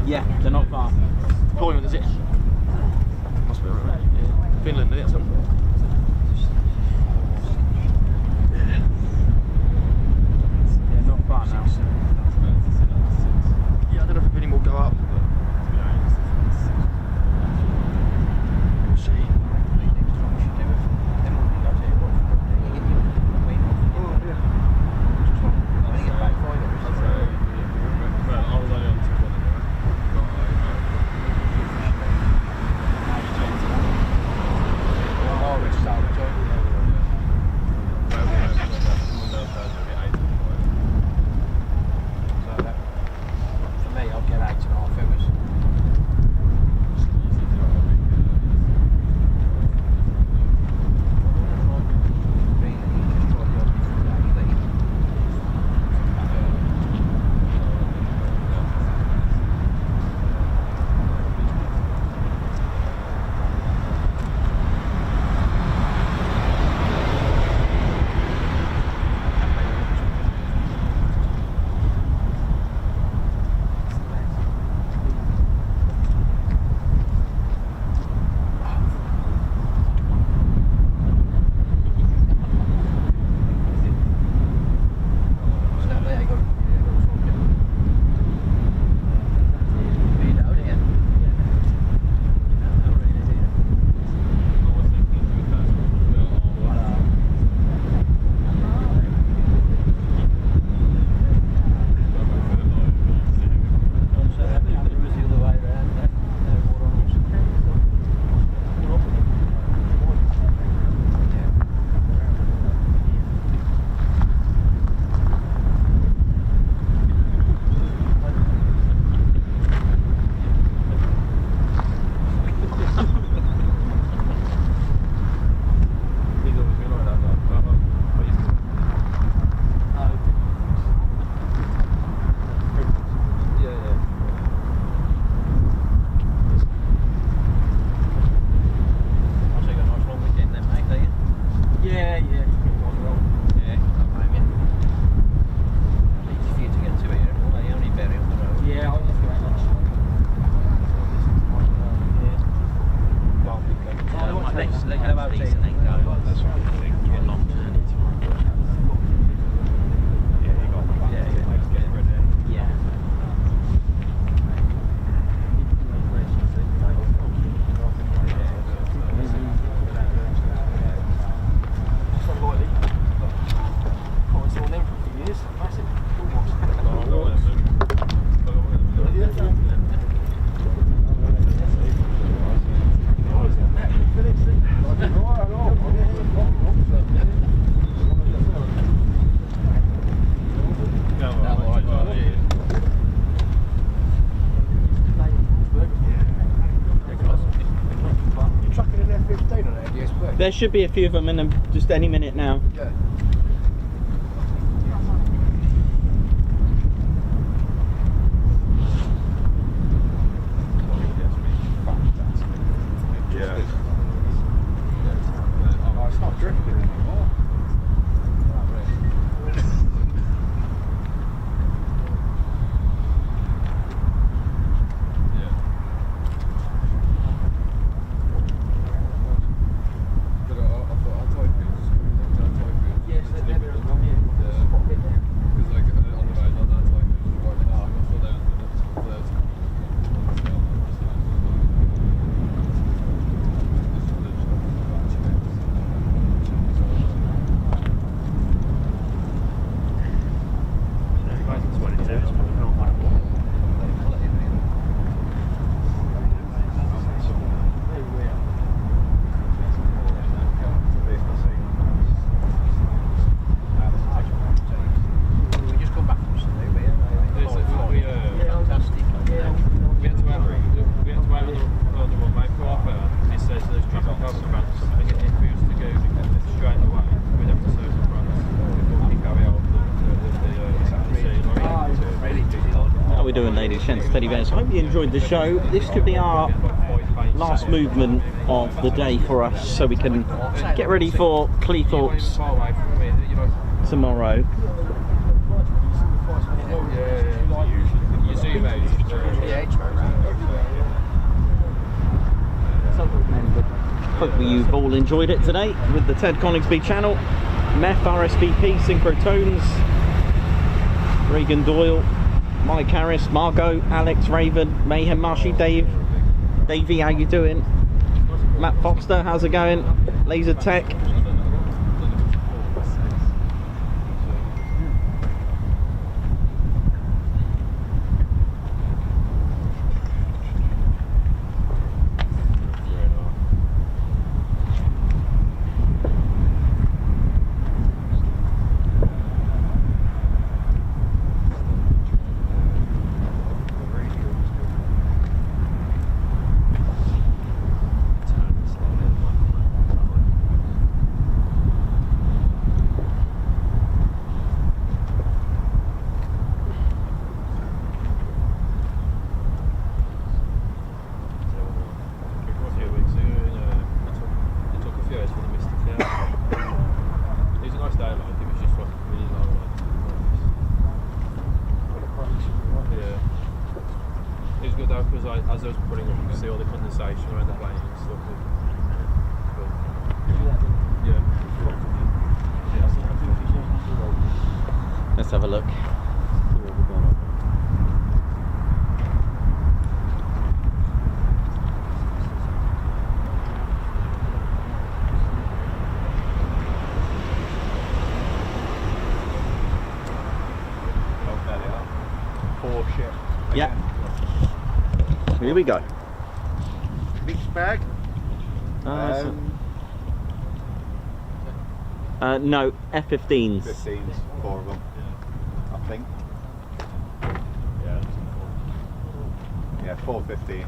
Yeah, they're not far. Deployment, is it? Must be right. Yeah. Finland, is it? Something. Yeah, not far now. Yeah, I don't know if any more go up. We'll see. There should be a few of them in just any minute now. Yeah. Oh, it's not drifting anymore. Gents Teddy Bears. I hope you enjoyed the show. This could be our last movement of the day for us, so we can get ready for Cleethorpes tomorrow. Hopefully you've all enjoyed it today with the Ted Coningsby channel. Meth, RSVP, Synchrotones, Regan Doyle, Mike Harris, Margot, Alex, Raven, Mayhem, Marshy, Dave, Davey, how you doing? Matt Foster, how's it going? Laser Tech. As I was putting up, you could see all the condensation around the plane and stuff. Yeah. Let's have a look. Oh, there they are. 4 ships. Yeah. Here we go. Mixed bag. No, F-15s. 15s, 4 of them, I think. Yeah, 4 15s.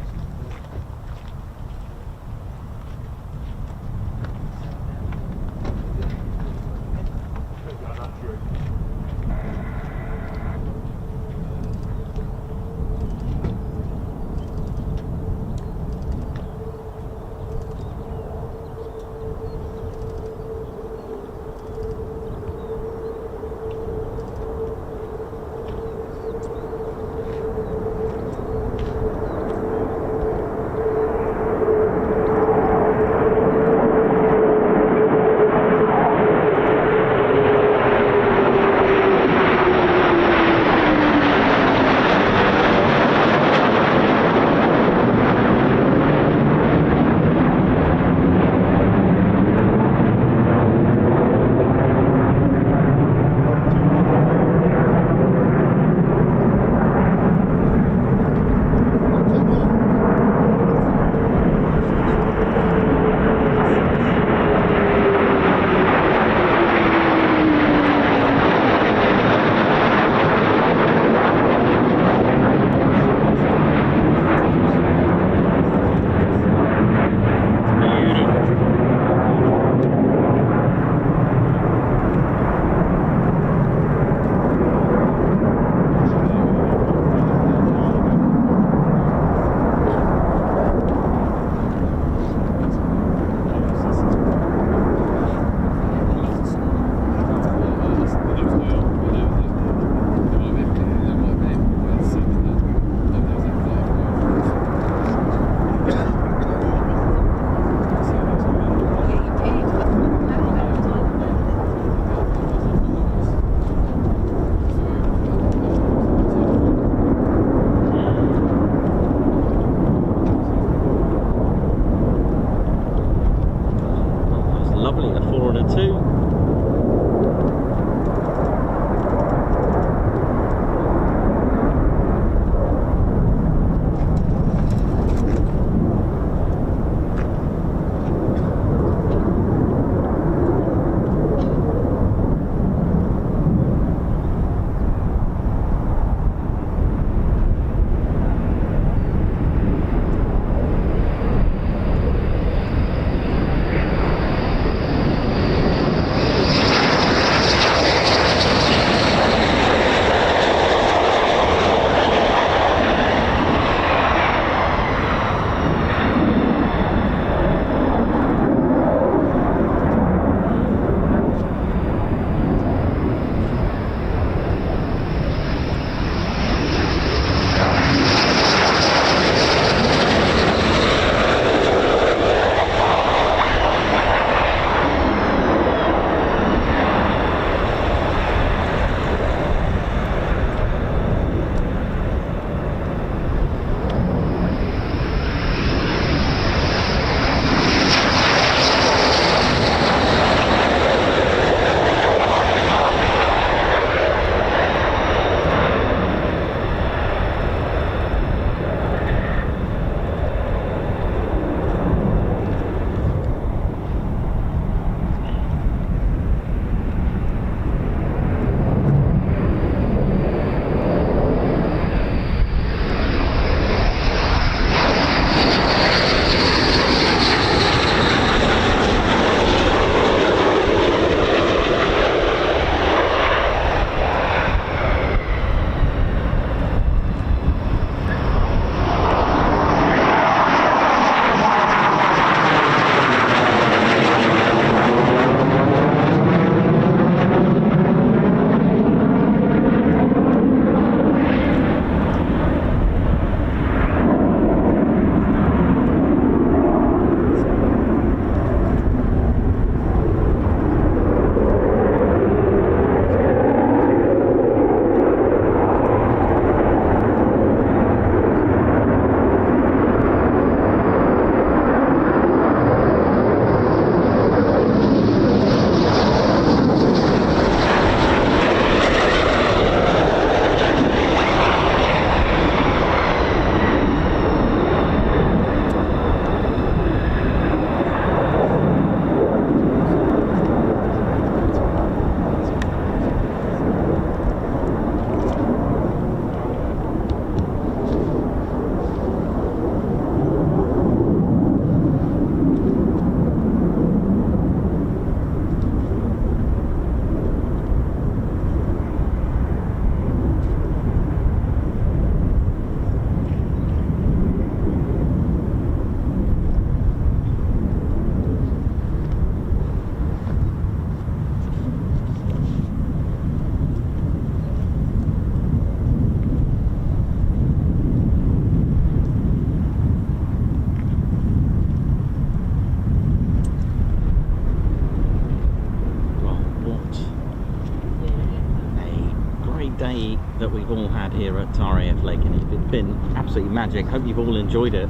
that we've all had here at RAF Lakenheath. It's been absolutely magic. Hope you've all enjoyed it.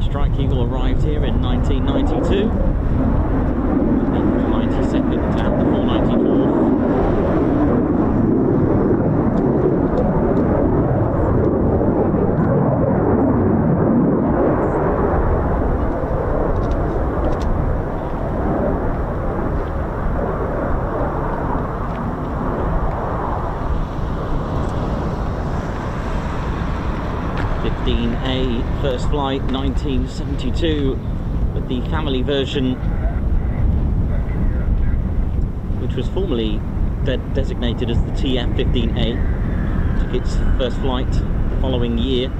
Strike Eagle arrived here in 1992. The 92nd and the 494th. A first flight 1972 with the family version, which was formerly designated as the TF-15A, took its first flight the following year.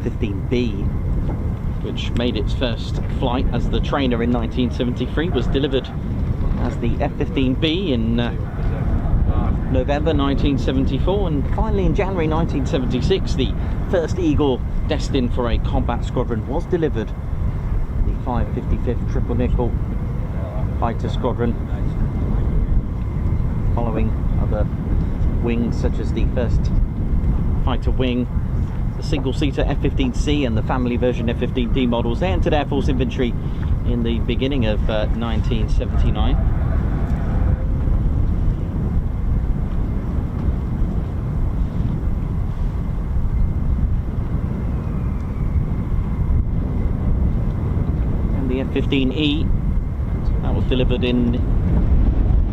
F-15B, which made its first flight as the trainer in 1973, was delivered as the F-15B in November 1974, and finally in January 1976 the first Eagle destined for a combat squadron was delivered, the 555th Triple Nickel Fighter Squadron, following other wings such as the first fighter wing, the single-seater F-15C and the family version F-15D models. They entered Air Force inventory in the beginning of 1979. And the F-15E, that was delivered in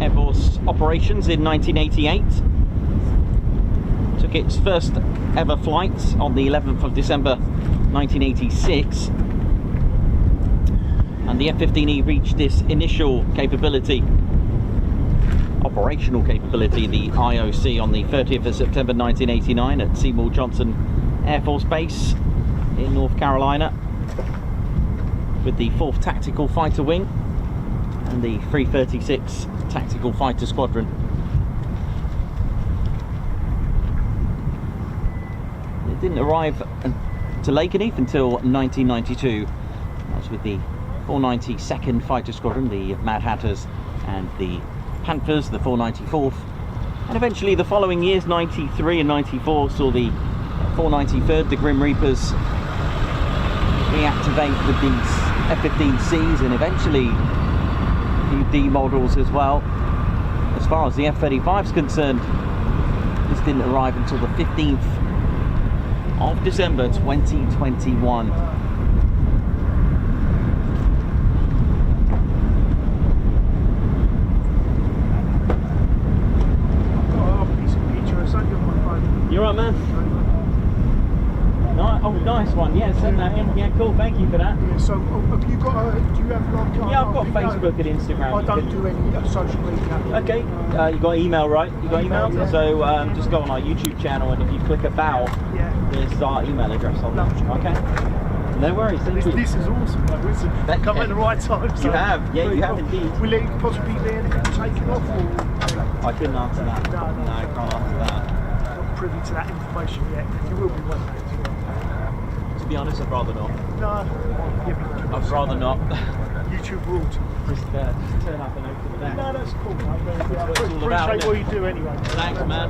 Air Force operations in 1988. took its first ever flight on the 11th of December 1986, and the F-15E reached its initial capability, operational capability, the IOC, on the 30th of September 1989 at Seymour Johnson Air Force Base in North Carolina, with the 4th Tactical Fighter Wing and the 336 Tactical Fighter Squadron. It didn't arrive to Lakenheath until 1992. That was with the 492nd Fighter Squadron, the Mad Hatters, and the Panthers, the 494th. And eventually the following years, 93 and 94, saw the 493rd, the Grim Reapers, reactivate with these F-15Cs, and eventually new D models as well. As far as the F-35 is concerned, this didn't arrive until the 15th of December 2021. You're right, man. Oh, nice one. Yeah, send that in. Yeah, cool. Thank you for that. Yeah, so have you got do you have like yeah, I've got Facebook and Instagram. I don't do any social media. Okay, you got email, right? You got email? Yeah. So just go on our YouTube channel, and if you click about, there's our email address on there. Okay? No worries. This is awesome, though, isn't it? That come at the right time. So you have, yeah, you have indeed. Will it possibly be anything taken off? Or? I couldn't answer that. No, I can't answer that. Not privy to that information yet. You will be one day. To be honest, I'd rather not. No. I'd rather not. YouTube rules. Just turn up and open the back. No, that's cool, mate. I appreciate what you do anyway. Thanks, man.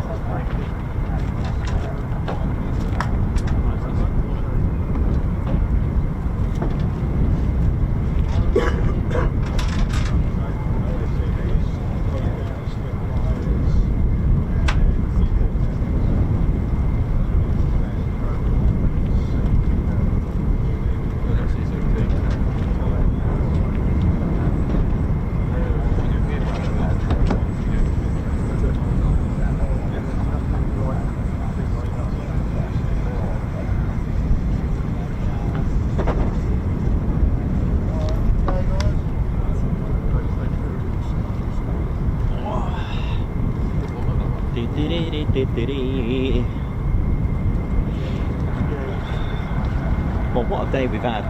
Well, what a day we've had.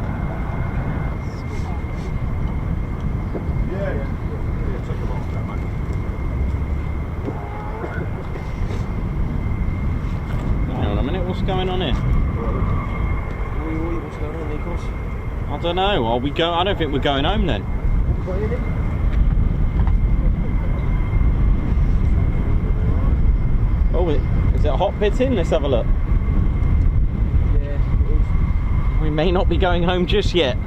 Hang on a minute, what's going on here? What's going on, Nikos? I don't know. Are we go? I don't think we're going home then. Oh, is it hot pitting? Let's have a look. Yeah, it is. We may not be going home just yet.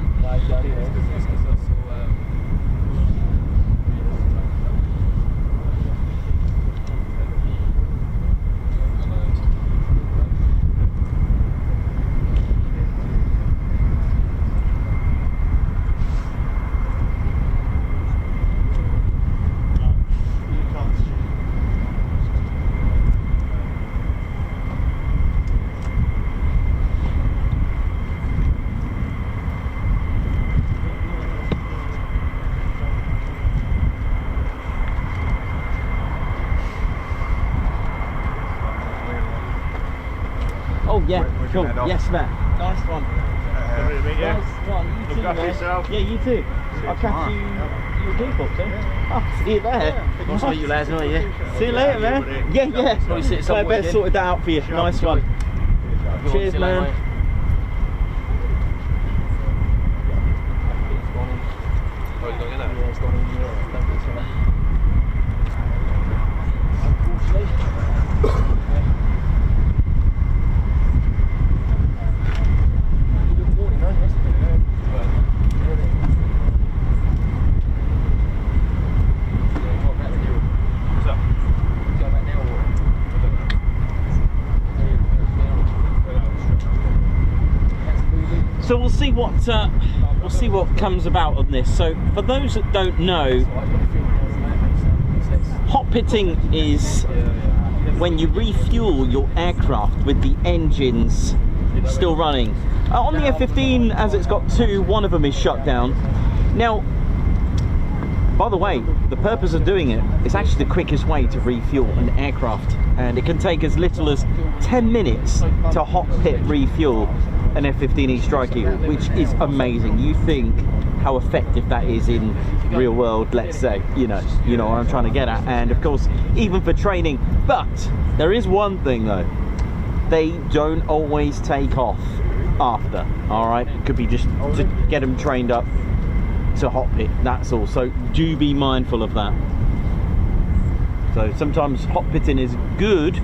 Oh yeah, cool. Yes, man. Nice one. Nice one. You too, Look after man. yourself. Yeah, you too. I'll catch you. You'll keep up, so. I'll see you there. I'll see you lads, mate, yeah. See you later, man. Yeah, yeah. Probably sit some I better weekend. sorted that out for you. Nice one. Cheers, man. So we'll see what comes about on this. So for those that don't know, hot pitting is when you refuel your aircraft with the engines still running. On the F-15, as it's got two, one of them is shut down. Now, by the way, the purpose of doing it is actually the quickest way to refuel an aircraft, and it can take as little as 10 minutes to hot pit refuel an F-15E Strike Eagle, which is amazing. You think how effective that is in real world, let's say, you know what I'm trying to get at, and of course even for training. But there is one thing though, they don't always take off after. All right, it could be just to get them trained up to hot pit, that's all. So do be mindful of that. So sometimes hot pitting is good,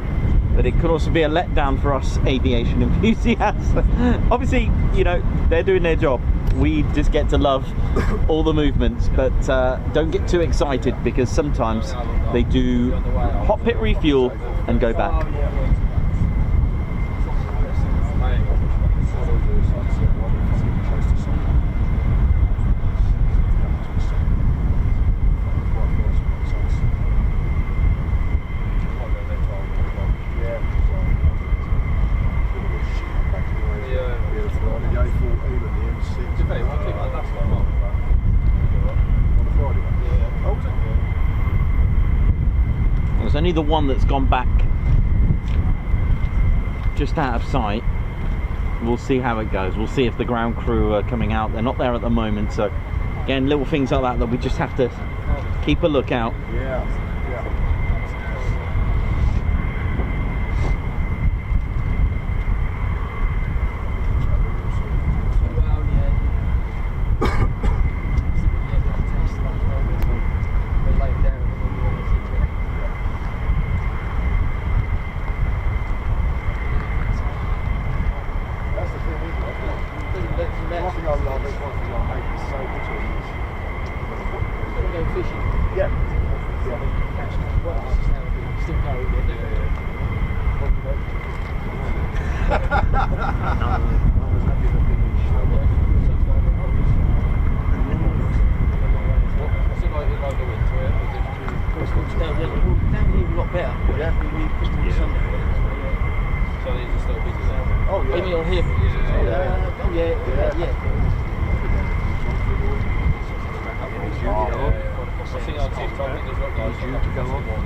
but it could also be a letdown for us aviation enthusiasts. Obviously, you know, they're doing their job. We just get to love all the movements, but don't get too excited, because sometimes they do hot pit refuel and go back. There's only the one that's gone back just out of sight. We'll see how it goes. We'll see if the ground crew are coming out. They're not there at the moment, so again, little things like that we just have to keep a lookout. Yeah.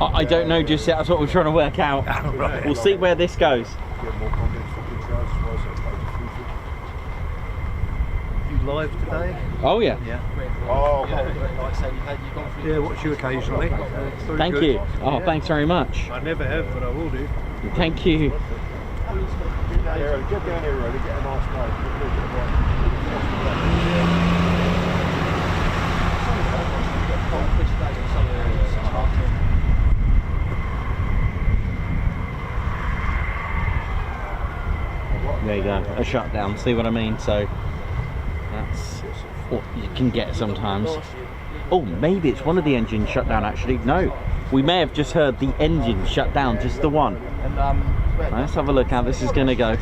I don't know just yet, that's what we're trying to work out. Right. We'll see where this goes. You live today? Oh yeah. Oh, Yeah, watch you occasionally. Thank you. Oh, thanks very much. I never have, but I will do. Thank you. get down here, really, get a nice night. There you go, a shutdown, see what I mean? So that's what you can get sometimes. Oh, maybe it's one of the engines shut down actually. No, we may have just heard the engine shut down, just the one. Let's have a look how this is going to go.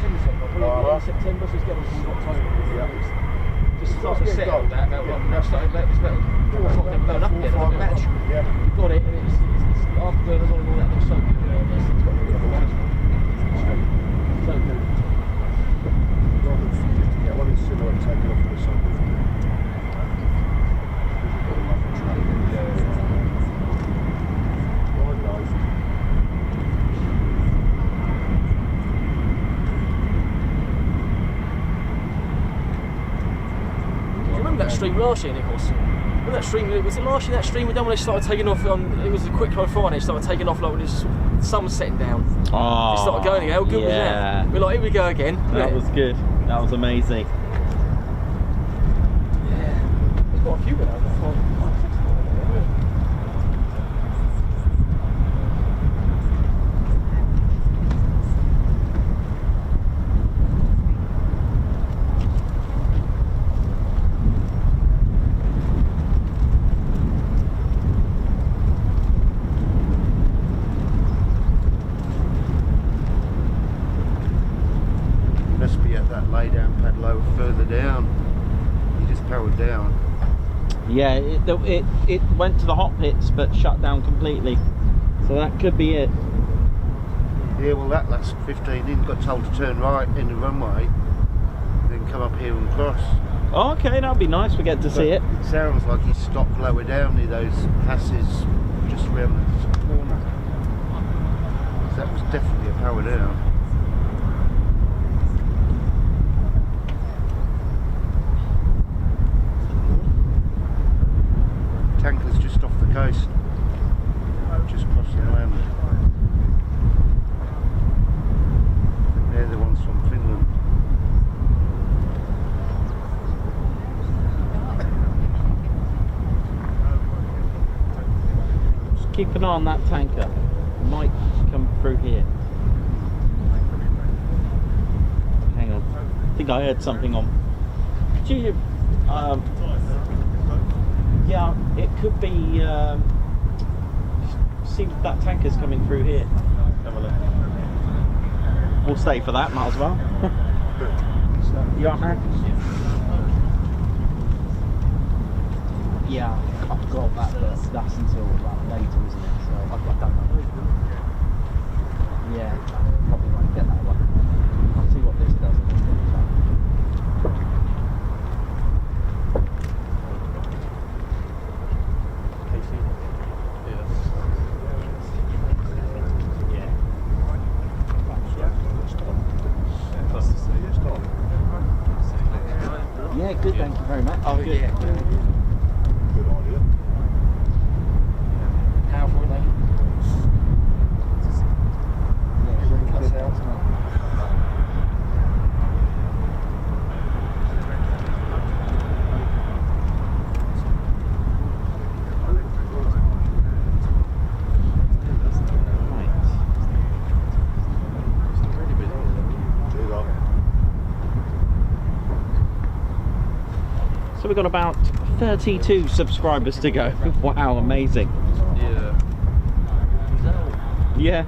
Stream last year, Nicholas. Remember that stream? Was it last year that stream we done when they started taking off? It was a quick on Friday. They started taking off like when the sun was setting down. Oh, they started going again. How good was that? We're like, here we go again. That was good. That was amazing. Yeah, there's quite a few of those. Yeah, it went to the hot pits but shut down completely, so that could be it. Yeah, well that last 15 in got told to turn right in the runway, then come up here and cross. Oh, okay, that'll be nice. We get to see it. It sounds like he stopped lower down near those passes just around the corner. So that was definitely a power down. Tanker's just off the coast, just crossing land. They're the ones from Finland. Just keep an eye on that tanker. It might come through here. Hang on. I think I heard something on. Could you, yeah, it could be. Seems that tanker's coming through here. Have a look. We'll stay for that, might as well. You up, man? Yeah, I've got that, but that's until later, isn't it? So I don't know. Yeah, probably won't get that one. I'll see what this does. Yeah, good, thank you very much. Oh, good. Yeah. Good idea. Powerful, mate. Yeah, really good sounds, mate. So we've got about 32 subscribers to go. Wow, amazing. Yeah. Yeah.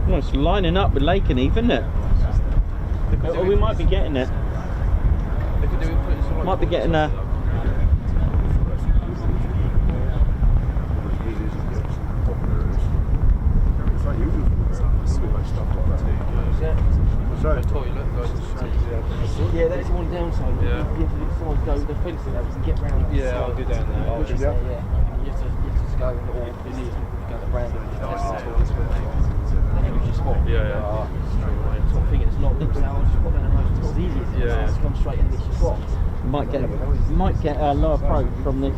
Well, it's lining up with Lakenheath, isn't it? Oh, we might be getting it. Might be getting a. Yeah, that's one downside. Yeah. You have to go the fence that we can get round. Yeah, I'll do down there. Yeah. You have to just go and all you need to go around and test the toilets. Then you just spot. Yeah. Sort of thing, it's not looks out. Just put down the nose. It's easy. Yeah. Just come straight in and it's your spot. Might get a lower probe from this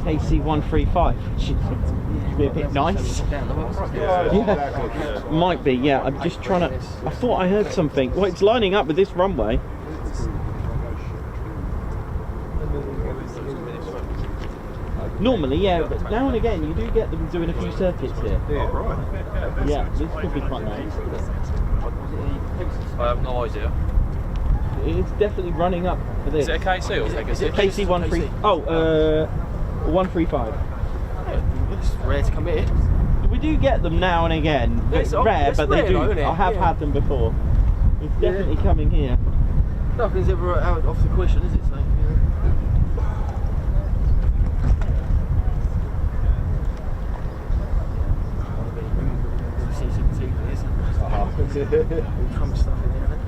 KC-135, which should be a bit nice. Yeah, might be. Yeah, I'm just trying to. I thought I heard something. Well, it's lining up with this runway. Normally, yeah, but now and again you do get them doing a few circuits here. Yeah, this could be quite nice. I have no idea. It's definitely running up for this. Is it a KC or Is it KC-13? Oh, 135. It's rare to come here. We do get them now and again. It's rare, but they rare do. though, isn't it? I have had them before. It's definitely coming here. Nothing's ever out off the question, is it? So, Trump stuff in there, isn't it?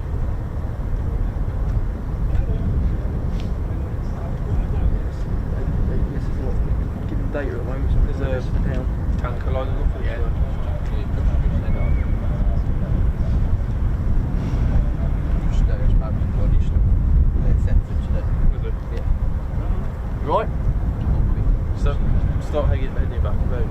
This is not giving data at the moment, so there's a down. Tanker line up for Right? Start heading back to bed.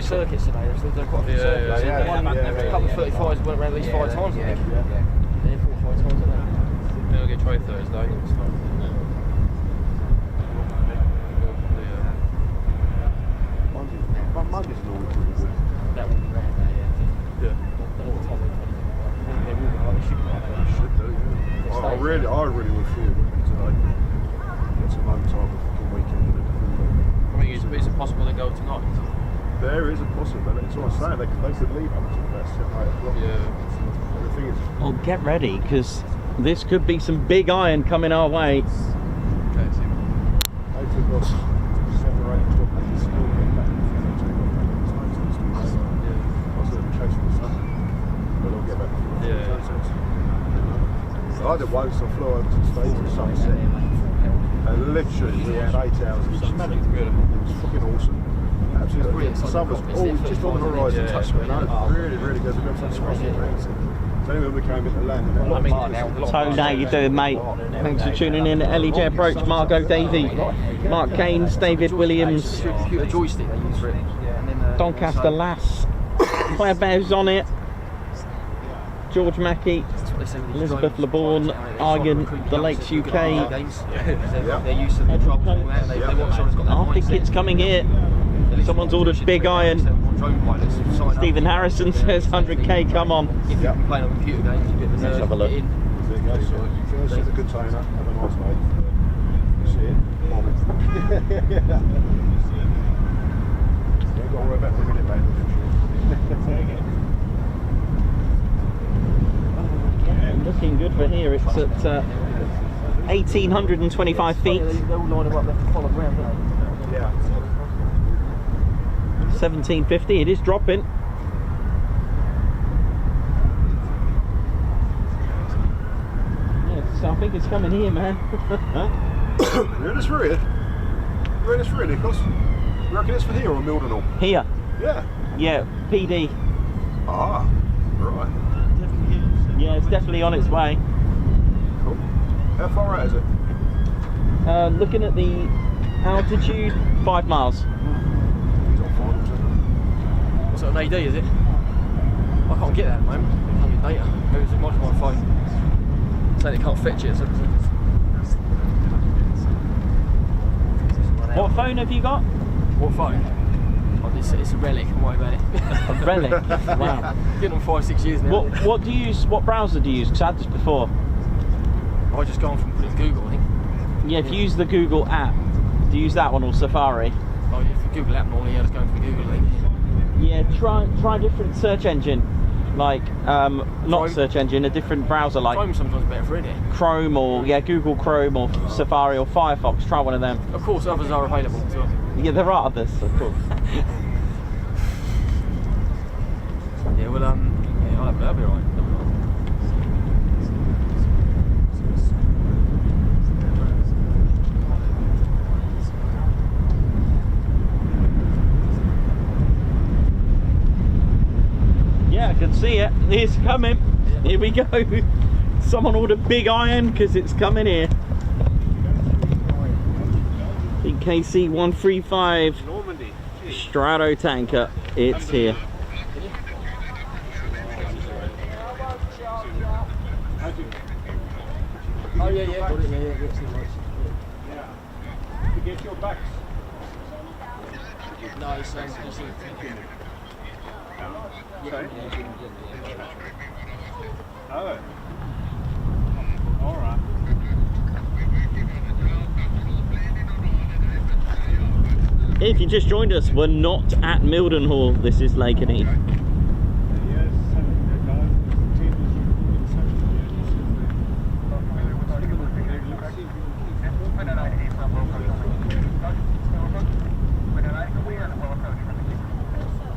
Circuits today, there's quite a few circuits. A couple of 35s went around at least 5 times, I think. Yeah, 4 or 5 times, I think. We'll get try Thursday. Monday's normally pretty good. That will be around there, yeah. Should do, yeah. I really would feel it today. Get some home time for the weekend. I mean, is it possible to go tonight? There is a possibility. That's what I'm saying. They could leave up until about 7 or 8 o'clock. Yeah. The thing is, Well, get ready, because this could be some big iron coming our way. they took us 7 or 8 o'clock at the school. I was chasing the sun. But I'll get back to the So I did once, I flew over to the States at sunset. And literally, we had 8 hours of sunset. It was fucking awesome. Absolutely brilliant. The sun was always just on the horizon, touched me. Really, really good. We got some scruffy drinks. So anyway, we came into land. Tone, how you doing, mate? Thanks for tuning in. Ellie J Approach, Margot Davey, Mark Keynes, David Williams, Computer joystick they use for it. Doncaster Lass, Claire Bears on it, George Mackey, Elizabeth LeBourne, Argan, The Lakes UK. They're used to the controls and all that. They watch someone's got that I think it's coming here. Someone's ordered big iron. Stephen Harrison says 100k, come on. If you've been playing on computer games, you get the Let's have a look. There you go. First in the container. Have a nice mate. See it? Yeah, got to worry about the minute, mate. Looking good for here. It's at 1,825 feet. They all line them up, they have to follow ground, don't they? Yeah. 1750. It is dropping. Yeah, so I think it's coming here, man. You're in this really? You're in this really, Nicholas? You reckon it's for here or Mildenhall? Here. Yeah. Yeah, PD. Ah, right. Yeah, it's definitely on its way. Cool. How far out is it? Looking at the altitude, 5 miles. He's on finals, isn't What's that, an AD, is it? I can't get that at the moment. I can't get data. Maybe it's my phone. Saying it can't fetch it. So What phone have you got? what phone? Oh, it's a relic, don't worry about it. A relic. Wow. Been on 5-6 years now. What do you use? What browser do you use? Because I had this before. I just go on from putting Google, I think. Yeah, if you use the Google app, do you use that one or Safari? Oh, if you Google app normally, yeah, just going from Google link. Yeah, try a different search engine, like not Chrome. search engine, a different browser like Chrome's sometimes better for it. Chrome or Google Chrome or Safari or Firefox. Try one of them. Of course, others are available as well. Yeah, there are others, of course. Yeah, well, yeah, that'll be alright. Yeah, I can see it. It's coming. Here we go. Someone ordered big iron because it's coming here. Big KC-135 Strato tanker. It's here. Oh yeah, yeah. Got it, yeah. To get your backs. No, it's Sorry? Oh. Alright. If you just joined us, we're not at Mildenhall. This is Lakenheath.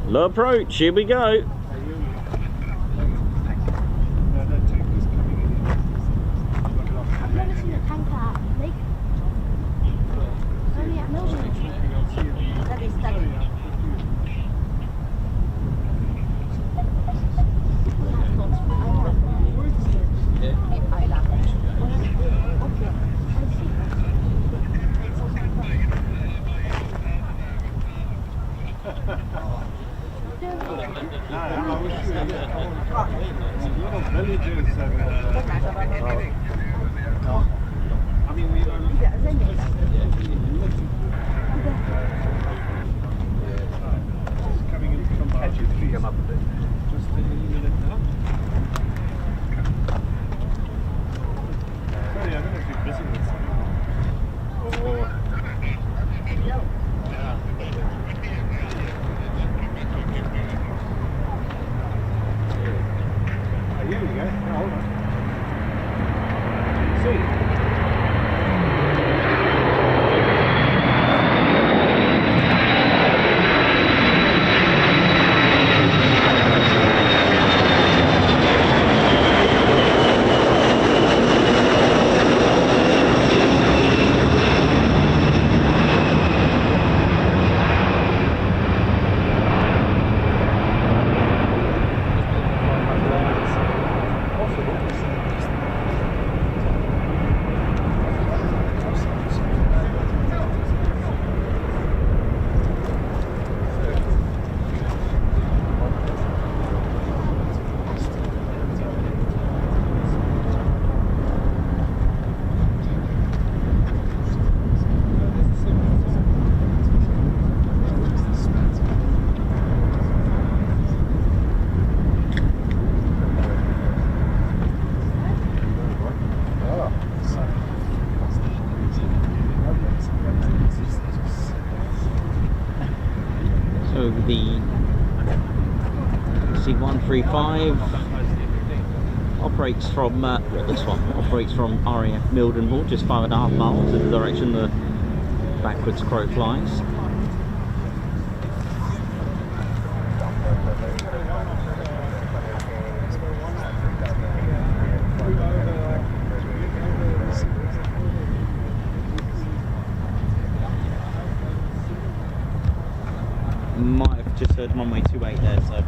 Low approach, here we go. So the C-135 operates from, this one operates from RAF Mildenhall, just 5.5 miles in the direction the backwards crow flies. Might have just heard runway 28 there, so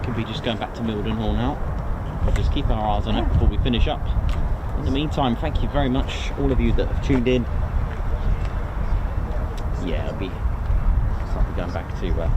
could be just going back to Mildenhall now. We'll just keep our eyes on it before we finish up. In the meantime, thank you very much, all of you that have tuned in. Yeah, I'll be going back to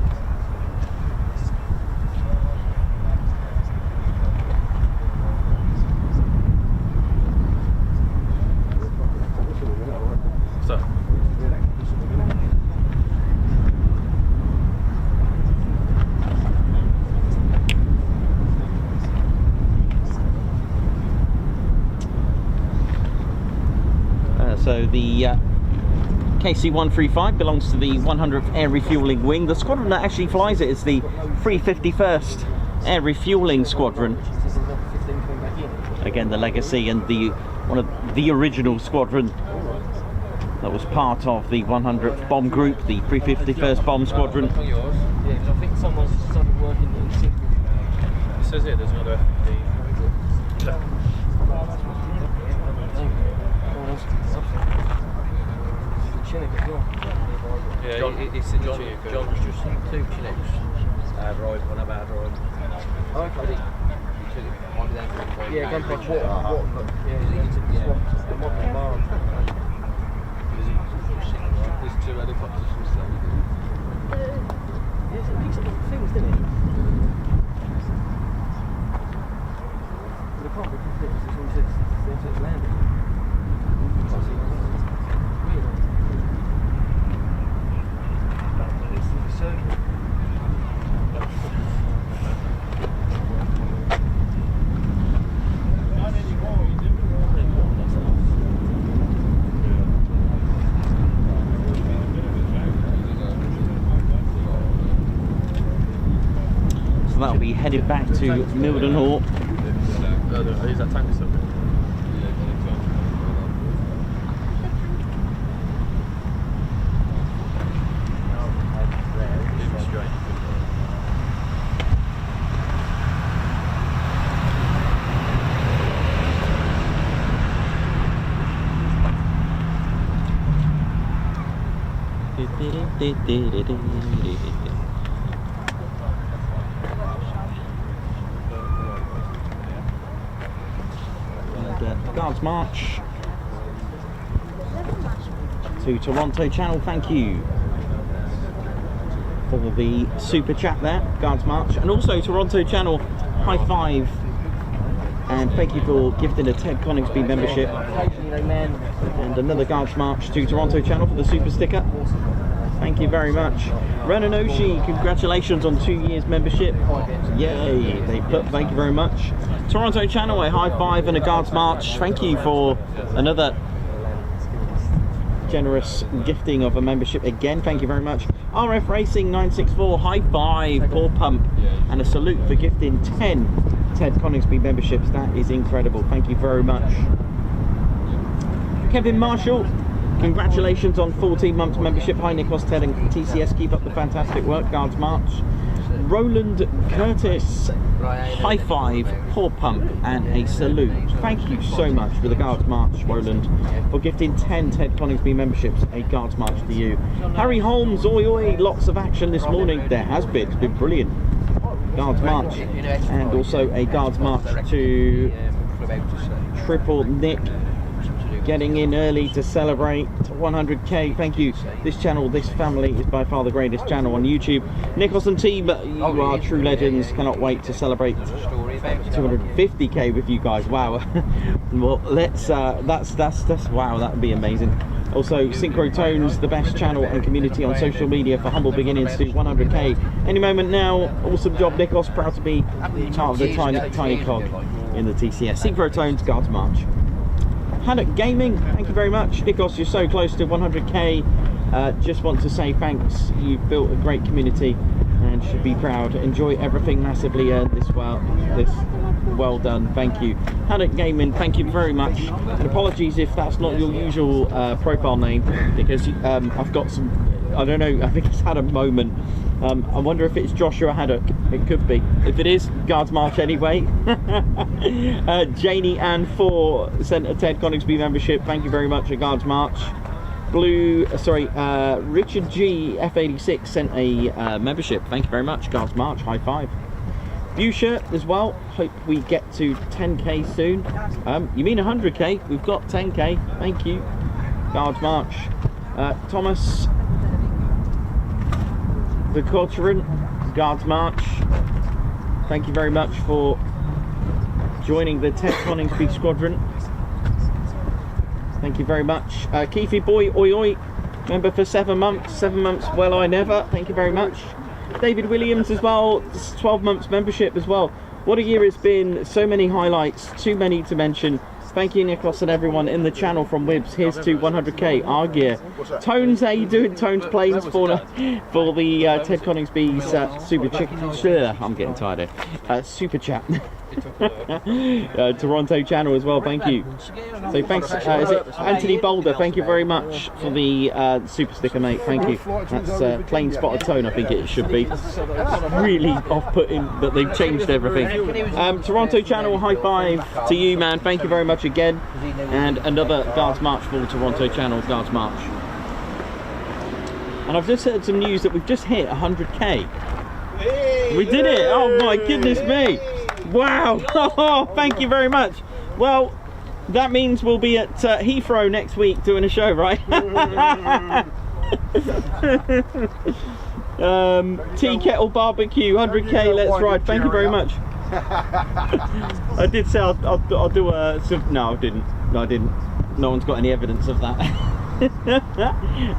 so the KC-135 belongs to the 100th Air Refuelling Wing. The squadron that actually flies it is the 351st Air Refuelling Squadron. Again, the legacy and the one of the original squadron that was part of the 100th Bomb Group, the 351st Bomb Squadron. Yeah, because I think someone's started working in sync with says here there's another F-15. Yeah, John, it's John's just seen 2 Chinooks arrived when I've had arrived. Okay. Yeah, gone past what? There's 2 helicopters from Stone. Yes, it picks up things, didn't it? But it can't be confused, it's when it's landing. So that'll be headed back to Mildenhall. Is that tanker still? Guards march to Toronto Channel. Thank you for the super chat there, Guards march, and also Toronto Channel, high five, and thank you for gifting a Ted Coningsby membership, and another Guards march to Toronto Channel for the super sticker. Thank you very much. Renanoshi, congratulations on 2 years membership. Yay, thank you very much. Toronto Channel, a high five and a Guards march. Thank you for another generous gifting of a membership again. Thank you very much. RF Racing 964, high five, ball pump, and a salute for gifting 10 Ted Coningsby memberships. That is incredible. Thank you very much. Kevin Marshall, congratulations on 14 months membership. Hi Nikos, Ted and TCS, keep up the fantastic work. Guards march. Roland Curtis, high five, paw pump, and a salute. Thank you so much for the Guards march, Roland, for gifting 10 Ted Coningsby memberships. A Guards march to you. Harry Holmes, oi oi, lots of action this morning. There has been, it's been brilliant. Guards march, and also a Guards march to Triple Nick, getting in early to celebrate 100k. Thank you. This channel, this family is by far the greatest channel on YouTube. Nikos and team, you are true legends. Cannot wait to celebrate 250k with you guys. Wow. Well, let's that's wow, that would be amazing. Also, Synchrotones, the best channel and community on social media for humble beginnings to 100k any moment now. Awesome job, Nikos. Proud to be part of the tiny cog in the TCS. Synchrotones, Guards march. Haddock Gaming, thank you very much. Nikos, you're so close to 100k. Just want to say thanks. You've built a great community and should be proud. Enjoy everything massively earned this well done. Thank you. Haddock Gaming, thank you very much. And apologies if that's not your usual profile name, because I've got some, I don't know, I think it's had a moment. I wonder if it's Joshua Haddock. It could be. If it is, Guards march anyway. Janie Ann 4 sent a Ted Coningsby membership. Thank you very much. A Guards march. Richard G F86 sent a membership. Thank you very much. Guards march. High five. Busher as well. Hope we get to 10k soon. You mean 100k? We've got 10k. Thank you. Guards march. Thomas the Corcoran, Guards march. Thank you very much for joining the Ted Coningsby squadron. Thank you very much. Keefy boy, oi oi, member for 7 months. 7 months, well I never. Thank you very much. David Williams as well, 12 months membership as well. What a year it's been. So many highlights, too many to mention. Thank you, Nikos, and everyone in the channel from Wibs. Here's to 100k. Our gear. Tones, how you doing? Tones Planes for the Ted Coningsby's super chicken. I'm getting tired here. Super chat. Toronto channel as well. Thank you. So thanks. Is it Anthony Boulder? Thank you very much for the super sticker, mate. Thank you. That's plain spotted tone. I think it should be. It's really off-putting that they've changed everything. Toronto channel, high five to you, man. Thank you very much again. And another Guards March for Toronto channel, Guards March. And I've just heard some news that we've just hit 100k. We did it! Oh my goodness me! Wow! Oh, thank you very much. Well, that means we'll be at Heathrow next week doing a show, right? Tea Kettle Barbecue, 100k, let's ride. Thank you very much. I did say I'll do a... No, I didn't. No, I didn't. No one's got any evidence of that.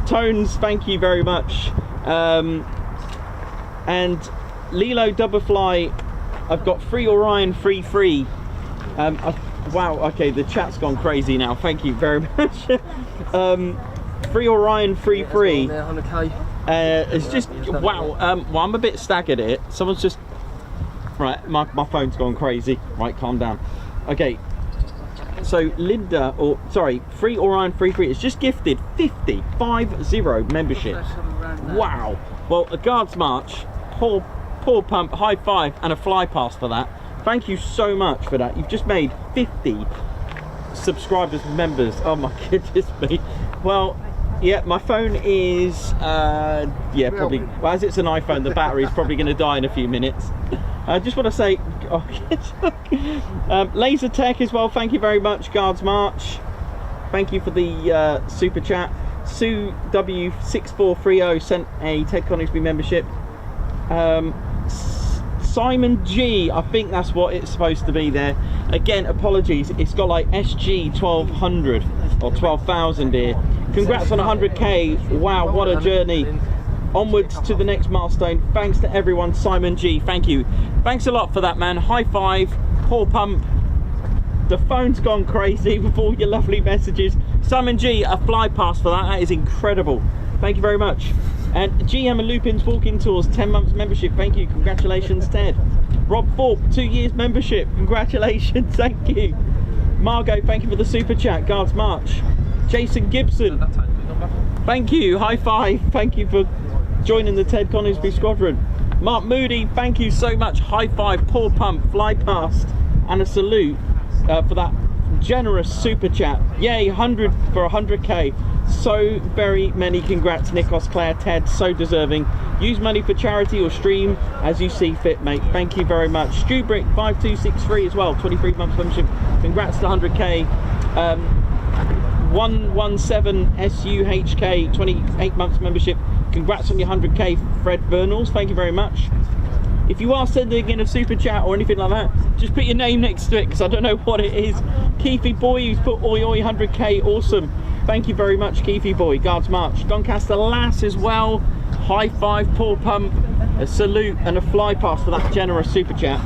Tones, thank you very much. And Lilo Doublefly, I've got free Orion, free. Wow, okay, the chat's gone crazy now. Thank you very much. Free Orion, free. It's just, wow. Well, I'm a bit staggered here. Someone's just... Right, my phone's gone crazy. Right, calm down. Okay. So Linda, or sorry, free Orion, free. It's just gifted 50 membership. Wow. Well, a Guards March, Paul Pump, high five, and a fly pass for that. Thank you so much for that. You've just made 50 subscribers, members. Oh my goodness me. Well, yeah, my phone is yeah, probably. Well, as it's an iPhone, the battery's probably going to die in a few minutes. I just want to say, Laser Tech as well. Thank you very much, Guards March. Thank you for the super chat. Sue W6430 sent a Ted Coningsby membership. Simon G, I think that's what it's supposed to be there. Again, apologies. It's got like SG 1200 or 12,000 here. Congrats on 100k. Wow, what a journey. Onwards to the next milestone. Thanks to everyone. Simon G, thank you. Thanks a lot for that, man. High five. Paul Pump. The phone's gone crazy with all your lovely messages. Simon G, a fly pass for that. That is incredible. Thank you very much. And GM and Lupin's Walking Tours, 10 months membership. Thank you. Congratulations, Ted. Rob Thorpe, 2 years membership. Congratulations. Thank you. Margot, thank you for the super chat. Guards March. Jason Gibson, thank you. High five. Thank you for joining the Ted Coningsby squadron. Mark Moody, thank you so much. High five. Paul Pump, fly past, and a salute for that generous super chat. Yay, 100 for 100k. So very many congrats, Nikos, Claire, Ted, so deserving. Use money for charity or stream as you see fit, mate. Thank you very much. Stubrick 5263 as well, 23 months membership. Congrats to 100k. 117 SUHK, 28 months membership. Congrats on your 100k, Fred Bernals. Thank you very much. If you are sending in a super chat or anything like that, just put your name next to it because I don't know what it is. Keithy Boy, who's put oi 100k, awesome. Thank you very much, Keithy Boy. Guards March. Doncaster Lass as well. High five, Paul Pump, a salute and a fly pass for that generous super chat.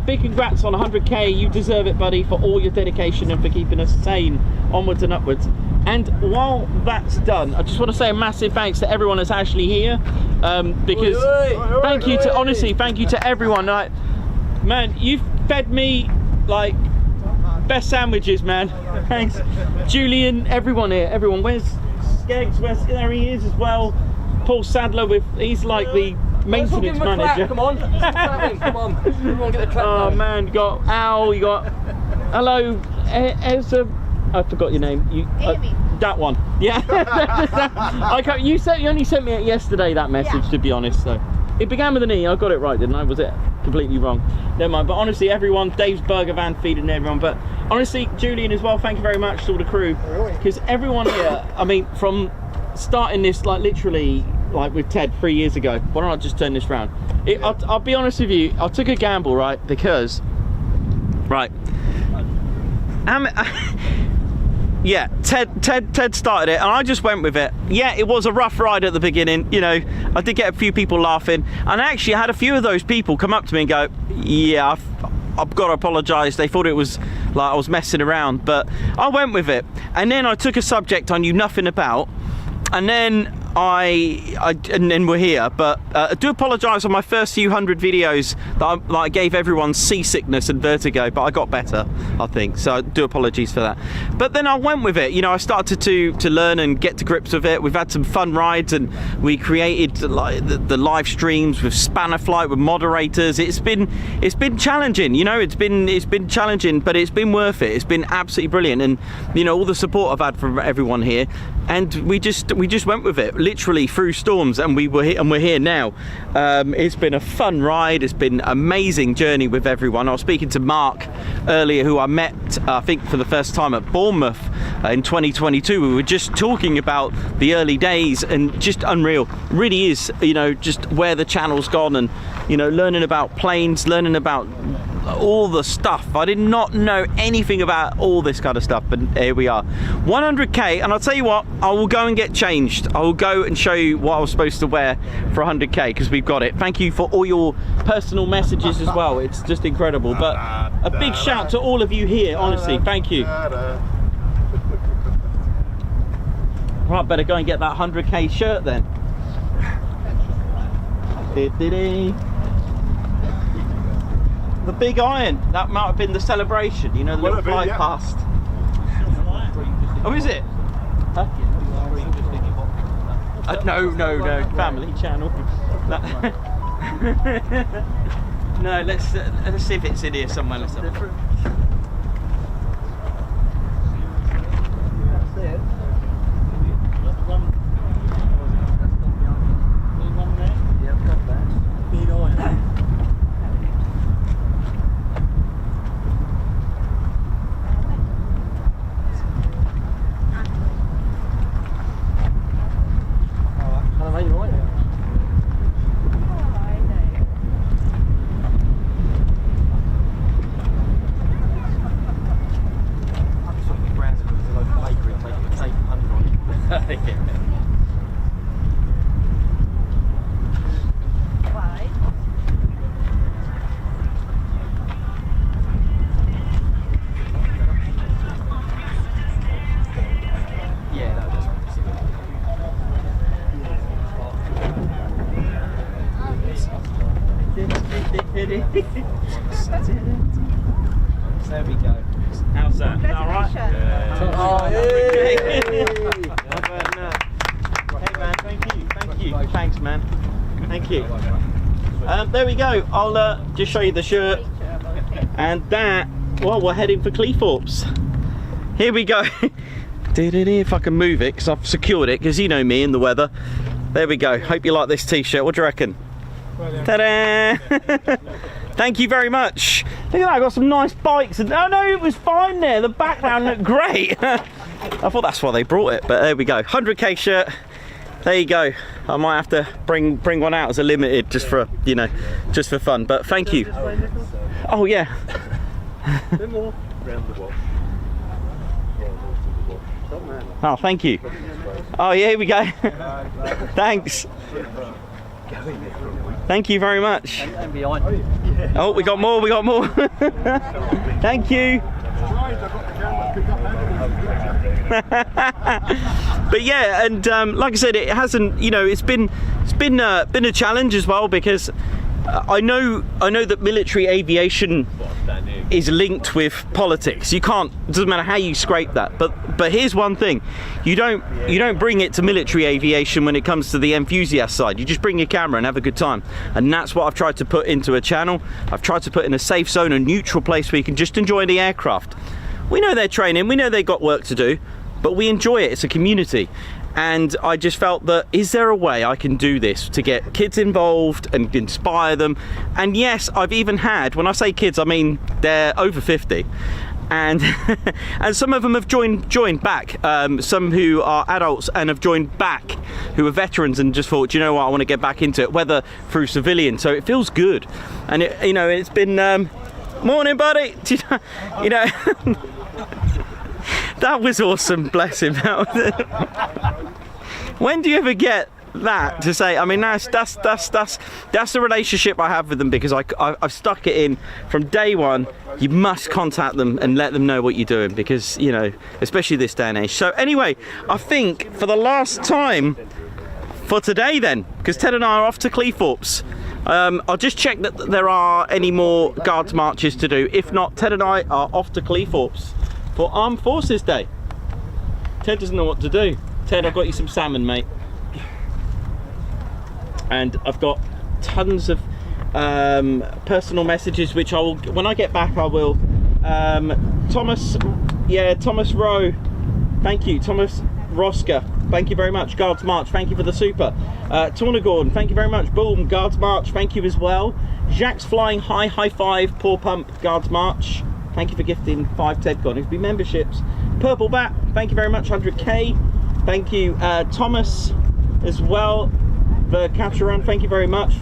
Big congrats on 100k. You deserve it, buddy, for all your dedication and for keeping us sane onwards and upwards. And while that's done, I just want to say a massive thanks to everyone that's actually here, because thank you to, honestly, thank you to everyone. Like, man, you've fed me like best sandwiches, man. Thanks, Julian, everyone here, everyone. Where's Skeggs? There he is as well. Paul Sadler, he's like the maintenance manager. Come on, come on. Everyone get the clap. Oh man, you got Al, you got hello, I forgot your name. Amy. That one. Yeah. You only sent me it yesterday, that message, yeah. To be honest. So it began with an E. I got it right, didn't I? Was it completely wrong? Never mind. But honestly, everyone, Dave's Burger Van feeding everyone. But honestly, Julian as well, thank you very much to all the crew. Because everyone here, I mean, from starting this, like literally, like with Ted 3 years ago. Why don't I just turn this round? I'll be honest with you, I took a gamble, right? Because, right. Yeah, Ted started it and I just went with it. Yeah, it was a rough ride at the beginning, you know. I did get a few people laughing, and actually I had a few of those people come up to me and go, yeah, I've got to apologise. They thought it was like I was messing around, but I went with it. And then I took a subject I knew nothing about, and then and then we're here. But I do apologise on my first few hundred videos that I gave everyone seasickness and vertigo, but I got better, I think. So I do apologies for that. But then I went with it. You know, I started to learn and get to grips with it. We've had some fun rides, and we created the live streams with Spanner Flight with moderators. It's been challenging. You know, it's been challenging, but it's been worth it. It's been absolutely brilliant, and you know, all the support I've had from everyone here, and we just went with it. Literally through storms, and we're here now. It's been a fun ride. It's been an amazing journey with everyone. I was speaking to Mark earlier, who I met I think for the first time at Bournemouth in 2022. We were just talking about the early days, and just unreal. Really is, you know, just where the channel's gone, and you know, learning about planes, learning about all the stuff. I did not know anything about all this kind of stuff, but here we are. 100k, and I'll tell you what, I will go and get changed. I will go and show you what I was supposed to wear for 100k, because we've got it. Thank you for all your personal messages as well. It's just incredible. But a big shout to all of you here, honestly. Thank you. Right, better go and get that 100k shirt then. The big iron, that might have been the celebration, you know, the little fly past. Oh, is it? Huh? No, family channel. No, let's see if it's in here somewhere. Let's have a look. There we go. How's that? All right? Hey man, thank you. Thanks man. Thank you. There we go. I'll just show you the shirt. And that, well, we're heading for Cleethorpes. Here we go. If I can move it, because I've secured it, because you know me in the weather. There we go. Hope you like this t-shirt. What do you reckon? Ta-da! Thank you very much. Look at that, I got some nice bikes. And oh no, it was fine there. The background looked great. I thought that's why they brought it, but there we go. 100k shirt. There you go. I might have to bring one out as a limited, just for, you know, just for fun. But thank you. Oh yeah. Oh, thank you. Oh yeah, here we go. Thanks. Thank you very much. And behind. Oh, we got more. Thank you. But yeah, and like I said, it hasn't, you know, it's been a challenge as well, because I know that military aviation is linked with politics. You can't, it doesn't matter how you scrape that. But here's one thing: you don't bring it to military aviation when it comes to the enthusiast side. You just bring your camera and have a good time. And that's what I've tried to put into a channel. I've tried to put in a safe zone, a neutral place where you can just enjoy the aircraft. We know they're training, we know they've got work to do, but we enjoy it. It's a community. And I just felt that, is there a way I can do this to get kids involved and inspire them? And yes, I've even had, when I say kids, I mean they're over 50. And and some of them have joined back. Some who are adults and have joined back, who are veterans and just thought, you know what, I want to get back into it, whether through civilian. So it feels good. And it, you know, it's been morning, buddy. You know. That was awesome, bless him. When do you ever get that to say, I mean, that's the relationship I have with them, because I've stuck it in from day one. You must contact them and let them know what you're doing, because, you know, especially this day and age. So anyway, I think for the last time for today then, because Ted and I are off to Cleethorpes. I'll just check that there are any more guards marches to do. If not, Ted and I are off to Cleethorpes for Armed Forces Day. Ted doesn't know what to do. Ted, I've got you some salmon, mate. And I've got tons of personal messages, which I will, when I get back, I will. Thomas Rowe, thank you. Thomas Roska, thank you very much. Guards March, thank you for the super. Tornagorn, thank you very much. Boom, Guards March, thank you as well. Jack's Flying High, high five. Paw Pump, Guards March, thank you for gifting 5 Ted Coningsby memberships. Purple Bat, thank you very much, 100k. Thank you, Thomas as well. The capture run, thank you very much.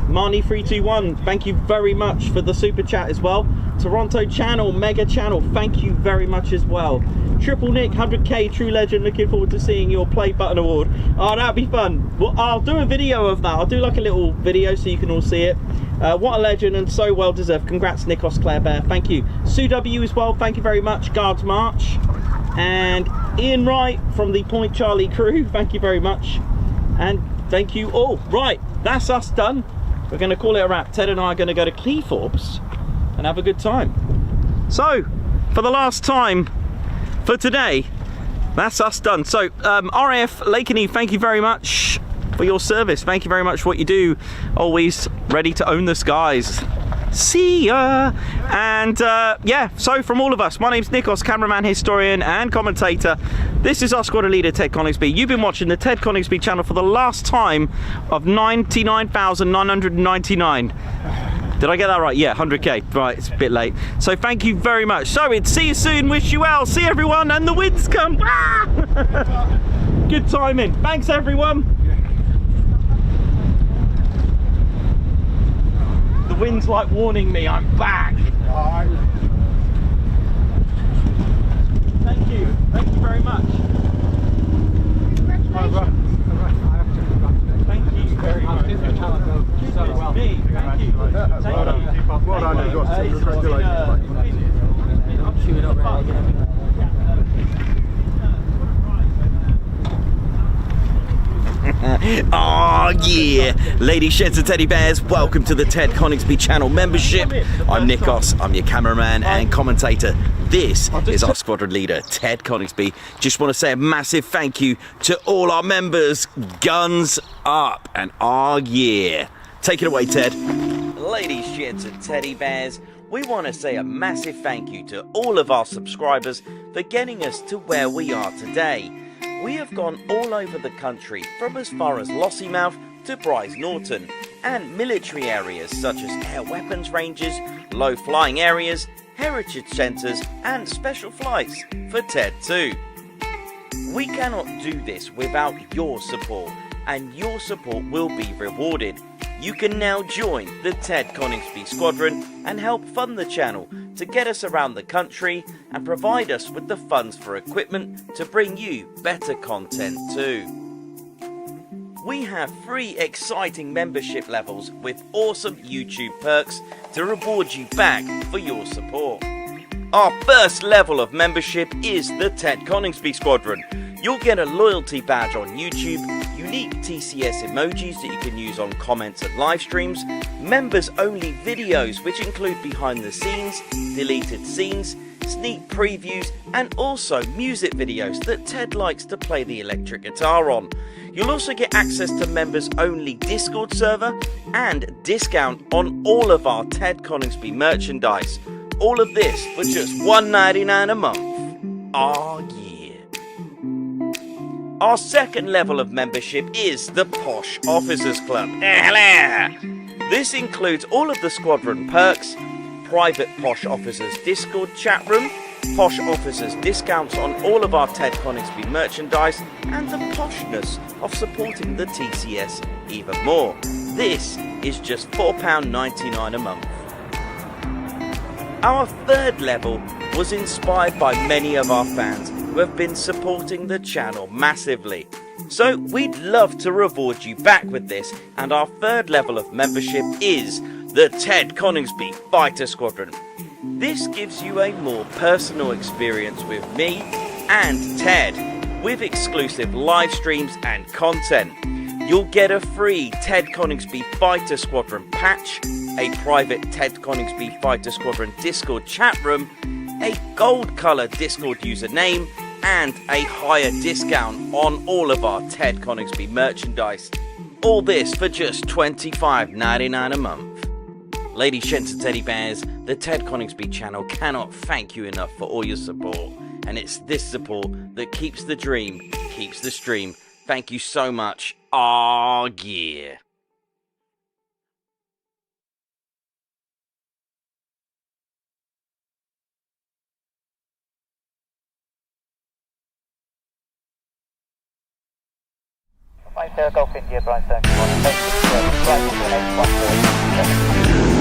Marnie321, thank you very much for the super chat as well. Toronto Channel, Mega Channel, thank you very much as well. Triple Nick, 100k, True Legend, looking forward to seeing your play button award. Oh, that'd be fun. Well, I'll do a video of that. I'll do like a little video so you can all see it. What a legend, and so well deserved. Congrats, Nikos Claire Bear, thank you. Sue W as well, thank you very much. Guards March. And Ian Wright from the Point Charlie crew, thank you very much. And thank you all. Right, that's us done. We're going to call it a wrap. Ted and I are going to go to Cleethorpes and have a good time. So, for the last time for today, that's us done. So, RAF Lakenheath, thank you very much for your service. Thank you very much for what you do. Always ready to own the skies. See ya! And yeah, so from all of us, my name's Nikos, cameraman, historian and commentator. This is our squadron leader, Ted Coningsby. You've been watching the Ted Coningsby channel for the last time of 99,999. Did I get that right? Yeah, 100k. Right, it's a bit late. So thank you very much. So it's see you soon, wish you well, see everyone, and the winds come. Ah! Good timing. Thanks everyone. The wind's like warning me, I'm back. Thank you very much. Thank you very much. Me, thank you. Well done, congratulations. Oh yeah, ladies, gents and teddy bears, welcome to the Ted Coningsby channel membership. I'm Nikos, I'm your cameraman and commentator. This is our squadron leader, Ted Coningsby. Just want to say a massive thank you to all our members. Guns up, and oh yeah. Take it away, Ted. Ladies, gents and teddy bears, we want to say a massive thank you to all of our subscribers for getting us to where we are today. We have gone all over the country, from as far as Lossiemouth to Bryce Norton, and military areas such as air weapons ranges, low flying areas, heritage centres and special flights for TED 2. We cannot do this without your support, and your support will be rewarded. You can now join the Ted Coningsby Squadron and help fund the channel to get us around the country and provide us with the funds for equipment to bring you better content too. We have 3 exciting membership levels with awesome YouTube perks to reward you back for your support. Our first level of membership is the Ted Coningsby Squadron. You'll get a loyalty badge on YouTube, unique TCS emojis that you can use on comments and live streams, members only videos which include behind the scenes, deleted scenes, sneak previews and also music videos that Ted likes to play the electric guitar on. You'll also get access to members only Discord server and discount on all of our Ted Coningsby merchandise. All of this for just $1.99 a month. Oh yeah. Our second level of membership is the Posh Officers Club. This includes all of the squadron perks, private Posh Officers Discord chat room, Posh Officers discounts on all of our Ted Coningsby merchandise, and the poshness of supporting the TCS even more. This is just £4.99 a month. Our third level was inspired by many of our fans who have been supporting the channel massively. So we'd love to reward you back with this, and our third level of membership is the Ted Coningsby Fighter Squadron. This gives you a more personal experience with me and Ted, with exclusive live streams and content. You'll get a free Ted Coningsby Fighter Squadron patch, a private Ted Coningsby Fighter Squadron Discord chat room, a gold colour Discord username, and a higher discount on all of our Ted Coningsby merchandise. All this for just $25.99 a month. Ladies, gents and teddy bears, the Ted Coningsby channel cannot thank you enough for all your support, and it's this support that keeps the dream, keeps the stream. Thank you so much. Aw, yeah. Golf India, Brian 31, right to the 814.